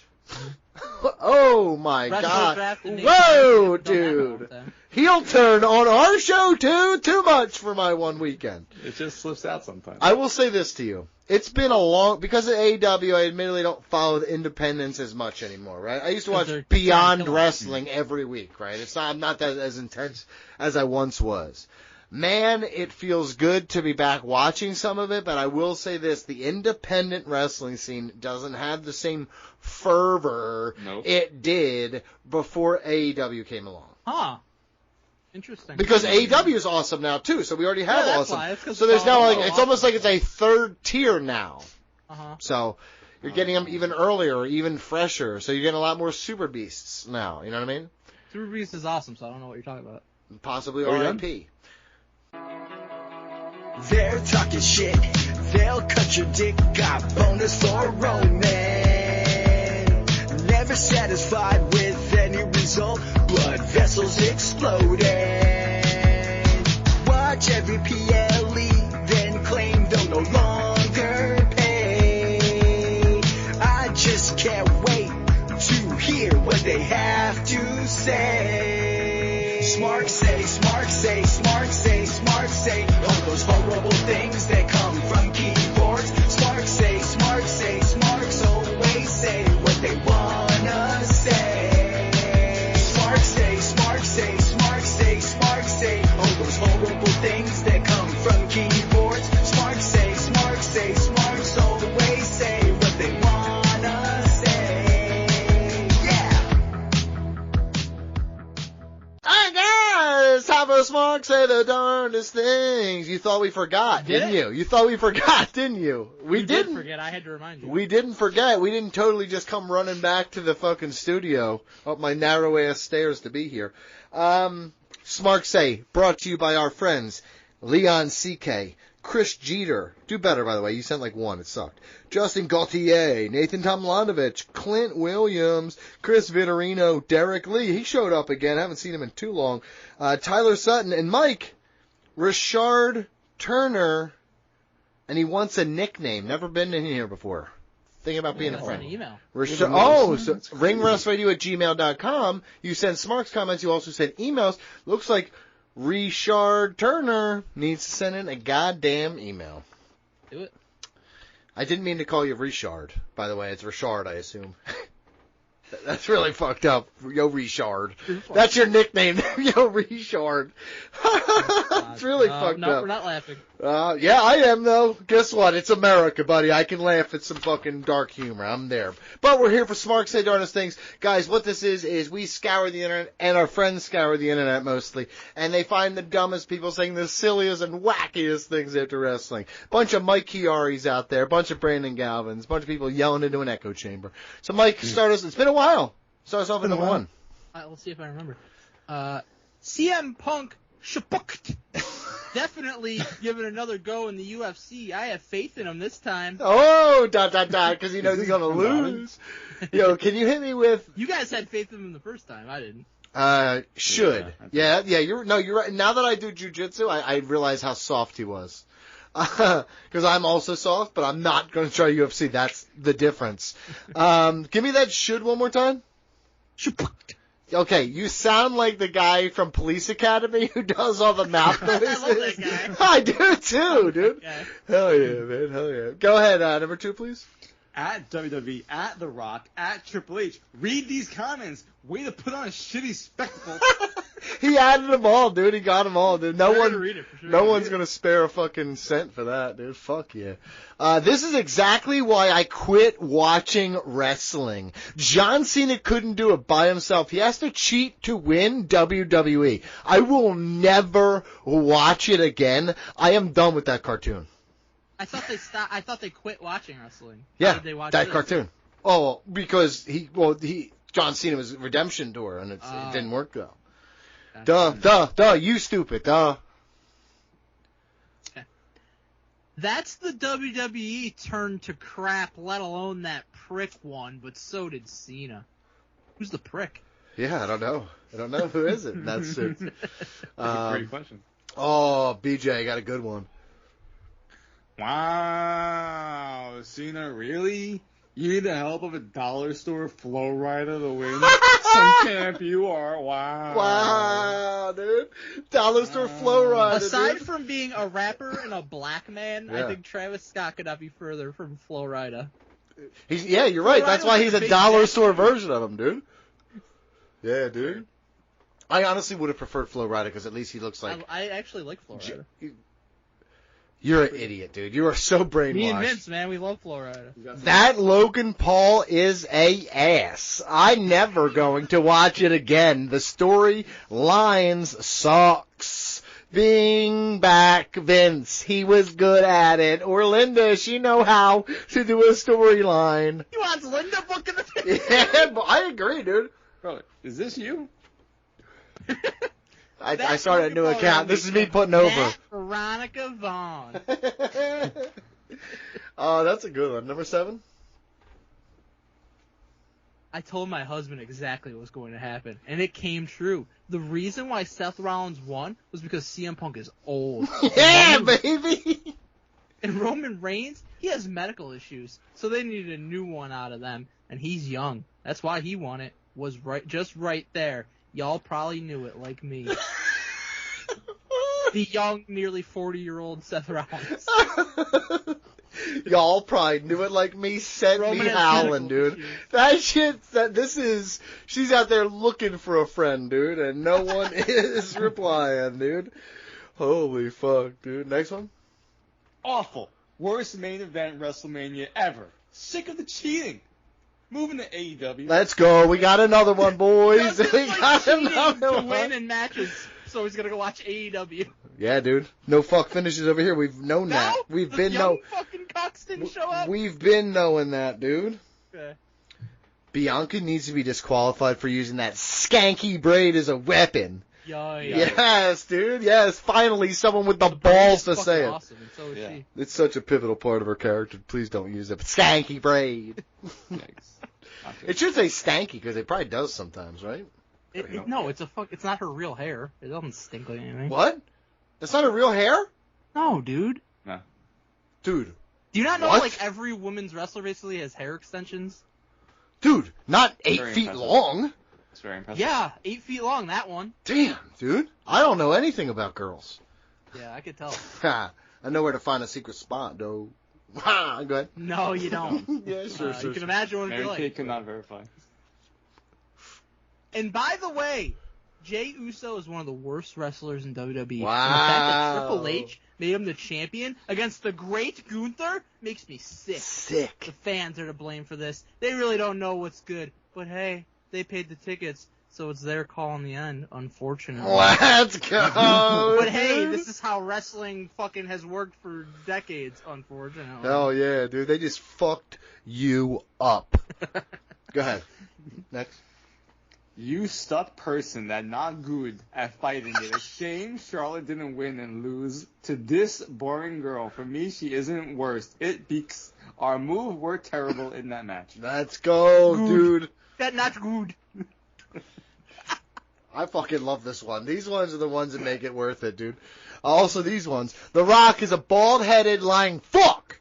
Oh my God! Whoa, dude! Heel turn on our show too. Too much for my one weekend. It just slips out sometimes. I will say this to you: it's been because of AEW. I admittedly don't follow the independents as much anymore. Right? I used to watch Beyond Wrestling every week. Right? I'm not that as intense as I once was. Man, it feels good to be back watching some of it, but I will say this, the independent wrestling scene doesn't have the same fervor it did before AEW came along. Huh. Interesting. Because AEW is awesome now, too, so we already have awesome. So there's now, it's almost like it's a third tier now. Uh-huh. So you're getting them even earlier, even fresher, so you're getting a lot more Super Beasts now, you know what I mean? Super Beast is awesome, so I don't know what you're talking about. Possibly RIP. They're talking shit, they'll cut your dick, got bonus for Roman. Never satisfied with any result, blood vessels exploding. Watch every PLE, then claim they'll no longer pay. I just can't wait to hear what they have to say. Smart say, smart say, smart say, smart say, all those horrible things that come from keyboards. Smart say, smart say, smarts always say what they wanna say. Smart say, smart say, smart say, smart say, all those horrible things that come from keyboards. Smart say, smarts always say what they wanna say. Yeah. It's time for Smart say the darndest things. You thought we forgot, didn't you? You thought we forgot, didn't you? We didn't forget. I had to remind you. We didn't forget. We didn't totally just come running back to the fucking studio up my narrow ass stairs to be here. Smart say brought to you by our friends Leon CK, Chris Jeter. Do better, by the way. You sent like one. It sucked. Justin Gauthier, Nathan Tomlanovich, Clint Williams, Chris Vitorino, Derek Lee. He showed up again. I haven't seen him in too long. Tyler Sutton and Mike. Richard Turner. And he wants a nickname. Never been in here before. Think about being a friend. Send an email. So ringrustradio@gmail.com. You send Smarks comments. You also send emails. Looks like Richard Turner needs to send in a goddamn email. Do it. I didn't mean to call you Richard, by the way. It's Richard, I assume. That's really fucked up. Yo, Richard. That's your nickname. Yo, Richard. It's really fucked up. No, we're not laughing. Yeah, I am, though. Guess what? It's America, buddy. I can laugh at some fucking dark humor. I'm there. But we're here for Smart Say Darnest Things. Guys, what this is we scour the internet, and our friends scour the internet mostly, and they find the dumbest people saying the silliest and wackiest things after wrestling. Bunch of Mike Chiari's out there, bunch of Brandon Galvins, bunch of people yelling into an echo chamber. So, Mike, start us. It's been a while. Start us off in number one. Let's see if I remember. CM Punk Shapukt. Definitely giving another go in the UFC. I have faith in him this time. Oh, ... because he knows he's going to lose. Yo, can you hit me with... You guys had faith in him the first time. I didn't. Should. Yeah, you're right. Now that I do jiu-jitsu, I realize how soft he was. Because I'm also soft, but I'm not going to try UFC. That's the difference. Give me that should one more time. Okay, you sound like the guy from Police Academy who does all the mouth noises. I love that guy. I do too, dude. Okay. Hell yeah, man. Hell yeah. Go ahead, number 2, please. At WWE, at The Rock, at Triple H. Read these comments. Way to put on a shitty spectacle. He added them all, dude. He got them all, dude. No one's gonna spare a fucking cent for that, dude. Fuck yeah. This is exactly why I quit watching wrestling. John Cena couldn't do it by himself. He has to cheat to win WWE. I will never watch it again. I am done with that cartoon. I thought they quit watching wrestling. Yeah, How did they watch that this? cartoon. Oh, because John Cena was Redemption Tour, and it didn't work though. Duh, you stupid, duh. Okay. That's the WWE turn to crap, let alone that prick one, but so did Cena. Who's the prick? Yeah, I don't know. Who is it? That's it. Great question. Oh, BJ, I got a good one. Wow, Cena, really? You need the help of a dollar store flow rider to win? Some champ you are. Wow. Wow, dude. Dollar store flow rider. Aside dude. from being a rapper and a black man, I think Travis Scott could not be further from Flow Rider. You're right. That's why he's a dollar store version of him, dude. Yeah, dude. I honestly would have preferred Flow Rider because at least he looks like... I actually like Flow Rider. You're an idiot, dude. You are so brainwashed. Me and Vince, man, we love Flow Rider. That Logan Paul is a ass. I'm never going to watch it again. The story lines sucks. Being back, Vince, he was good at it. Or Linda, she know how to do a storyline. He wants Linda booking the Yeah, but I agree, dude. Bro, is this you? I started a new account. This is me putting over. Veronica Vaughn. Oh, that's a good one. Number 7? I told my husband exactly what was going to happen, and it came true. The reason why Seth Rollins won was because CM Punk is old. Yeah, baby! And Roman Reigns, he has medical issues, so they needed a new one out of them, and he's young. That's why he won it. Was just right there. Y'all probably knew it like me. The young, nearly 40-year-old Seth Rollins. Y'all probably knew it like me. Sent me howling, dude. That shit, she's out there looking for a friend, dude, and no one is replying, dude. Holy fuck, dude. Next one? Awful. Worst main event WrestleMania ever. Sick of the cheating. Moving to AEW. Let's go. We got another one, boys. We got another to one. win in matches, so he's gonna go watch AEW. Yeah, dude. No fuck finishes over here. We've known that. We've been fucking Cox didn't show up. We've been knowing that, dude. Okay. Bianca needs to be disqualified for using that skanky braid as a weapon. Yeah. Yes, dude. Yes. Finally, someone with the balls to say it. Awesome, and so is she. It's such a pivotal part of her character. Please don't use it. Skanky braid. It should say stanky because it probably does sometimes, right? No, it's not her real hair. It doesn't stink like anything. What? That's not her real hair? No, dude. No. Dude, Do you not know, What? like, every women's wrestler basically has hair extensions? Dude, not 8 Very feet impressive. long. It's very impressive. Yeah, 8 feet long, that one. Damn, dude. I don't know anything about girls. Yeah, I could tell. Ha. I know where to find a secret spot, though. Ha, go ahead. No, you don't. Yeah, sure. You can imagine what it'd be Mary like. Kay could not verify. And by the way, Jey Uso is one of the worst wrestlers in WWE. Wow. And the fact that Triple H made him the champion against the great Gunther makes me sick. Sick. The fans are to blame for this. They really don't know what's good. But hey, they paid the tickets, so it's their call in the end, unfortunately. Let's go. But hey, this is how wrestling fucking has worked for decades, unfortunately. Hell yeah, dude. They just fucked you up. Go ahead. Next. You stuck person that not good at fighting it. A shame Charlotte didn't win and lose to this boring girl. For me, she isn't worst. It beaks. Our move were terrible in that match. Let's go, dude. That not good. I fucking love this one. These ones are the ones that make it worth it, dude. Also, these ones. The Rock is a bald-headed lying fuck.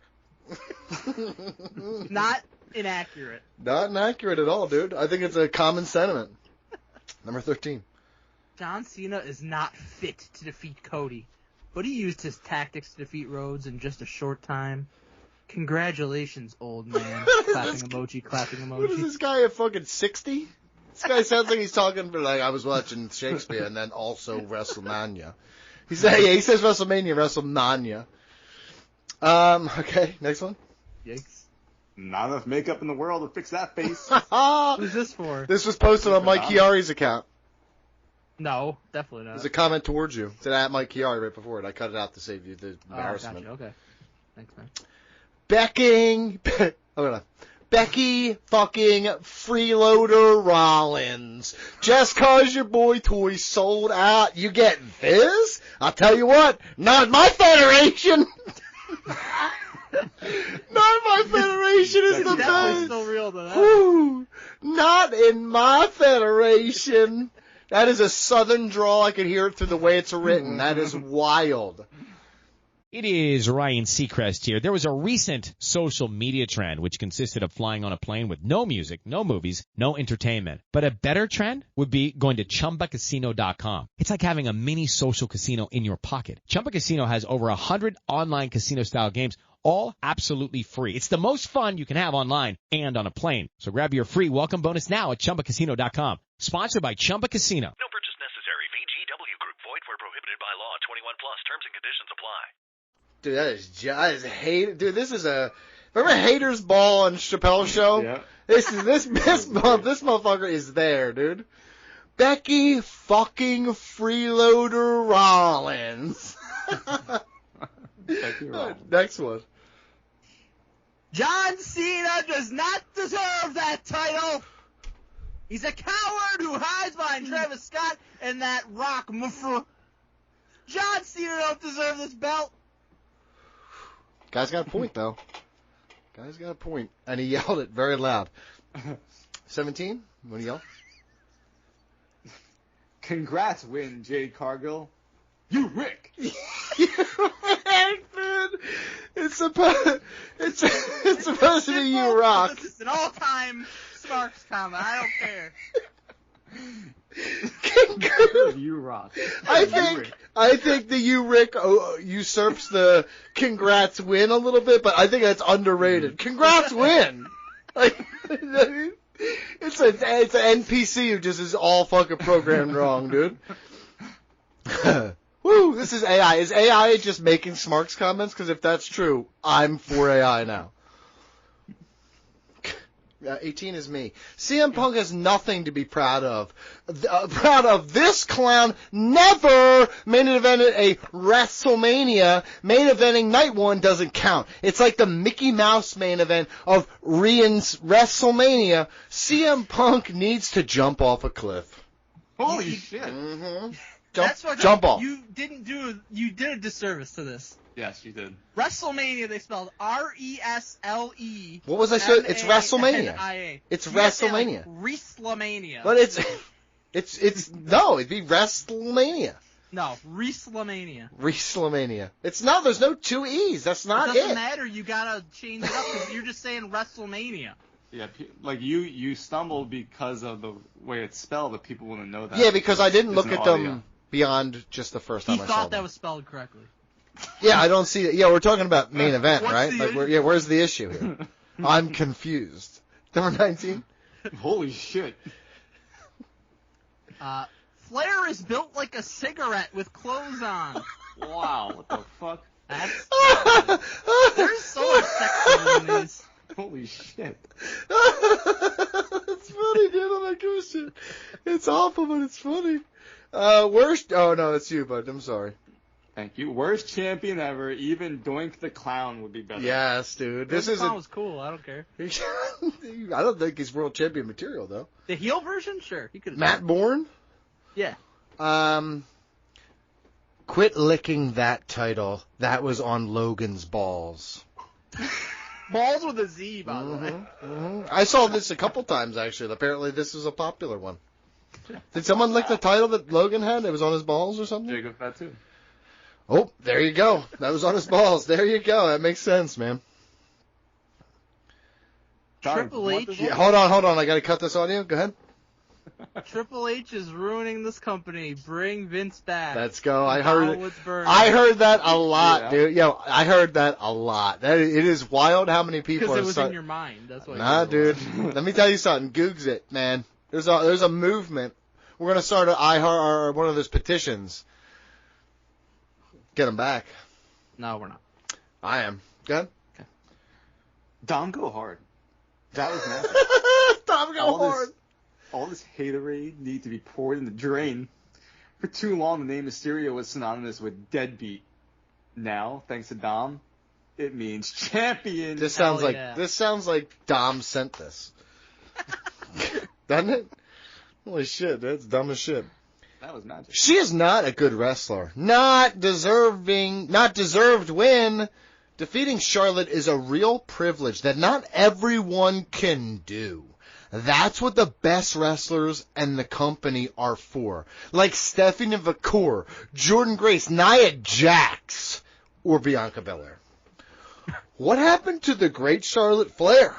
Not inaccurate. Not inaccurate at all, dude. I think it's a common sentiment. Number 13. John Cena is not fit to defeat Cody, but he used his tactics to defeat Rhodes in just a short time. Congratulations, old man. Clapping emoji, clapping emoji. What is this guy, at fucking 60? This guy sounds like he's talking for, like, I was watching Shakespeare and then also WrestleMania. He says WrestleMania. Okay, next one. Yikes. Not enough makeup in the world to fix that face. Who's this for? This was posted on Mike Chiari's account. No, definitely not. There's a comment towards you. It said at Mike Chiari right before it. I cut it out to save you the embarrassment. Gotcha. Okay. Thanks, man. Becky fucking freeloader Rollins. Just cause your boy toy sold out, you get this? I'll tell you what, not my federation. Not my federation is the best. Still real to that. Whew. Not in my federation. That is a southern drawl. I can hear it through the way it's written. That is wild. It is Ryan Seacrest here. There was a recent social media trend which consisted of flying on a plane with no music, no movies, no entertainment. But a better trend would be going to ChumbaCasino.com. It's like having a mini social casino in your pocket. Chumba Casino has over 100 online casino-style games, all absolutely free. It's the most fun you can have online and on a plane. So grab your free welcome bonus now at ChumbaCasino.com. Sponsored by Chumba Casino. No purchase necessary. VGW Group. Void where prohibited by law. 21 plus. Terms and conditions apply. Dude, that is hate. Dude, this is a. Remember Hater's Ball on Chappelle's show? Yeah. This motherfucker is there, dude. Becky fucking freeloader Rollins. Next one. John Cena does not deserve that title. He's a coward who hides behind Travis Scott and that Rock muffler. John Cena don't deserve this belt. Guy's got a point, though. Guy's got a point. And he yelled it very loud. 17? What do you yell? Congrats, win, Jade Cargill. You Rick. It's supposed to be you, Rock. This is an all-time Sparks comment. I don't care. You Rock. I think the you Rick usurps the congrats win a little bit, but I think that's underrated. Congrats win. Like, it's an NPC who just is all fucking programmed wrong, dude. Woo, this is AI. Is AI just making Smarks comments? Because if that's true, I'm for AI now. 18 is me. CM Punk has nothing to be proud of. This clown never main evented a WrestleMania. Main eventing night one doesn't count. It's like the Mickey Mouse main event of Rian's WrestleMania. CM Punk needs to jump off a cliff. Holy shit. Mm-hmm. Jump off. You did a disservice to this. Yes, you did. WrestleMania, they spelled R-E-S-L-E. What was I saying? It's WrestleMania. It's WrestleMania. Like WrestleMania. But no, it'd be WrestleMania. No, WrestleMania. WrestleMania. There's no two E's. That's not it. It doesn't matter. You gotta change it up because you're just saying WrestleMania. Yeah, like you stumbled because of the way it's spelled, but people wouldn't know that. Yeah, because I didn't look at them beyond just the first time I saw them. He thought that was spelled correctly. Yeah, I don't see it. Yeah, we're talking about main event, right? Like, where's the issue here? I'm confused. Number 19. Holy shit. Flair is built like a cigarette with clothes on. Wow, what the fuck? There's so much sexism in this. Holy shit. It's funny, dude. I'm like, oh shit. It's awful, but it's funny. Worst. Oh no, it's you, bud. I'm sorry. Thank you. Worst champion ever. Even Doink the Clown would be better. Yes, dude. This Clown was cool. I don't care. I don't think he's world champion material though. The heel version, sure. He could. Matt Bourne. Yeah. Quit licking that title. That was on Logan's balls. Balls with a Z, by the way. Mm-hmm. I saw this a couple times, actually. Apparently, this is a popular one. Did someone lick the title that Logan had? It was on his balls or something? Jacob Fatu. Oh, there you go. That was on his balls. There you go. That makes sense, man. Triple H. Yeah, hold on. I got to cut this audio. Go ahead. Triple H is ruining this company. Bring Vince back. Let's go. I heard that a lot, dude. Yo, I heard that a lot. It is wild how many people because it was in your mind. That's why. Nah, dude. Let me tell you something. Googs it, man. There's a movement. We're gonna start one of those petitions. Get him back. No, we're not. I am. Go ahead. Okay. Dom go hard. That was massive. Dom go hard. All this haterade need to be poured in the drain. For too long, the name Mysterio was synonymous with deadbeat. Now, thanks to Dom, it means champion. This sounds like Dom sent this. Doesn't it? Holy shit, that's dumb as shit. That was magic. She is not a good wrestler. Not deserved win. Defeating Charlotte is a real privilege that not everyone can do. That's what the best wrestlers and the company are for. Like Stephanie McCool, Jordan Grace, Nia Jax, or Bianca Belair. What happened to the great Charlotte Flair?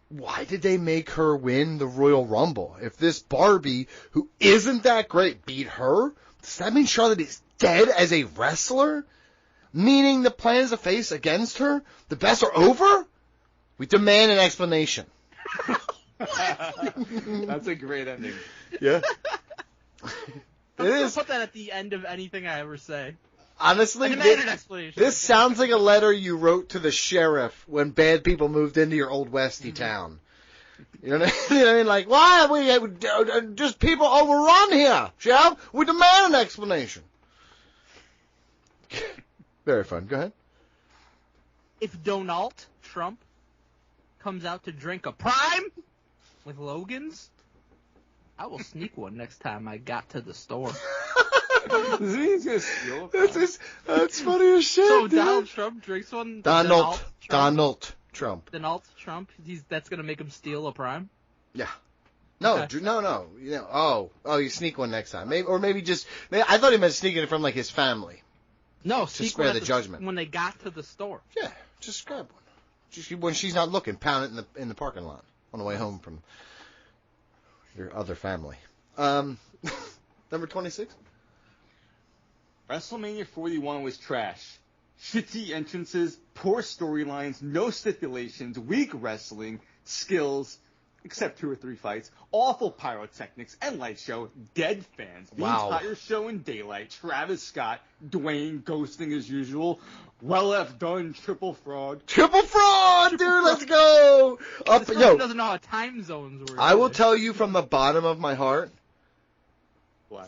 Why did they make her win the Royal Rumble? If this Barbie, who isn't that great, beat her, does that mean Charlotte is dead as a wrestler? Meaning the plans of face against her, the best are over? We demand an explanation. That's a great ending. Yeah. I'm going to put that at the end of anything I ever say. Honestly, this sounds like a letter you wrote to the sheriff when bad people moved into your old Westy town. You know what I mean? Like, why are we just people overrun here, Sheriff? We demand an explanation. Very fun. Go ahead. If Donald Trump comes out to drink a Prime with Logan's, I will sneak one next time I got to the store. That's funny as shit. So dude. Donald Trump drinks one. Donald Trump. Donald Trump. That's gonna make him steal a Prime. Yeah. No, okay. No. You know, you sneak one next time. Maybe I thought he meant sneaking it from like his family. No, to spare the judgment. When they got to the store. Yeah, just grab one. Just when she's not looking, pound it in the parking lot on the way home from your other family. Number 26. WrestleMania 41 was trash. Shitty entrances, poor storylines, no stipulations, weak wrestling, skills, except 2 or 3 fights, awful pyrotechnics and light show, dead fans, the entire show in daylight, Travis Scott, Dwayne ghosting as usual, well F done, triple fraud, dude, let's go! This person doesn't know how time zones work. I will tell you from the bottom of my heart,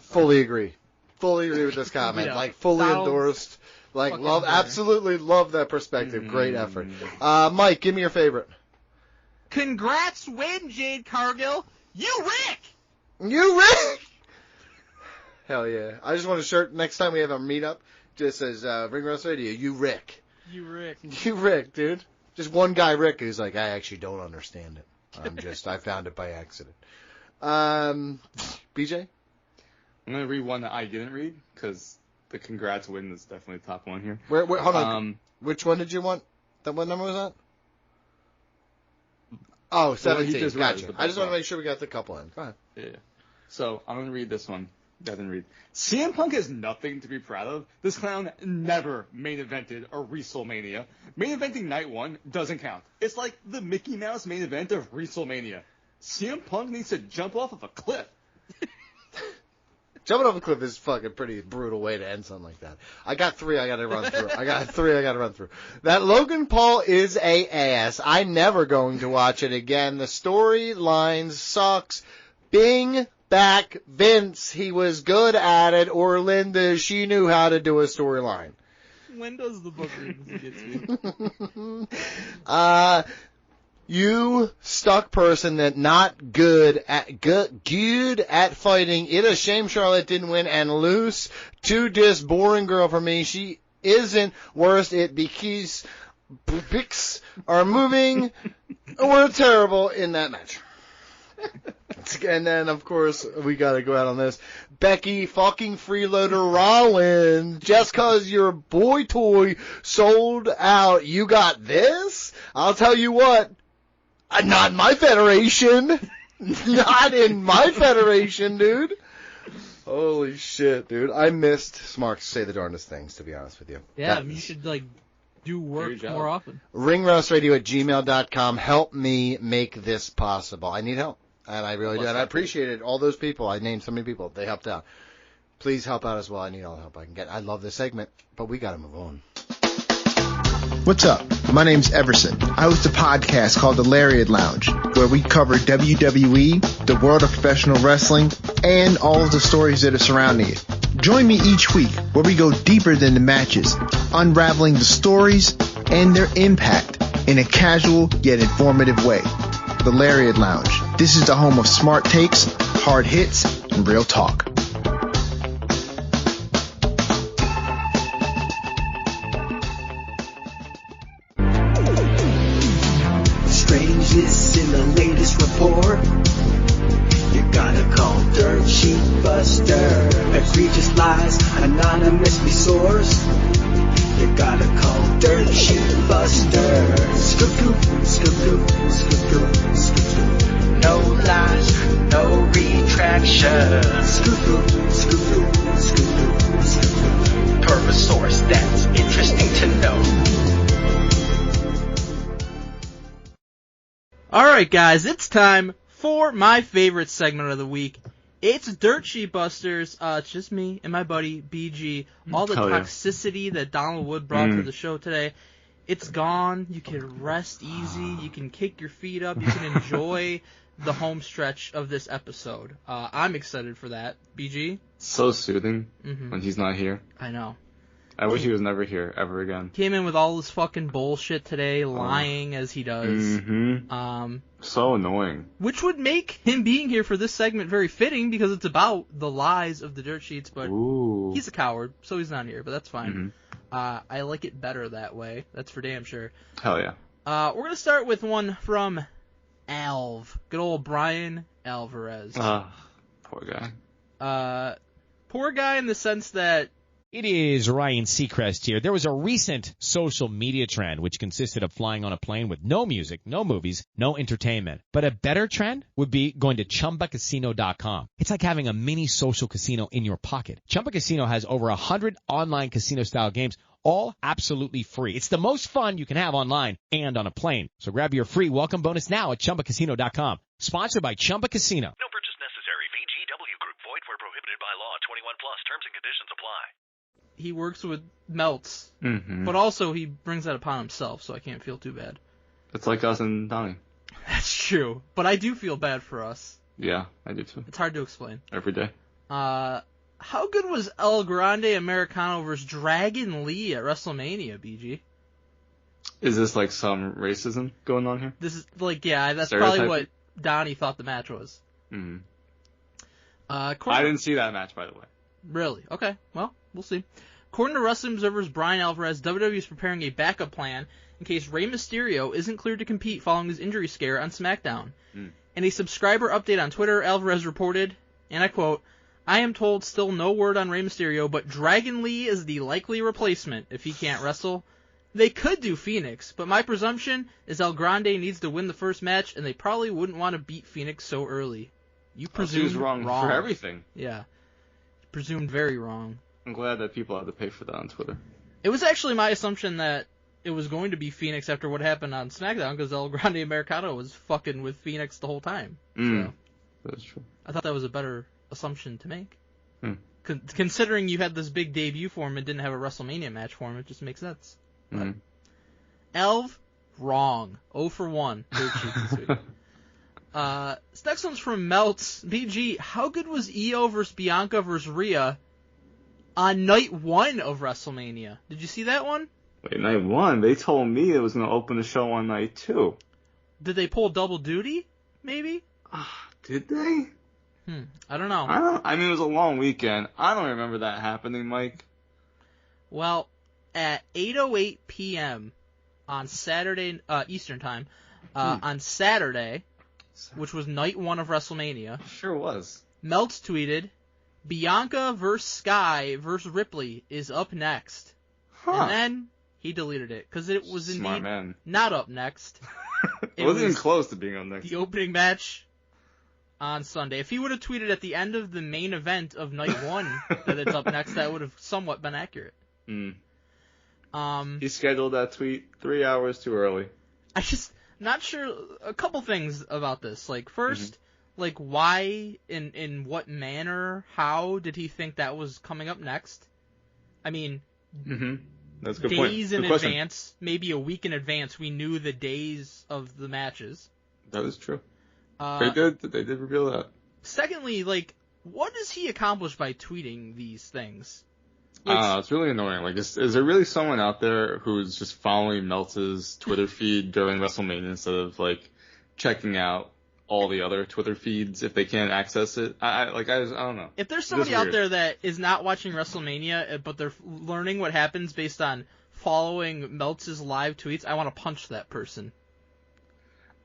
fully agree with this comment, like fully endorsed, like absolutely love that perspective, great effort. Mike, give me your favorite. Congrats, win, Jade Cargill. You Rick! Hell yeah. I just want a shirt next time we have a meetup. Just says, Ring Rust Radio, you Rick. You Rick, dude. Just one guy, Rick, who's like, I actually don't understand it. I found it by accident. BJ? I'm going to read one that I didn't read, because the congrats win is definitely top one here. Hold on. Which one did you want? What number was that? Oh, 17. Gotcha. I just want to make sure we got the couple in. Go ahead. Yeah. So, I'm going to read this one. CM Punk has nothing to be proud of. This clown never main evented a WrestleMania. Main eventing night one doesn't count. It's like the Mickey Mouse main event of WrestleMania. CM Punk needs to jump off of a cliff. Jumping off a cliff is fucking pretty brutal way to end something like that. I got three I got to run through. That Logan Paul is a ass. I'm never going to watch it again. The storyline sucks. Bing back Vince. He was good at it. Or Linda, she knew how to do a storyline. When does the book get to? You stuck person that not good at fighting. It a shame Charlotte didn't win and lose to this boring girl for me. She isn't worth it because picks are moving. We're terrible in that match. And then, of course, we gotta go out on this. Becky fucking freeloader Rollins. Just cause your boy toy sold out, you got this? I'll tell you what. Not in my federation. Not in my federation, dude. Holy shit, dude. I missed Smarks say the darndest things, to be honest with you. Yeah, you should, do work more often. ringroustradio@gmail.com. Help me make this possible. I need help. And I really do. And I appreciated all those people. I named so many people. They helped out. Please help out as well. I need all the help I can get. I love this segment, but we got to move on. What's up? My name's Everson. I host a podcast called The Lariat Lounge, where we cover WWE, the world of professional wrestling, and all of the stories that are surrounding it. Join me each week where we go deeper than the matches, unraveling the stories and their impact in a casual yet informative way. The Lariat Lounge. This is the home of smart takes, hard hits, and real talk. Strangeness in the latest report. You gotta call Dirt Sheet Buster. Egregious lies anonymously sourced. You gotta call Dirt Sheet Buster. Scoop, scoop, scoop, scoop, scoop, scoop. No lies, no retraction. Scoop, scoop, scoop, scoop, scoop. Per a source that's interesting to know. Alright guys, it's time for my favorite segment of the week. It's Dirt Sheet Busters. It's just me and my buddy BG. All the toxicity that Donald Wood brought to the show today, it's gone. You can rest easy. You can kick your feet up. You can enjoy the home stretch of this episode. I'm excited for that. BG? So soothing when he's not here. I know. I wish he was never here ever again. Came in with all this fucking bullshit today, lying as he does. So annoying. Which would make him being here for this segment very fitting because it's about the lies of the Dirt Sheets, but he's a coward, so he's not here, but that's fine. I like it better that way. That's for damn sure. Hell yeah. We're going to start with one from Alv. Good old Brian Alvarez. Poor guy. Poor guy in the sense that it is Ryan Seacrest here. There was a recent social media trend which consisted of flying on a plane with no music, no movies, no entertainment. But a better trend would be going to ChumbaCasino.com. It's like having a mini social casino in your pocket. Chumba Casino has over 100 online casino-style games, all absolutely free. It's the most fun you can have online and on a plane. So grab your free welcome bonus now at ChumbaCasino.com. Sponsored by Chumba Casino. No purchase necessary. VGW Group. Void where prohibited by law. 21 plus. Terms and conditions apply. He works with Melts, but also he brings that upon himself, so I can't feel too bad. It's like us and Donnie. That's true, but I do feel bad for us. Yeah, I do too. It's hard to explain. Every day. How good was El Grande Americano versus Dragon Lee at WrestleMania, BG? Is this like some racism going on here? This is that's probably what Donnie thought the match was. I didn't see that match, by the way. Really? Okay, well, we'll see. According to Wrestling Observer's Brian Alvarez, WWE is preparing a backup plan in case Rey Mysterio isn't cleared to compete following his injury scare on SmackDown. In a subscriber update on Twitter, Alvarez reported, and I quote, I am told still no word on Rey Mysterio, but Dragon Lee is the likely replacement if he can't wrestle. They could do Phoenix, but my presumption is El Grande needs to win the first match, and they probably wouldn't want to beat Phoenix so early. You presumed wrong for everything. Yeah. Presumed very wrong. I'm glad that people had to pay for that on Twitter. It was actually my assumption that it was going to be Phoenix after what happened on SmackDown, because El Grande Americano was fucking with Phoenix the whole time. So, that's true. I thought that was a better assumption to make. Considering you had this big debut for him and didn't have a WrestleMania match for him, it just makes sense. Elv, wrong. 0 for 1. Dirt sheet this week. This next one's from Melts. BG, how good was Io versus Bianca versus Rhea on night 1 of WrestleMania? Did you see that one? Wait, night 1? They told me it was going to open the show on night 2. Did they pull double duty? Maybe? Did they? I don't know. I mean, it was a long weekend. I don't remember that happening, Mike. Well, at 8:08 p.m. on Saturday, Eastern Time, on Saturday, which was night 1 of WrestleMania. Sure was. Melts tweeted, Bianca vs. Sky vs. Ripley is up next. And then he deleted it, because it was indeed not up next. It wasn't even close to being up next. The opening match on Sunday. If he would have tweeted at the end of the main event of night 1 that it's up next, that would have somewhat been accurate. He scheduled that tweet 3 hours too early. I just not sure. A couple things about this. Like, first, like, why, in what manner, how did he think that was coming up next? I mean, that's a good point. Days in advance, maybe a week in advance, we knew the days of the matches. That is true. They did reveal that. Secondly, like, what does he accomplish by tweeting these things? It's really annoying. Like, is there really someone out there who's just following Meltz's Twitter feed during WrestleMania instead of, like, checking out all the other Twitter feeds if they can't access it? I don't know. If there's somebody out there that is not watching WrestleMania, but they're learning what happens based on following Meltz's live tweets, I want to punch that person.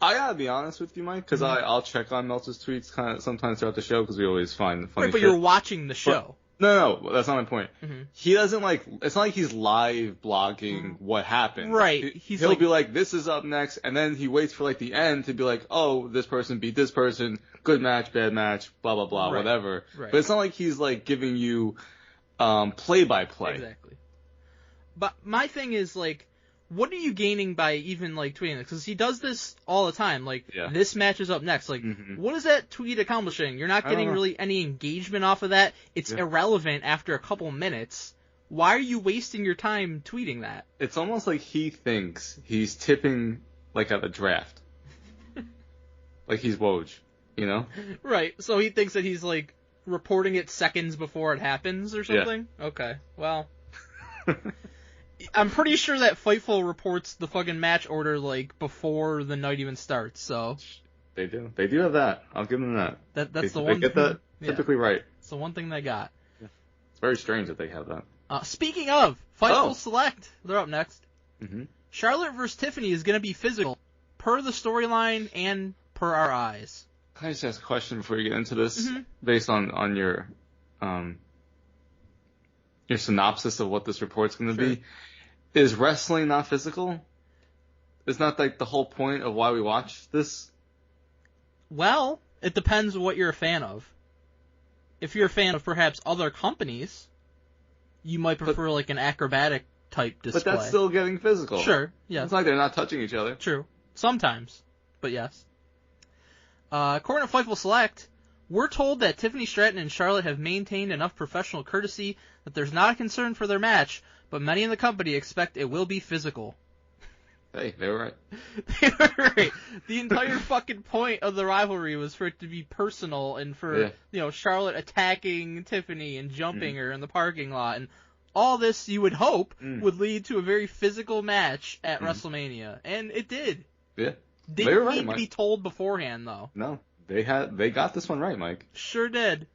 I gotta be honest with you, Mike, because I'll check on Meltz's tweets kind of sometimes throughout the show because we always find funny shit. But you're watching the show. No, that's not my point. He doesn't it's not like he's live blogging what happened. Right. He'll be like, this is up next, and then he waits for, like, the end to be like, oh, this person beat this person, good match, bad match, blah, blah, blah, whatever. Right. But it's not like he's, like, giving you play-by-play. Exactly. But my thing is, like, what are you gaining by even, like, tweeting this? Because he does this all the time. Like, this match is up next. Like, what is that tweet accomplishing? You're not getting really any engagement off of that. It's irrelevant after a couple minutes. Why are you wasting your time tweeting that? It's almost like he thinks he's tipping, like, at a draft. Like he's Woj, you know? Right. So he thinks that he's, like, reporting it seconds before it happens or something? Yeah. Okay. Well... I'm pretty sure that Fightful reports the fucking match order, like, before the night even starts, so... They do. They do have that. I'll give them that. That's the one thing... They get that typically right. It's the one thing they got. Yeah. It's very strange that they have that. Speaking of, Fightful Select, they're up next. Charlotte versus Tiffany is going to be physical, per the storyline and per our eyes. Can I just ask a question before you get into this? Based on your synopsis of what this report's going to be. Is wrestling not physical? Is not, like, the whole point of why we watch this? Well, it depends what you're a fan of. If you're a fan of perhaps other companies, you might prefer, like, an acrobatic type display. But that's still getting physical. Sure, yeah. It's like they're not touching each other. True. Sometimes. But yes. According to Fightful Select, we're told that Tiffany Stratton and Charlotte have maintained enough professional courtesy that there's not a concern for their match, but many in the company expect it will be physical. Hey, they were right. They were right. The entire fucking point of the rivalry was for it to be personal and for, Charlotte attacking Tiffany and jumping her in the parking lot. And all this, you would hope, would lead to a very physical match at WrestleMania. And it did. Yeah. Didn't need to be told beforehand, though. No. They got this one right, Mike. Sure did.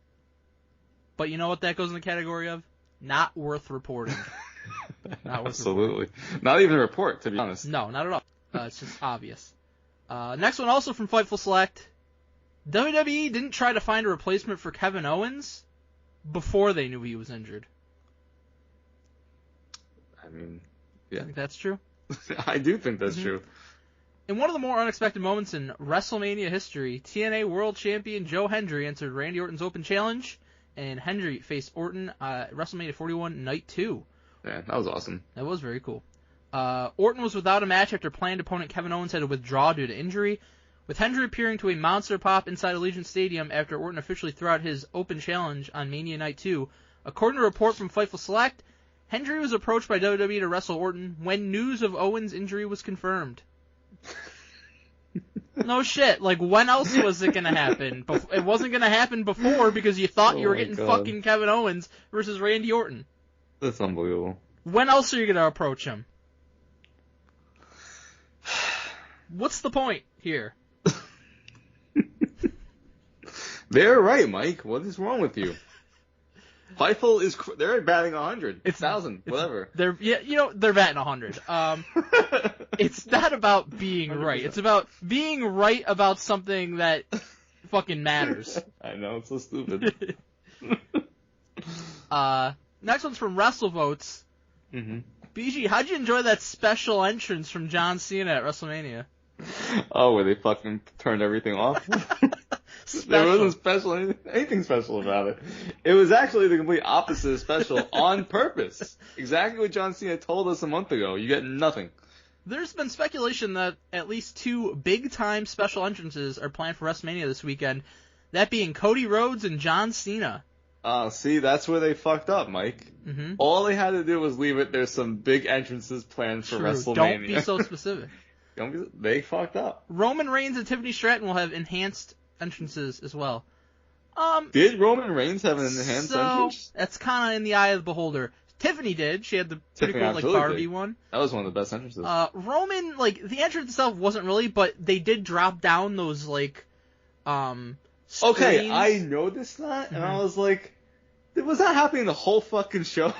But you know what that goes in the category of? Not worth reporting. Absolutely. Not even a report, to be honest. No, not at all. It's just obvious. Next one also from Fightful Select. WWE didn't try to find a replacement for Kevin Owens. before they knew he was injured. I mean, yeah. I think that's true. I do think that's true. In one of the more unexpected moments in WrestleMania history, TNA World Champion Joe Hendry entered Randy Orton's Open Challenge, and Hendry faced Orton at WrestleMania 41 Night 2. Yeah, that was awesome. That was very cool. Orton was without a match after planned opponent Kevin Owens had to withdraw due to injury, with Hendry appearing to a monster pop inside Allegiant Stadium after Orton officially threw out his Open Challenge on Mania Night 2. According to a report from Fightful Select, Hendry was approached by WWE to wrestle Orton when news of Owens' injury was confirmed. No shit. Like, when else was it going to happen? It wasn't going to happen before because you thought you were getting fucking Kevin Owens versus Randy Orton. That's unbelievable. When else are you going to approach him? What's the point here? They're right, Mike. What is wrong with you? Fightful is they're batting 100, 1,000, whatever. They're batting 100. It's not about being 100%. Right. It's about being right about something that fucking matters. I know, it's so stupid. Next one's from WrestleVotes. Mm-hmm. BG, how'd you enjoy that special entrance from John Cena at WrestleMania? Oh, where they fucking turned everything off? There wasn't anything special about it. It was actually the complete opposite of special on purpose. Exactly what John Cena told us a month ago. You get nothing. There's been speculation that at least 2 big-time special entrances are planned for WrestleMania this weekend, that being Cody Rhodes and John Cena. See, that's where they fucked up, Mike. Mm-hmm. All they had to do was leave it. There's some big entrances planned for WrestleMania. Don't be so specific. They fucked up. Roman Reigns and Tiffany Stratton will have enhanced entrances as well. Did Roman Reigns have an enhanced entrance? That's kind of in the eye of the beholder. Tiffany did. She had the pretty cool Barbie one. That was one of the best entrances. Roman, the entrance itself wasn't really, but they did drop down those screens. Okay, I noticed that, and I was like, was that happening the whole fucking show?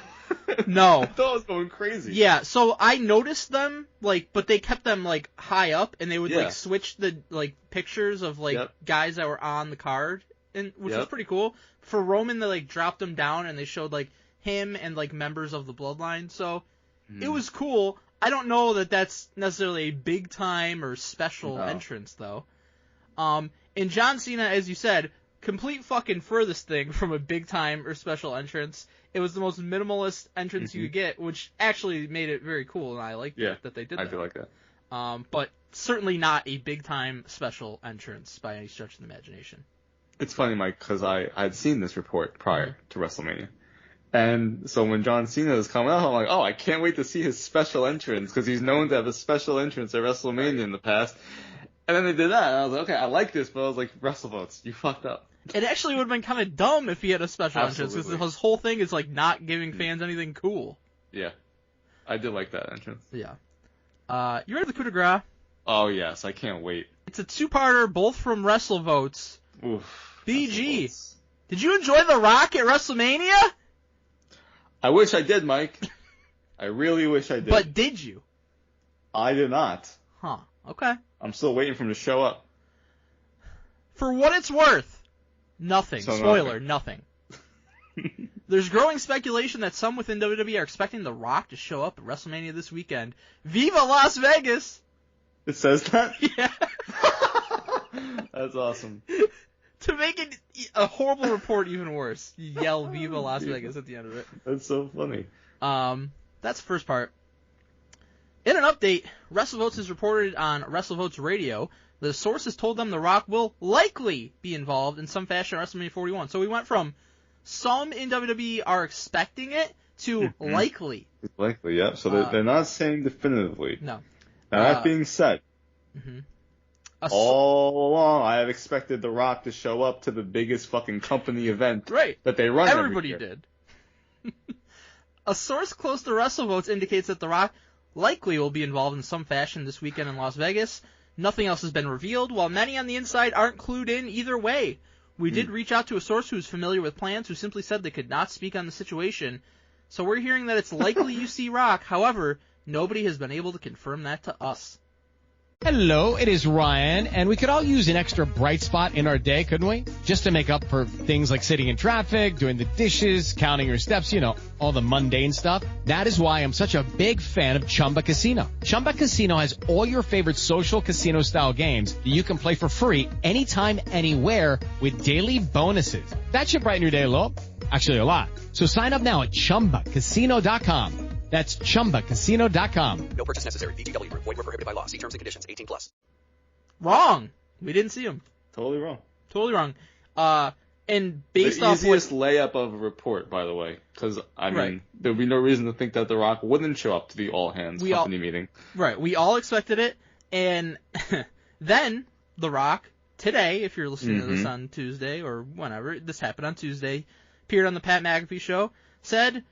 No. I thought it was going crazy. Yeah, so I noticed them, but they kept them, high up, and they would, switch the, pictures of, guys that were on the card, which was pretty cool. For Roman, they, dropped them down, and they showed, him and, members of the Bloodline, so it was cool. I don't know that that's necessarily a big-time or special entrance, though. And John Cena, as you said, complete fucking furthest thing from a big-time or special entrance. It was the most minimalist entrance you could get, which actually made it very cool, and I liked that they did that. I do like that. But certainly not a big-time special entrance by any stretch of the imagination. It's funny, Mike, because I had seen this report prior to WrestleMania. And so when John Cena is coming out, I'm like, oh, I can't wait to see his special entrance, because he's known to have a special entrance at WrestleMania in the past. And then they did that, and I was like, okay, I like this, but I was like, WrestleVotes, you fucked up. It actually would have been kind of dumb if he had a special entrance, because his whole thing is, not giving fans anything cool. Yeah. I did like that entrance. Yeah. You ready for the coup de grace? Oh, yes, I can't wait. It's a 2-parter, both from WrestleVotes. Oof. BG, did you enjoy The Rock at WrestleMania? I wish I did, Mike. I really wish I did. But did you? I did not. Huh. Okay. I'm still waiting for him to show up. For what it's worth, nothing. So Spoiler, nothing. There's growing speculation that some within WWE are expecting The Rock to show up at WrestleMania this weekend. Viva Las Vegas! It says that? Yeah. That's awesome. To make it a horrible report even worse, you yell Viva Las Vegas at the end of it. That's so funny. That's the first part. In an update, WrestleVotes has reported on WrestleVotes Radio the sources told them The Rock will likely be involved in some fashion at WrestleMania 41. So we went from some in WWE are expecting it to likely. Likely, yeah. So they're not saying definitively. No. Now, that being said, all along I have expected The Rock to show up to the biggest fucking company event that they run Everybody every year. did. A source close to WrestleVotes indicates that The Rock likely will be involved in some fashion this weekend in Las Vegas. Nothing else has been revealed, while many on the inside aren't clued in either way. We did reach out to a source who's familiar with plans who simply said they could not speak on the situation. So we're hearing that it's likely you see Rock. However, nobody has been able to confirm that to us. Hello, it is Ryan, and we could all use an extra bright spot in our day, couldn't we? Just to make up for things like sitting in traffic, doing the dishes, counting your steps, you know, all the mundane stuff. That is why I'm such a big fan of Chumba Casino. Chumba Casino has all your favorite social casino-style games that you can play for free anytime, anywhere with daily bonuses. That should brighten your day a little. Actually, a lot. So sign up now at ChumbaCasino.com. That's ChumbaCasino.com. No purchase necessary. VGW Group. Void where prohibited by law. See terms and conditions. 18+. Wrong. We didn't see him. Totally wrong. Totally wrong. And based off the easiest layup of a report, by the way, because I mean, there would be no reason to think that The Rock wouldn't show up to the all hands company meeting. Right. We all expected it, and then The Rock today, if you're listening to this on Tuesday or whenever this happened on Tuesday, appeared on the Pat McAfee show, said.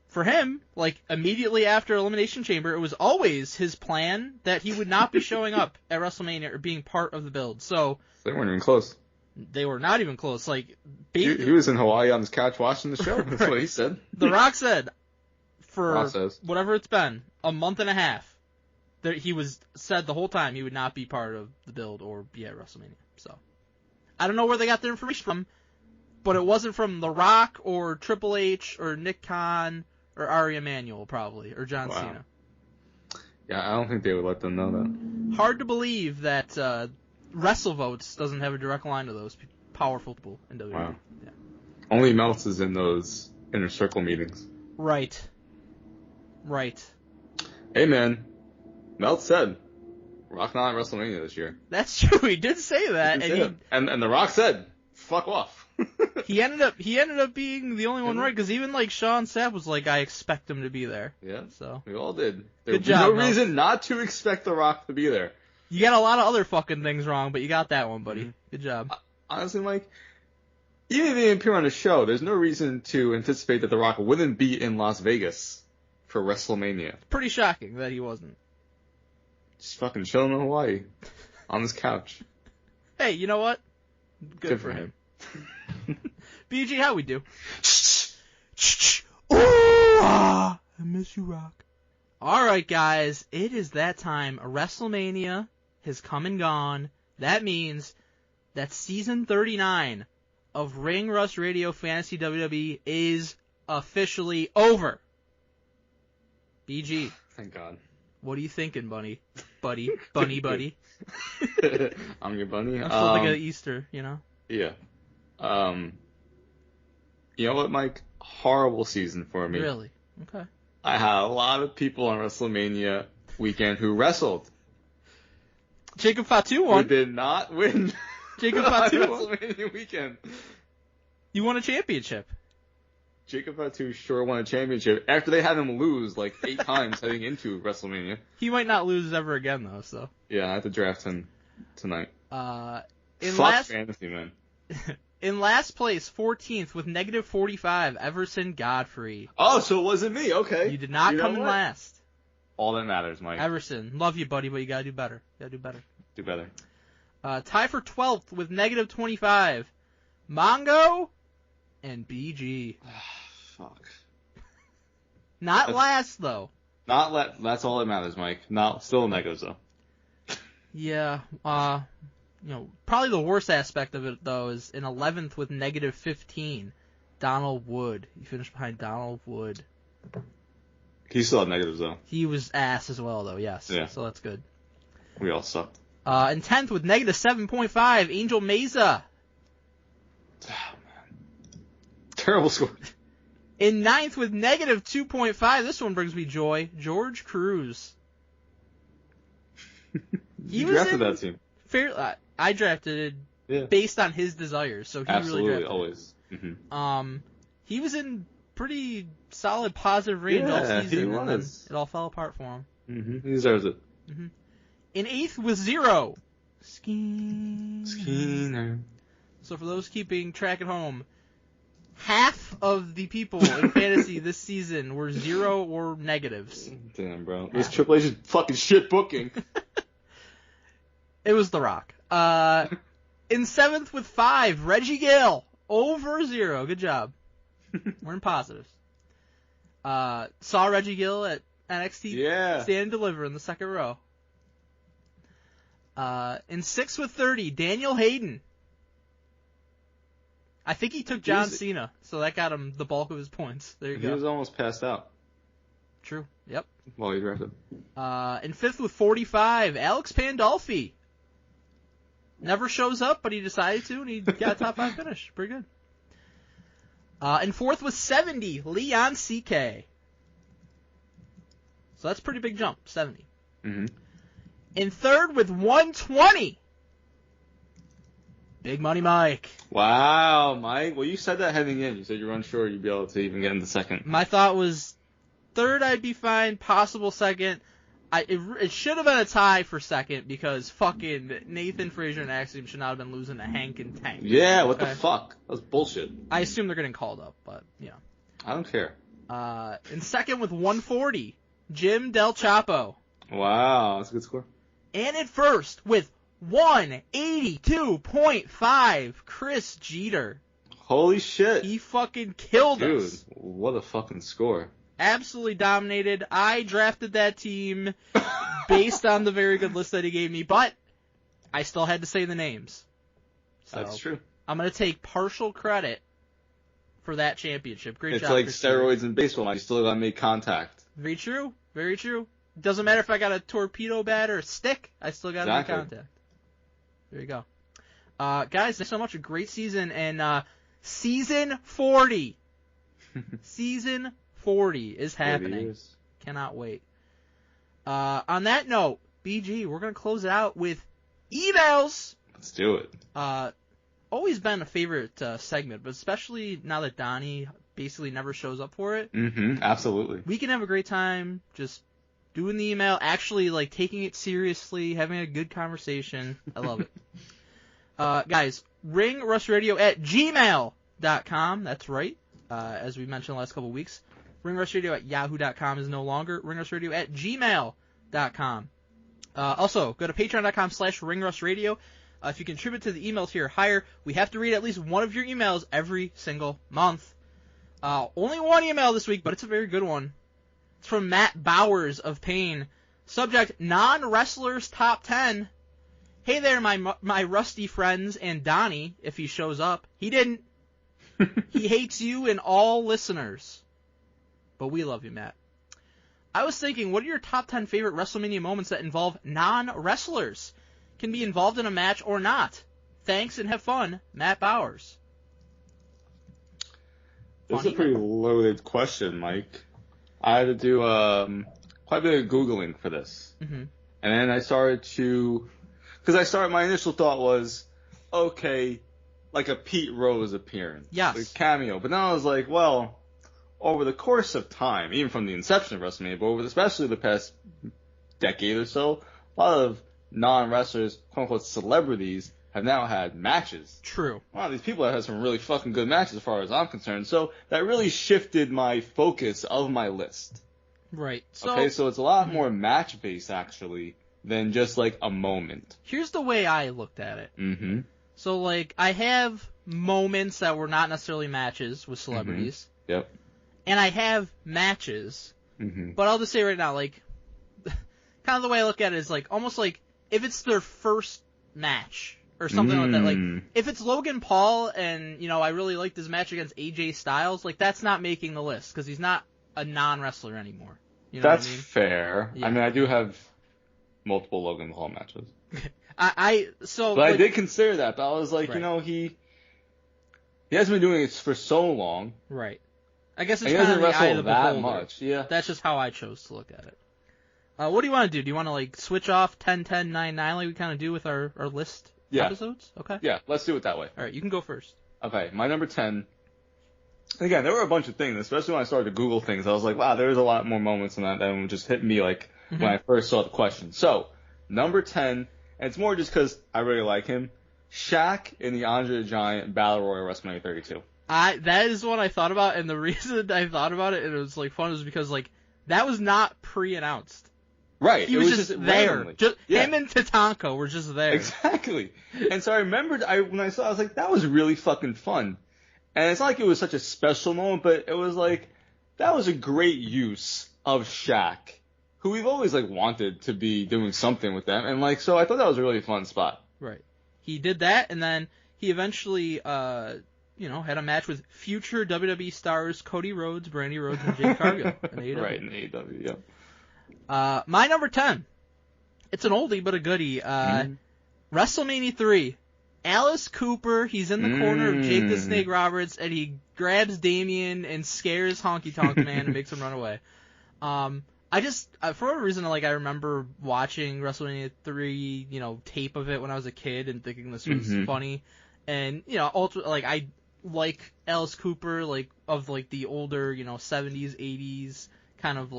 For him, like, immediately after Elimination Chamber, it was always his plan that he would not be showing up at WrestleMania or being part of the build. So they weren't even close. They were not even close. Like, he was in Hawaii on his couch watching the show. That's what he said. The Rock said, for whatever it's been, a month and a half, that he said the whole time he would not be part of the build or be at WrestleMania. So I don't know where they got their information from, but it wasn't from The Rock or Triple H or Nick Khan. Or Ari Emanuel, probably, or John Cena. Yeah, I don't think they would let them know that. Hard to believe that WrestleVotes doesn't have a direct line to those powerful people in WWE. Wow. Yeah. Only Meltz is in those inner circle meetings. Right. Hey, man. Meltz said, Rock not at WrestleMania this year. That's true. He did say that. And The Rock said, fuck off. He ended up being the only one right, because even like Sean Sapp was like, I expect him to be there. Yeah, so we all did. Good job. No reason not to expect The Rock to be there. You got a lot of other fucking things wrong, but you got that one, buddy. Good job. Honestly, Mike, even if he didn't appear on the show, there's no reason to anticipate that The Rock wouldn't be in Las Vegas for WrestleMania. Pretty shocking that he wasn't. Just fucking chilling in Hawaii on his couch. Hey, you know what? Good for him. BG, how we do? I miss you, Rock. Alright, guys, it is that time. WrestleMania has come and gone. That means that season 39 of Ring Rust Radio Fantasy WWE is officially over. BG. Thank God. What are you thinking, Bunny? Bunny. I'm your bunny. I'm still thinking of Easter, you know? Yeah. You know what, Mike? Horrible season for me. Really? Okay. I had a lot of people on WrestleMania weekend who wrestled. Jacob Fatu won. Who did not win. Jacob Fatu won. WrestleMania weekend. You won a championship. Jacob Fatu sure won a championship after they had him lose like 8 times heading into WrestleMania. He might not lose ever again, though, so. Yeah, I have to draft him tonight. Fuck fantasy, man. In last place, 14th, with negative 45, Everson Godfrey. Oh, so it wasn't me. Okay. You did not come in last. All that matters, Mike. Everson, love you, buddy, but you gotta do better. Do better. Tie for 12th with negative 25, Mongo and BG. Fuck. Not last, though. That's all that matters, Mike. Still negatives, though. Yeah, probably the worst aspect of it, though, is in 11th with negative 15, Donald Wood. He finished behind Donald Wood. He still had negatives, though. He was ass as well, though, yes. Yeah. So that's good. We all sucked. In 10th with negative 7.5, Angel Mesa. Oh, man. Terrible score. In 9th with negative 2.5, this one brings me joy, George Cruz. You drafted that team. I drafted it based on his desires, so he absolutely really drafted always. Mm-hmm. He was in pretty solid positive range all season, and then it all fell apart for him. Mm-hmm. He deserves it. Mm-hmm. In 8th with 0, Skinner. So for those keeping track at home, half of the people in fantasy this season were 0 or negatives. Damn, bro. This Triple H is fucking shit booking. It was The Rock. In 7th with 5, Reggie Gill. Over 0. Good job. We're in positives. Saw Reggie Gill at NXT Stand and Deliver in the second row. In 6 with 30, Daniel Hayden. I think he took John Cena, so that got him the bulk of his points. There you go. He was almost passed out. True. Yep. While he drafted. In 5th with 45, Alex Pandolfi. Never shows up, but he decided to, and he got a top 5 finish. Pretty good. In 4th with 70, Leon CK. So that's a pretty big jump, 70. Mm-hmm. In 3rd with 120, Big Money Mike. Wow, Mike. Well, you said that heading in. You said you were unsure you'd be able to even get in the second. My thought was 3rd I'd be fine, possible 2nd. It should have been a tie for 2nd because fucking Nathan Frazier and Axiom should not have been losing to Hank and Tank. Yeah, what the fuck? That was bullshit. I assume they're getting called up, but yeah. I don't care. In 2nd with 140, Jim Del Chapo. Wow, that's a good score. And in 1st with 182.5, Chris Jeter. Holy shit. He fucking killed us. Dude, what a fucking score. Absolutely dominated. I drafted that team based on the very good list that he gave me, but I still had to say the names. So that's true. I'm going to take partial credit for that championship. Great job. It's like steroids in baseball. You still got to make contact. Very true. Very true. Doesn't matter if I got a torpedo bat or a stick. I still got to make contact. There you go. Guys, thanks so much. A great season. And season 40. Season 40 is happening. Cannot wait. On that note, BG, we're going to close it out with emails. Let's do it. Always been a favorite segment, but especially now that Donnie basically never shows up for it. Mm-hmm, absolutely. We can have a great time just doing the email, actually like taking it seriously, having a good conversation. I love it. Guys, ringrustradio@gmail.com. That's right. As we mentioned the last couple of weeks. Ringrustradio@yahoo.com is no longer. Ringrustradio@gmail.com. Also, go to patreon.com/ringrustradio. If you contribute to the email tier higher, we have to read at least one of your emails every single month. Only one email this week, but it's a very good one. It's from Matt Bowers of Pain. Subject, non-wrestlers top 10. Hey there, my rusty friends, and Donnie, if he shows up. He didn't. He hates you and all listeners. But we love you, Matt. I was thinking, what are your top 10 favorite WrestleMania moments that involve non-wrestlers? Can be involved in a match or not. Thanks and have fun, Matt Bowers. This is a pretty loaded question, Mike. I had to do quite a bit of Googling for this. Mm-hmm. And then I started to... Because my initial thought was, okay, like a Pete Rose appearance. Yes. Like a cameo. But then I was like, well, over the course of time, even from the inception of WrestleMania, but especially the past decade or so, a lot of non-wrestlers, quote-unquote celebrities, have now had matches. True. Wow, these people have had some really fucking good matches as far as I'm concerned. So that really shifted my focus of my list. Right. So it's a lot more match-based, actually, than just, like, a moment. Here's the way I looked at it. Mm-hmm. So, like, I have moments that were not necessarily matches with celebrities. Mm-hmm. Yep. And I have matches. Mm-hmm. But I'll just say right now, like, kind of the way I look at it is, like, almost like if it's their first match or something like that. Like, if it's Logan Paul and, you know, I really liked his match against AJ Styles, like, that's not making the list because he's not a non-wrestler anymore. You know That's what I mean? fair. Yeah. I mean, I do have multiple Logan Paul matches. But like, I did consider that, but I was like, right. you know, he hasn't been doing it for so long. Right. I guess it's he kind doesn't of the eye of wrestle the that beholder. much. Yeah. That's just how I chose to look at it. What do you want to do? Do you want to, like, switch off 10, 10, 9, 9 like we kind of do with our list episodes? Okay. Yeah, let's do it that way. All right, you can go first. Okay, my number 10. Again, there were a bunch of things, especially when I started to Google things. I was like, wow, there's a lot more moments than that than just hit me, like, when I first saw the question. So, number 10, and it's more just because I really like him, Shaq in the Andre the Giant Battle Royal WrestleMania 32. That is what I thought about, and the reason I thought about it, and it was, like, fun, was because, like, that was not pre-announced. Right. He was just there. Randomly. Him and Tatanka were just there. Exactly. And so I remembered, when I saw it, I was like, that was really fucking fun. And it's not like it was such a special moment, but it was like, that was a great use of Shaq, who we've always like wanted to be doing something with them, and like so I thought that was a really fun spot. Right. He did that, and then he eventually had a match with future WWE stars Cody Rhodes, Brandy Rhodes, and Jade Cargill in AEW. Right, in AEW, yeah. My number 10. It's an oldie but a goodie. WrestleMania 3. Alice Cooper, he's in the corner of Jake the Snake Roberts, and he grabs Damien and scares Honky Tonk Man and makes him run away. For whatever reason, I remember watching WrestleMania 3, tape of it when I was a kid and thinking this was funny. And, I like Alice Cooper, of the older, 70s, 80s kind of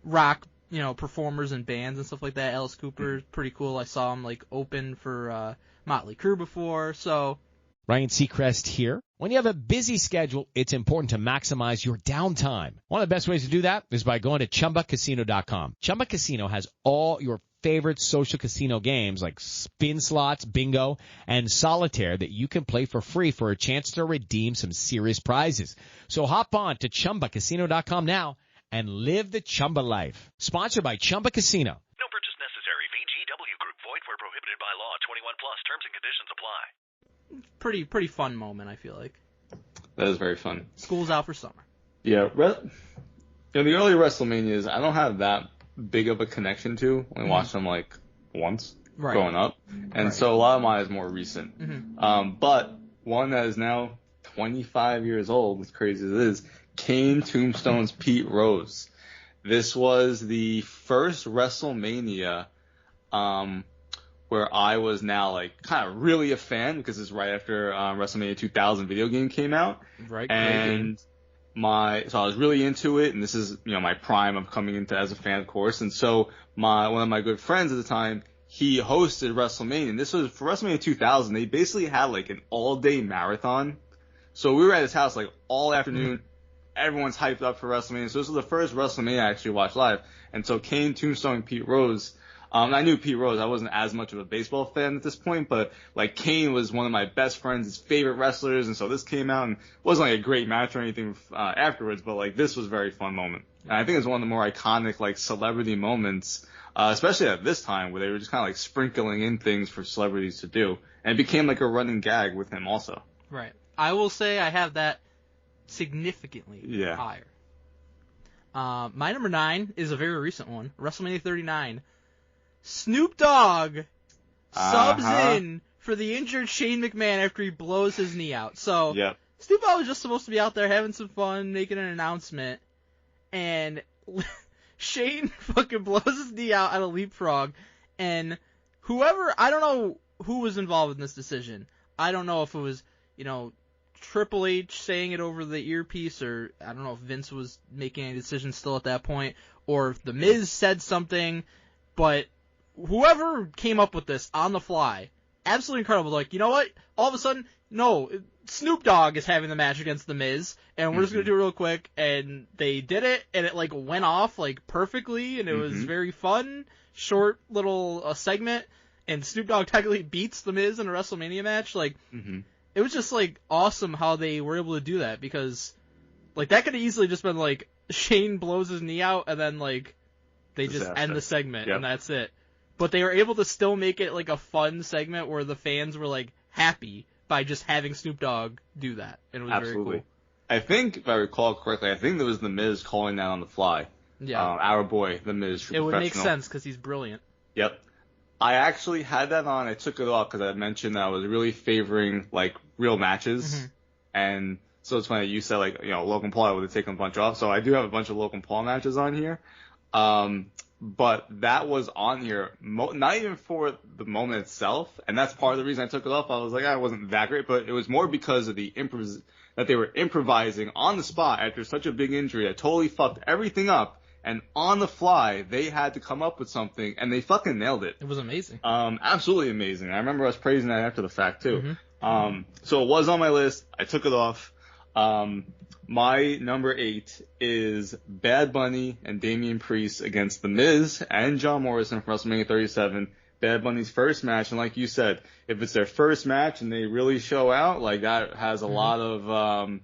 rock, performers and bands and stuff like that. Alice Cooper is pretty cool. I saw him open for Motley Crue before, so. Ryan Seacrest here. When you have a busy schedule, it's important to maximize your downtime. One of the best ways to do that is by going to ChumbaCasino.com. Chumba Casino has all your favorite social casino games like spin slots, bingo, and solitaire that you can play for free for a chance to redeem some serious prizes. So hop on to ChumbaCasino.com now and live the Chumba life. Sponsored by Chumba Casino. No purchase necessary. VGW Group. Void where prohibited by law. 21 plus. Terms and conditions apply. Pretty fun moment, I feel like. That is very fun. School's out for summer. Yeah, in the early WrestleManias, I don't have that big of a connection to. I only watched them once growing up, and so a lot of mine is more recent. But one that is now 25 years old, as crazy as it is, Kane Tombstone's Pete Rose. This was the first WrestleMania where I was now kind of really a fan, because it's right after WrestleMania 2000 video game came out. Right. And so I was really into it, and this is, my prime of coming into as a fan, of course. And so one of my good friends at the time, he hosted WrestleMania, and this was for WrestleMania 2000. They basically had an all-day marathon. So we were at his house all afternoon. Everyone's hyped up for WrestleMania. So this was the first WrestleMania I actually watched live. And so Kane, Tombstone, and Pete Rose. I knew Pete Rose. I wasn't as much of a baseball fan at this point, but Kane was one of my best friends, his favorite wrestlers, and so this came out, and it wasn't a great match or anything afterwards, but this was a very fun moment. And I think it's one of the more iconic celebrity moments, especially at this time, where they were just kind of sprinkling in things for celebrities to do, and it became a running gag with him also. Right. I will say I have that significantly higher. My number 9 is a very recent one, WrestleMania 39. Snoop Dogg subs in for the injured Shane McMahon after he blows his knee out. So Snoop Dogg was just supposed to be out there having some fun, making an announcement, and Shane fucking blows his knee out at a leapfrog, and I don't know who was involved in this decision. I don't know if it was, Triple H saying it over the earpiece, or I don't know if Vince was making any decisions still at that point, or if The Miz said something, but whoever came up with this on the fly, absolutely incredible. You know what? All of a sudden, no, Snoop Dogg is having the match against The Miz, and we're just going to do it real quick. And they did it, and it went off perfectly, and it was very fun, short little segment. And Snoop Dogg technically beats The Miz in a WrestleMania match. It was just awesome how they were able to do that, because that could have easily just been Shane blows his knee out, and then they just end the segment, and that's it. But they were able to still make it a fun segment where the fans were happy by just having Snoop Dogg do that. And it was very cool. I think, if I recall correctly, there was The Miz calling that on the fly. Yeah. Our boy, The Miz. It would make sense because he's brilliant. Yep. I actually had that on. I took it off because I mentioned that I was really favoring real matches. And so it's funny you said Logan Paul, I would have taken a bunch off. So I do have a bunch of Logan Paul matches on here. But that was on here, not even for the moment itself, and that's part of the reason I took it off. I was it wasn't that great, but it was more because of the that they were improvising on the spot after such a big injury that totally fucked everything up, and on the fly, they had to come up with something, and they fucking nailed it. It was amazing. Absolutely amazing. I remember us praising that after the fact, too. So it was on my list. I took it off. My number 8 is Bad Bunny and Damian Priest against The Miz and John Morrison from WrestleMania 37. Bad Bunny's first match, and like you said, if it's their first match and they really show out, that has a lot of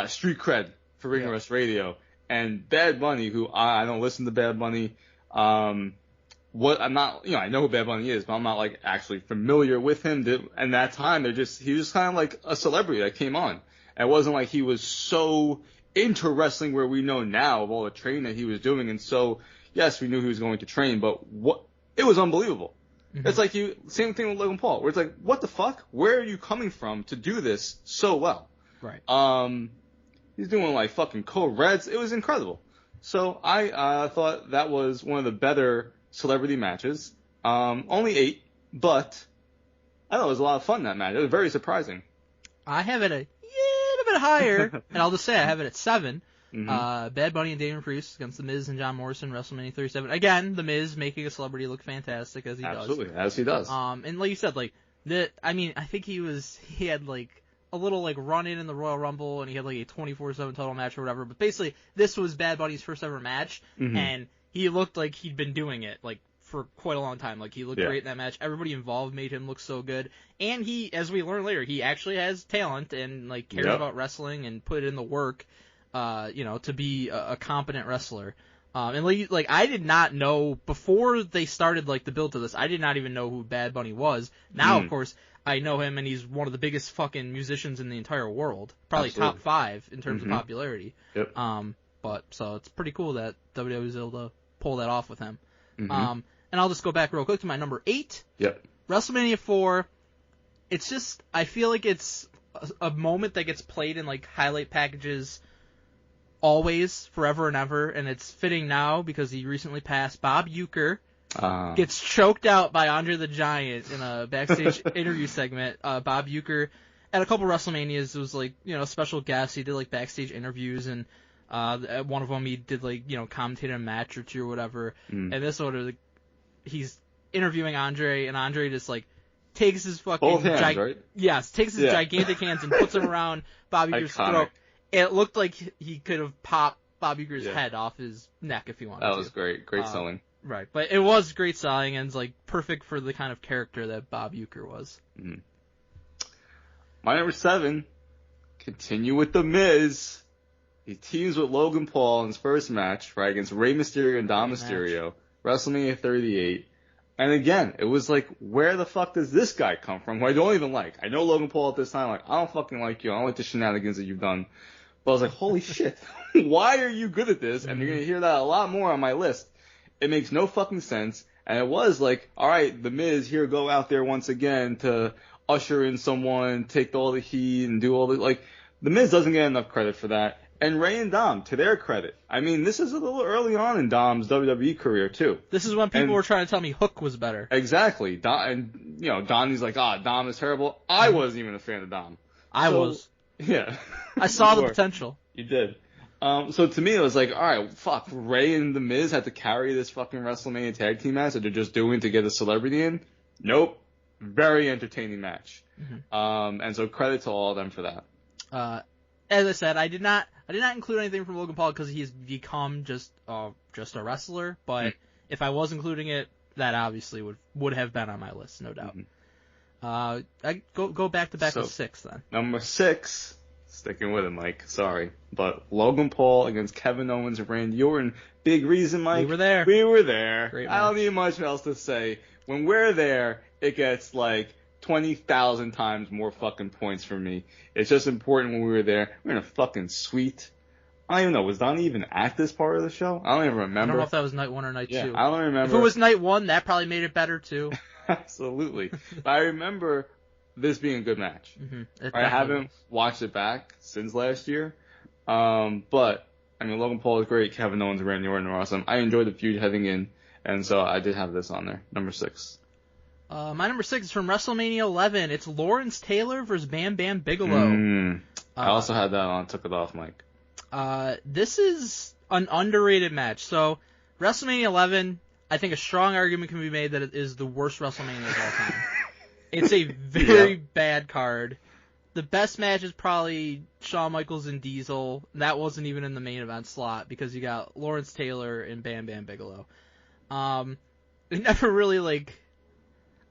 street cred for Ring Rust Radio. And Bad Bunny, who I don't listen to Bad Bunny, I'm not, I know who Bad Bunny is, but I'm not like actually familiar with him. And that time, he was just kind of like a celebrity that came on. And it wasn't like he was so into wrestling where we know now of all the training that he was doing. And so, yes, we knew he was going to train, but it was unbelievable. Mm-hmm. It's like same thing with Logan Paul, where it's like, what the fuck? Where are you coming from to do this so well? Right. He's doing like fucking Code Reds. It was incredible. So I thought that was one of the better celebrity matches. Only 8, but I thought it was a lot of fun, that match. It was very surprising. I have it a little bit higher, and I'll just say I have it at 7. Mm-hmm. Bad Bunny and Damian Priest against The Miz and John Morrison, WrestleMania 37. Again, The Miz making a celebrity look fantastic as he does. Absolutely, as he does. And like you said, like I think he had like a little like run in the Royal Rumble, and he had like a 24/7 total match or whatever. But basically, this was Bad Bunny's first ever match, and he looked like he'd been doing it like for quite a long time. Like he looked great in that match. Everybody involved made him look so good, and he, as we learn later, he actually has talent and like cares about wrestling and put in the work. To be a competent wrestler. And like I did not know before they started like the build to this. I did not even know who Bad Bunny was. Now, of course, I know him, and he's one of the biggest fucking musicians in the entire world. Probably top 5 in terms of popularity. Yep. But so it's pretty cool that WWE was able to pull that off with him. And I'll just go back real quick to my number 8. Yep. WrestleMania 4. It's just, I feel like it's a moment that gets played in like highlight packages always, forever and ever, and it's fitting now because he recently passed. Bob Uecker gets choked out by Andre the Giant in a backstage interview segment. Bob Uecker, at a couple WrestleManias, it was like, special guest. He did like backstage interviews, and at one of them he did like, commentated a match or two or whatever. And this like, he's interviewing Andre, and Andre just like takes his fucking both hands, right? Yes, takes his gigantic hands and puts them around Bob Uecker's throat. It looked like he could have popped Bob Uecker's head off his neck if he wanted to. That was great. Great selling. Right. But it was great selling, and it's like perfect for the kind of character that Bob Uecker was. Mm-hmm. My number 7, continue with The Miz. He teams with Logan Paul in his first match, right, against Rey Mysterio and Dom Mysterio. WrestleMania 38. And again, it was like, where the fuck does this guy come from, who I don't even like? I know Logan Paul at this time, like, I don't fucking like you. I don't like the shenanigans that you've done. But I was like, holy shit, why are you good at this? And you're going to hear that a lot more on my list. It makes no fucking sense. And it was like, all right, The Miz, here, go out there once again to usher in someone, take all the heat, and do all the, like, The Miz doesn't get enough credit for that. And Rey and Dom, to their credit. I mean, this is a little early on in Dom's WWE career, too. This is when people were trying to tell me Hook was better. Exactly. Donnie's like, Dom is terrible. I wasn't even a fan of Dom. I was. Yeah. I saw the potential. You did. So to me, it was like, all right, fuck, Rey and The Miz had to carry this fucking WrestleMania tag team match that they're just doing to get a celebrity in. Nope. Very entertaining match. And so credit to all of them for that. As I said, I did not include anything from Logan Paul because he's become just a wrestler. But if I was including it, that obviously would have been on my list, no doubt. I go back to 6 then. Number 6, sticking with it, Mike. Sorry, but Logan Paul against Kevin Owens and Randy Orton. Big reason, Mike. We were there. We were there. Great I don't need much else to say. When we're there, it gets like 20,000 times more fucking points for me. It's just important when we were there. We're in a fucking suite. I don't even know. Was Donnie even at this part of the show? I don't even remember. I don't know if that was night 1 or night 2. I don't remember. If it was night 1, that probably made it better too. Absolutely. But I remember this being a good match. I haven't watched it back since last year. But, I mean, Logan Paul is great. Kevin Owens and Randy Orton are awesome. I enjoyed the feud heading in. And so I did have this on there. Number 6. My number 6 is from WrestleMania 11. It's Lawrence Taylor versus Bam Bam Bigelow. I also had that on. Took it off, Mike. This is an underrated match. So, WrestleMania 11, I think a strong argument can be made that it is the worst WrestleMania of all time. It's a very bad card. The best match is probably Shawn Michaels and Diesel. That wasn't even in the main event slot because you got Lawrence Taylor and Bam Bam Bigelow. It never really, like...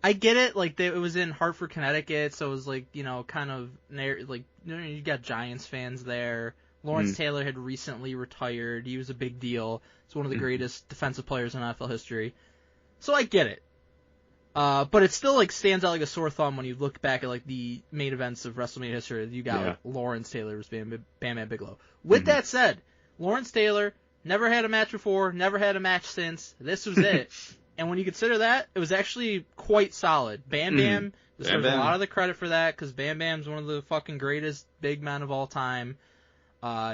I get it, like, it was in Hartford, Connecticut, so it was, like, kind of, like, you got Giants fans there, Lawrence Taylor had recently retired. He was a big deal. He's one of the greatest defensive players in NFL history. So I get it. But it still like stands out like a sore thumb when you look back at like the main events of WrestleMania history. You got like, Lawrence Taylor was Bam Bam Bigelow. With that said, Lawrence Taylor never had a match before, never had a match since. This was it. And when you consider that, it was actually quite solid. Bam Bam deserves a lot of the credit for that because Bam Bam's one of the fucking greatest big men of all time.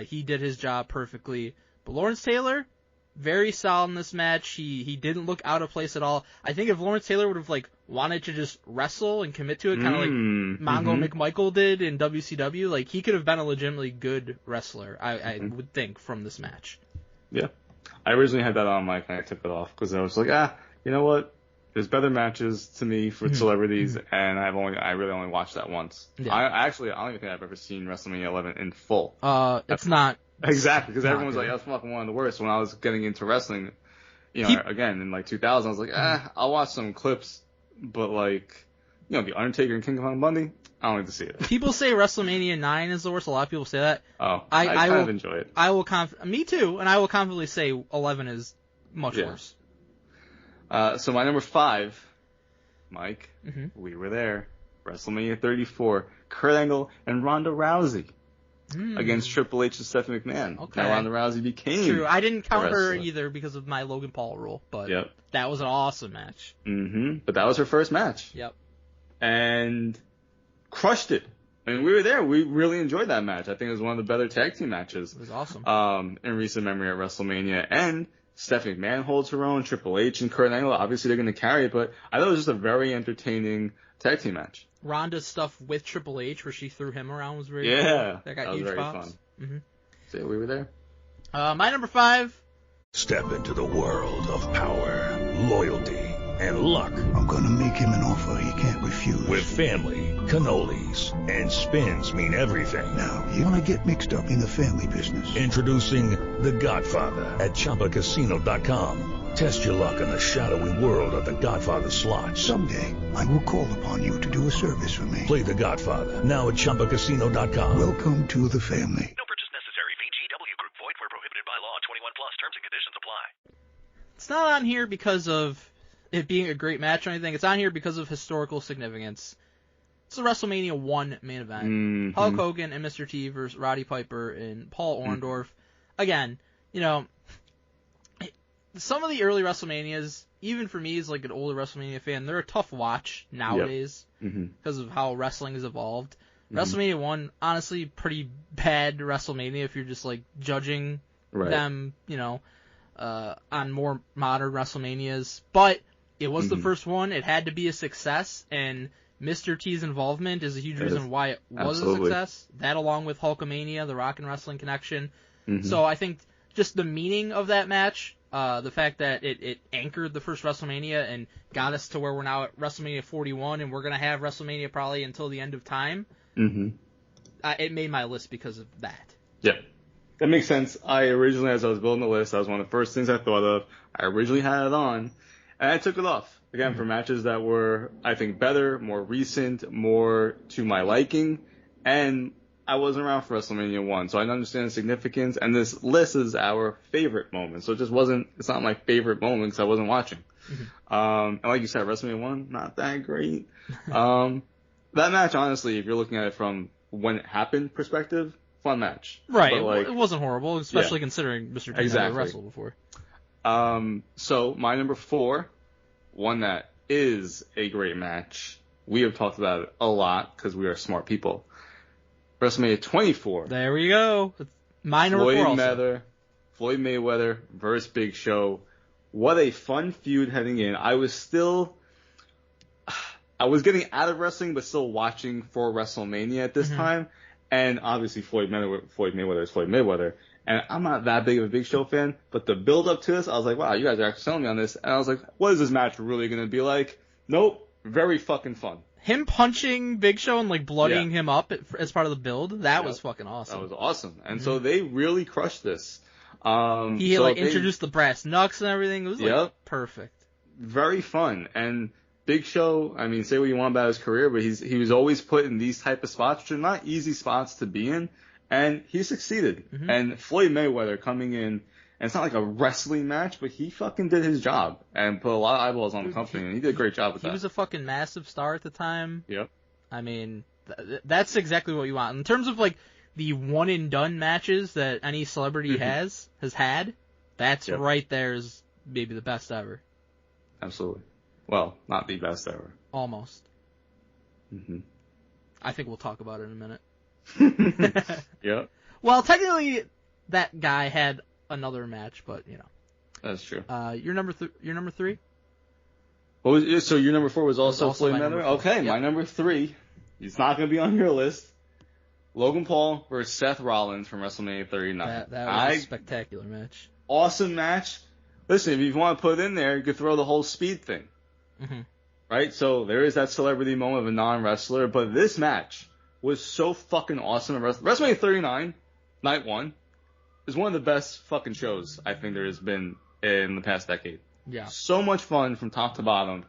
He did his job perfectly. But Lawrence Taylor, very solid in this match. He didn't look out of place at all. I think if Lawrence Taylor would have like wanted to just wrestle and commit to it, kind of like Mongo McMichael did in WCW, like he could have been a legitimately good wrestler. I would think from this match. Yeah, I originally had that on mic and I took it off because I was like, you know what? There's better matches to me for celebrities, and I really only watched that once. Yeah. I don't even think I've ever seen WrestleMania 11 in full. It's not. Exactly, because everyone was like, that's fucking one of the worst. When I was getting into wrestling, again, in like 2000, I was like, I'll watch some clips, but like, The Undertaker and King Kong Bundy, I don't need to see it. People say WrestleMania 9 is the worst. A lot of people say that. Oh, I kind of enjoy it. Me too, and I will confidently say 11 is much worse. So my number 5, Mike, we were there. WrestleMania 34, Kurt Angle and Ronda Rousey. Against Triple H and Stephanie McMahon. Okay. Now Ronda Rousey became True. I didn't count her either because of my Logan Paul rule, but that was an awesome match. But that was her first match. Yep. And crushed it. I mean, we were there. We really enjoyed that match. I think it was one of the better tag team matches. It was awesome. In recent memory at WrestleMania. And Stephanie McMahon holds her own. Triple H and Kurt Angle, obviously they're going to carry it, but I thought it was just a very entertaining tag team match. Ronda's stuff with Triple H, where she threw him around, was very cool. That got huge pops. Fun. So we were there. My number 5. Step into the world of power, loyalty, and luck. I'm gonna make him an offer he can't refuse. With family, cannolis, and spins mean everything. Now, you wanna get mixed up in the family business. Introducing The Godfather at ChumbaCasino.com. Test your luck in the shadowy world of The Godfather slot. Someday, I will call upon you to do a service for me. Play The Godfather now at ChumbaCasino.com. Welcome to the family. No purchase necessary. VGW Group. Void where prohibited by law. 21 plus. Terms and conditions apply. It's not on here because of it being a great match or anything. It's on here because of historical significance. It's the WrestleMania 1 main event. Hulk Hogan and Mr. T versus Roddy Piper and Paul Orndorff. Again, some of the early WrestleManias, even for me as like an older WrestleMania fan, they're a tough watch nowadays because of how wrestling has evolved. WrestleMania 1, honestly, pretty bad WrestleMania if you're just like judging them, on more modern WrestleManias. But it was the first one. It had to be a success, and Mr. T's involvement is a huge reason why it was a success. That along with Hulkamania, the Rock and Wrestling connection. So I think just the meaning of that match, the fact that it anchored the first WrestleMania and got us to where we're now at WrestleMania 41, and we're going to have WrestleMania probably until the end of time. It made my list because of that. Yeah, that makes sense. I originally, as I was building the list, that was one of the first things I thought of. I originally had it on, and I took it off. Again, for matches that were, I think, better, more recent, more to my liking, and I wasn't around for WrestleMania 1, so I don't understand the significance, and this list is our favorite moment, so it's not my favorite moment because I wasn't watching. And like you said, WrestleMania 1, not that great. That match, honestly, if you're looking at it from when it happened perspective, fun match. Right, it wasn't horrible, especially considering Mr. T never wrestled before. So my number 4, one that is a great match. We have talked about it a lot because we are smart people. WrestleMania 24. There we go. My number 4 also. Floyd Mayweather versus Big Show. What a fun feud heading in. I was getting out of wrestling, but still watching for WrestleMania at this time. And obviously Floyd Mayweather is Floyd Mayweather. And I'm not that big of a Big Show fan, but the build up to this, I was like, wow, you guys are actually selling me on this. And I was like, what is this match really going to be like? Nope. Very fucking fun. Him punching Big Show and like bloodying him up as part of the build, that was fucking awesome. That was awesome. And so they really crushed this. He introduced the brass knucks and everything. It was perfect. Very fun. And Big Show, I mean, say what you want about his career, but he was always put in these type of spots, which are not easy spots to be in. And he succeeded. Mm-hmm. And Floyd Mayweather coming in, and it's not like a wrestling match, but he fucking did his job and put a lot of eyeballs on the company, and he did a great job with that. He was a fucking massive star at the time. Yep. I mean, that's exactly what you want. In terms of, like, the one-and-done matches that any celebrity has had, that's right there is maybe the best ever. Absolutely. Well, not the best ever. Almost. Mm-hmm. I think we'll talk about it in a minute. Yep. Well, technically, that guy had another match, but, you know. That's true. Your number 3? So your number 4 was also Floyd Mayweather? Okay, yep. My number 3, it's not going to be on your list. Logan Paul versus Seth Rollins from WrestleMania 39. That was a spectacular match. Awesome match. Listen, if you want to put it in there, you could throw the whole speed thing. Mm-hmm. Right? So there is that celebrity moment of a non-wrestler, but this match was so fucking awesome. WrestleMania 39, Night 1, is one of the best fucking shows I think there has been in the past decade. Yeah. So much fun from top to bottom.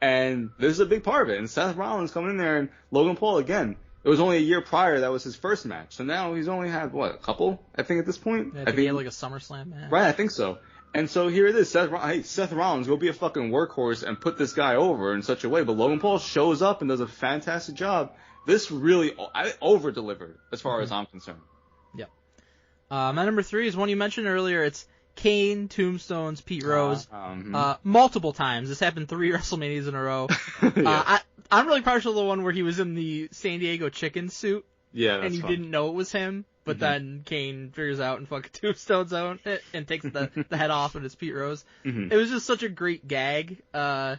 And this is a big part of it. And Seth Rollins coming in there, and Logan Paul, again, it was only a year prior that was his first match. So now he's only had, a couple, I think, at this point? Yeah, I think he had like a SummerSlam match. Right, I think so. And so here it is. Seth Rollins, go be a fucking workhorse and put this guy over in such a way. But Logan Paul shows up and does a fantastic job. This really over-delivered as far as I'm concerned. Yep. My number 3 is one you mentioned earlier. It's Kane, Tombstone's, Pete Rose. Multiple times. This happened 3 WrestleManias in a row. Yeah. I'm really partial to the one where he was in the San Diego chicken suit. Yeah, that's and you didn't know it was him. But then Kane figures out and fucking Tombstone's out and takes the head off, and it's Pete Rose. Mm-hmm. It was just such a great gag. I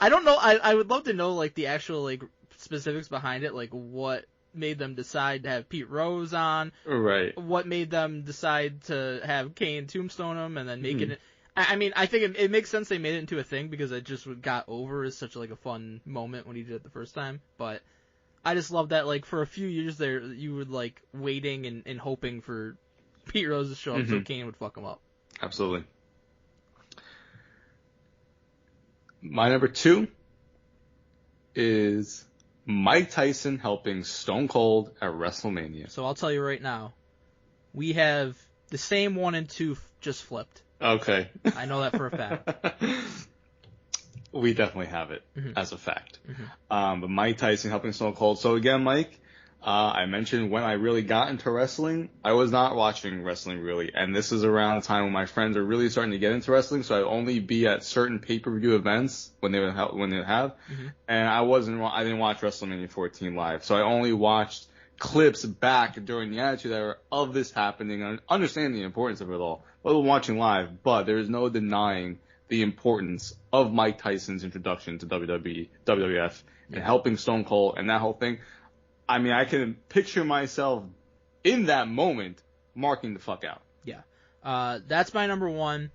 don't know. I would love to know like the actual like specifics behind it, like what made them decide to have Pete Rose on. Right. What made them decide to have Kane tombstone him and then make it. I mean, I think it makes sense they made it into a thing because it just got over as such like a fun moment when he did it the first time. But I just love that, like, for a few years there, you were, like, waiting and hoping for Pete Rose to show up so Kane would fuck him up. Absolutely. My number 2 is Mike Tyson helping Stone Cold at WrestleMania. So I'll tell you right now, we have the same 1 and 2 just flipped. Okay. I know that for a fact. We definitely have it as a fact. But Mike Tyson helping Stone Cold. So again, Mike, I mentioned when I really got into wrestling, I was not watching wrestling really. And this is around the time when my friends are really starting to get into wrestling. So I'd only be at certain pay-per-view events when they would have. And I didn't watch WrestleMania 14 live. So I only watched clips back during the Attitude Era of this happening and understanding the importance of it all. I wasn't watching live, but there's no denying the importance of Mike Tyson's introduction to WWE, WWF, and helping Stone Cold and that whole thing. I mean, I can picture myself in that moment marking the fuck out. Yeah. That's my number 1.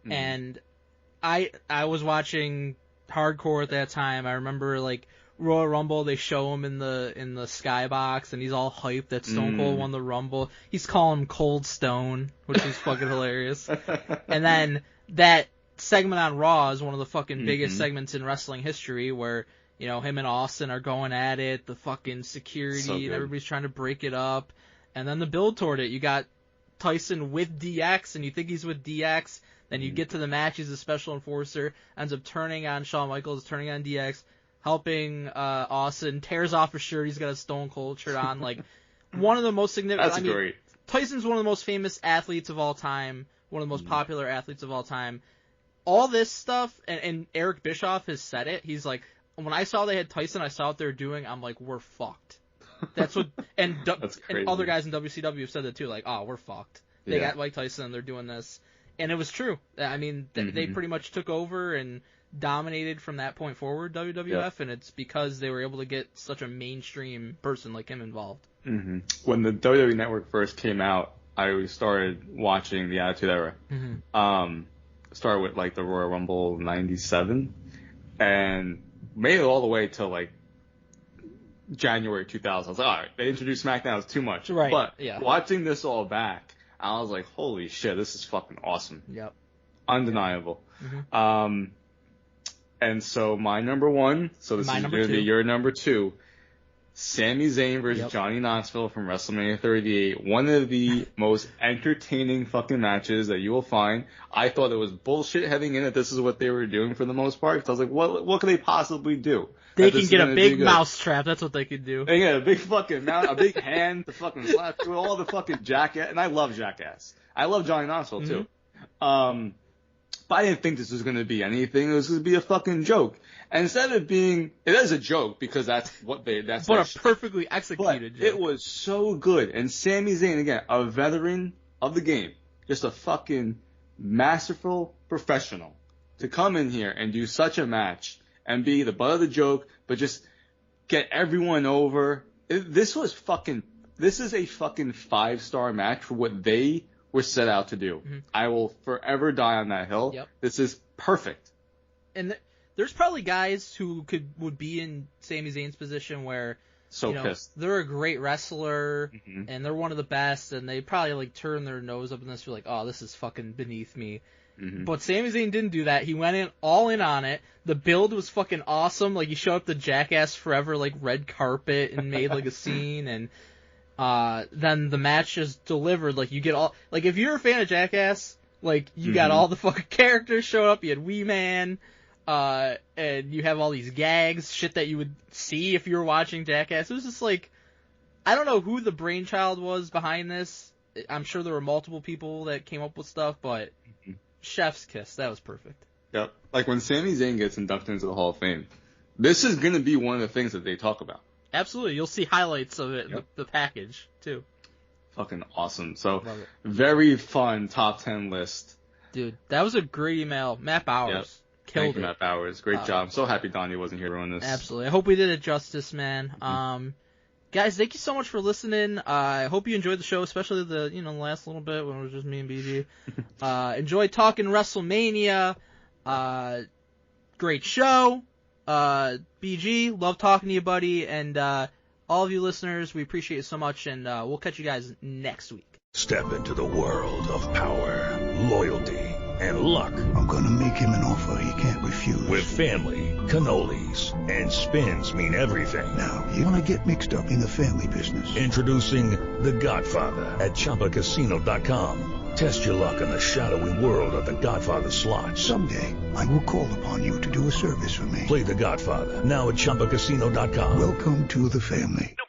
And I was watching hardcore at that time. I remember, like, Royal Rumble, they show him in the skybox, and he's all hyped that Stone Cold won the Rumble. He's calling him Cold Stone, which is fucking hilarious. And then that segment on Raw is one of the fucking biggest segments in wrestling history where, you know, him and Austin are going at it, the fucking security, and everybody's trying to break it up. And then the build toward it, you got Tyson with DX, and you think he's with DX, then you get to the match, he's a special enforcer, ends up turning on Shawn Michaels, turning on DX, helping Austin, tears off his shirt, he's got a Stone Cold shirt on, like, one of the most significant... That's great. Tyson's one of the most famous athletes of all time, one of the most popular athletes of all time. All this stuff, and Eric Bischoff has said it, he's like, when I saw they had Tyson, I saw what they were doing, I'm like, we're fucked. That's what, and other guys in WCW have said that too, like, oh, we're fucked. They got Mike Tyson, and they're doing this. And it was true. I mean, they pretty much took over and dominated from that point forward, WWF, and it's because they were able to get such a mainstream person like him involved. When the WWE Network first came out, I started watching the Attitude Era. Started with, like, the Royal Rumble 97, and made it all the way till, like, January 2000. I was like, all right, they introduced SmackDown, it's too much. Right. But watching this all back, I was like, holy shit, this is fucking awesome. Yep. Undeniable. And so my number 1, so this is going to be your number 2, Sami Zayn versus Johnny Knoxville from WrestleMania 38. One of the most entertaining fucking matches that you will find. I thought it was bullshit heading in that this is what they were doing for the most part. Because I was like, what could they possibly do? They can get a big mousetrap. That's what they could do. They get a big fucking a big hand to fucking slap through all the fucking jackass. And I love Jackass. I love Johnny Knoxville too. But I didn't think this was going to be anything. It was going to be a fucking joke. And instead of being, it is a joke because that's what that's. But a perfectly executed joke. It was so good. And Sami Zayn, again, a veteran of the game, just a fucking masterful professional, to come in here and do such a match and be the butt of the joke, but just get everyone over. This is a fucking 5-star match for what they were set out to do. I will forever die on that hill. Yep. This is perfect. And there's probably guys who would be in Sami Zayn's position where pissed. They're a great wrestler and they're one of the best, and they probably like turn their nose up and this, feel like, oh, this is fucking beneath me. But Sami Zayn didn't do that. He went in all in on it. The build was fucking awesome. Like, he showed up the Jackass Forever like red carpet and made like a scene, and then the match just delivered. Like, you get all, like, if you're a fan of Jackass, like, you got all the fucking characters showing up. You had Wee Man, and you have all these gags, shit that you would see if you were watching Jackass. It was just like, I don't know who the brainchild was behind this. I'm sure there were multiple people that came up with stuff, but chef's kiss. That was perfect. Yep. Like, when Sami Zayn gets inducted into the Hall of Fame, this is going to be one of the things that they talk about. Absolutely. You'll see highlights of it in the package, too. Fucking awesome. So, very fun top 10 list. Dude, that was a great email. Matt Bowers. Killed Thank you, Matt Bowers. Great job. I'm so happy Donnie wasn't here on this. Absolutely. I hope we did it justice, man. Guys, thank you so much for listening. I hope you enjoyed the show, especially the last little bit when it was just me and BG. Enjoyed talking WrestleMania. Great show. BG, love talking to you, buddy. And all of you listeners, we appreciate you so much, and we'll catch you guys next week. Step into the world of power, loyalty, and luck. I'm gonna make him an offer he can't refuse. With family, cannolis, and spins mean everything. Now, you wanna get mixed up in the family business. Introducing The Godfather at ChumbaCasino.com. Test your luck in the shadowy world of The Godfather slot. Someday, I will call upon you to do a service for me. Play The Godfather now at ChumbaCasino.com. Welcome to the family. No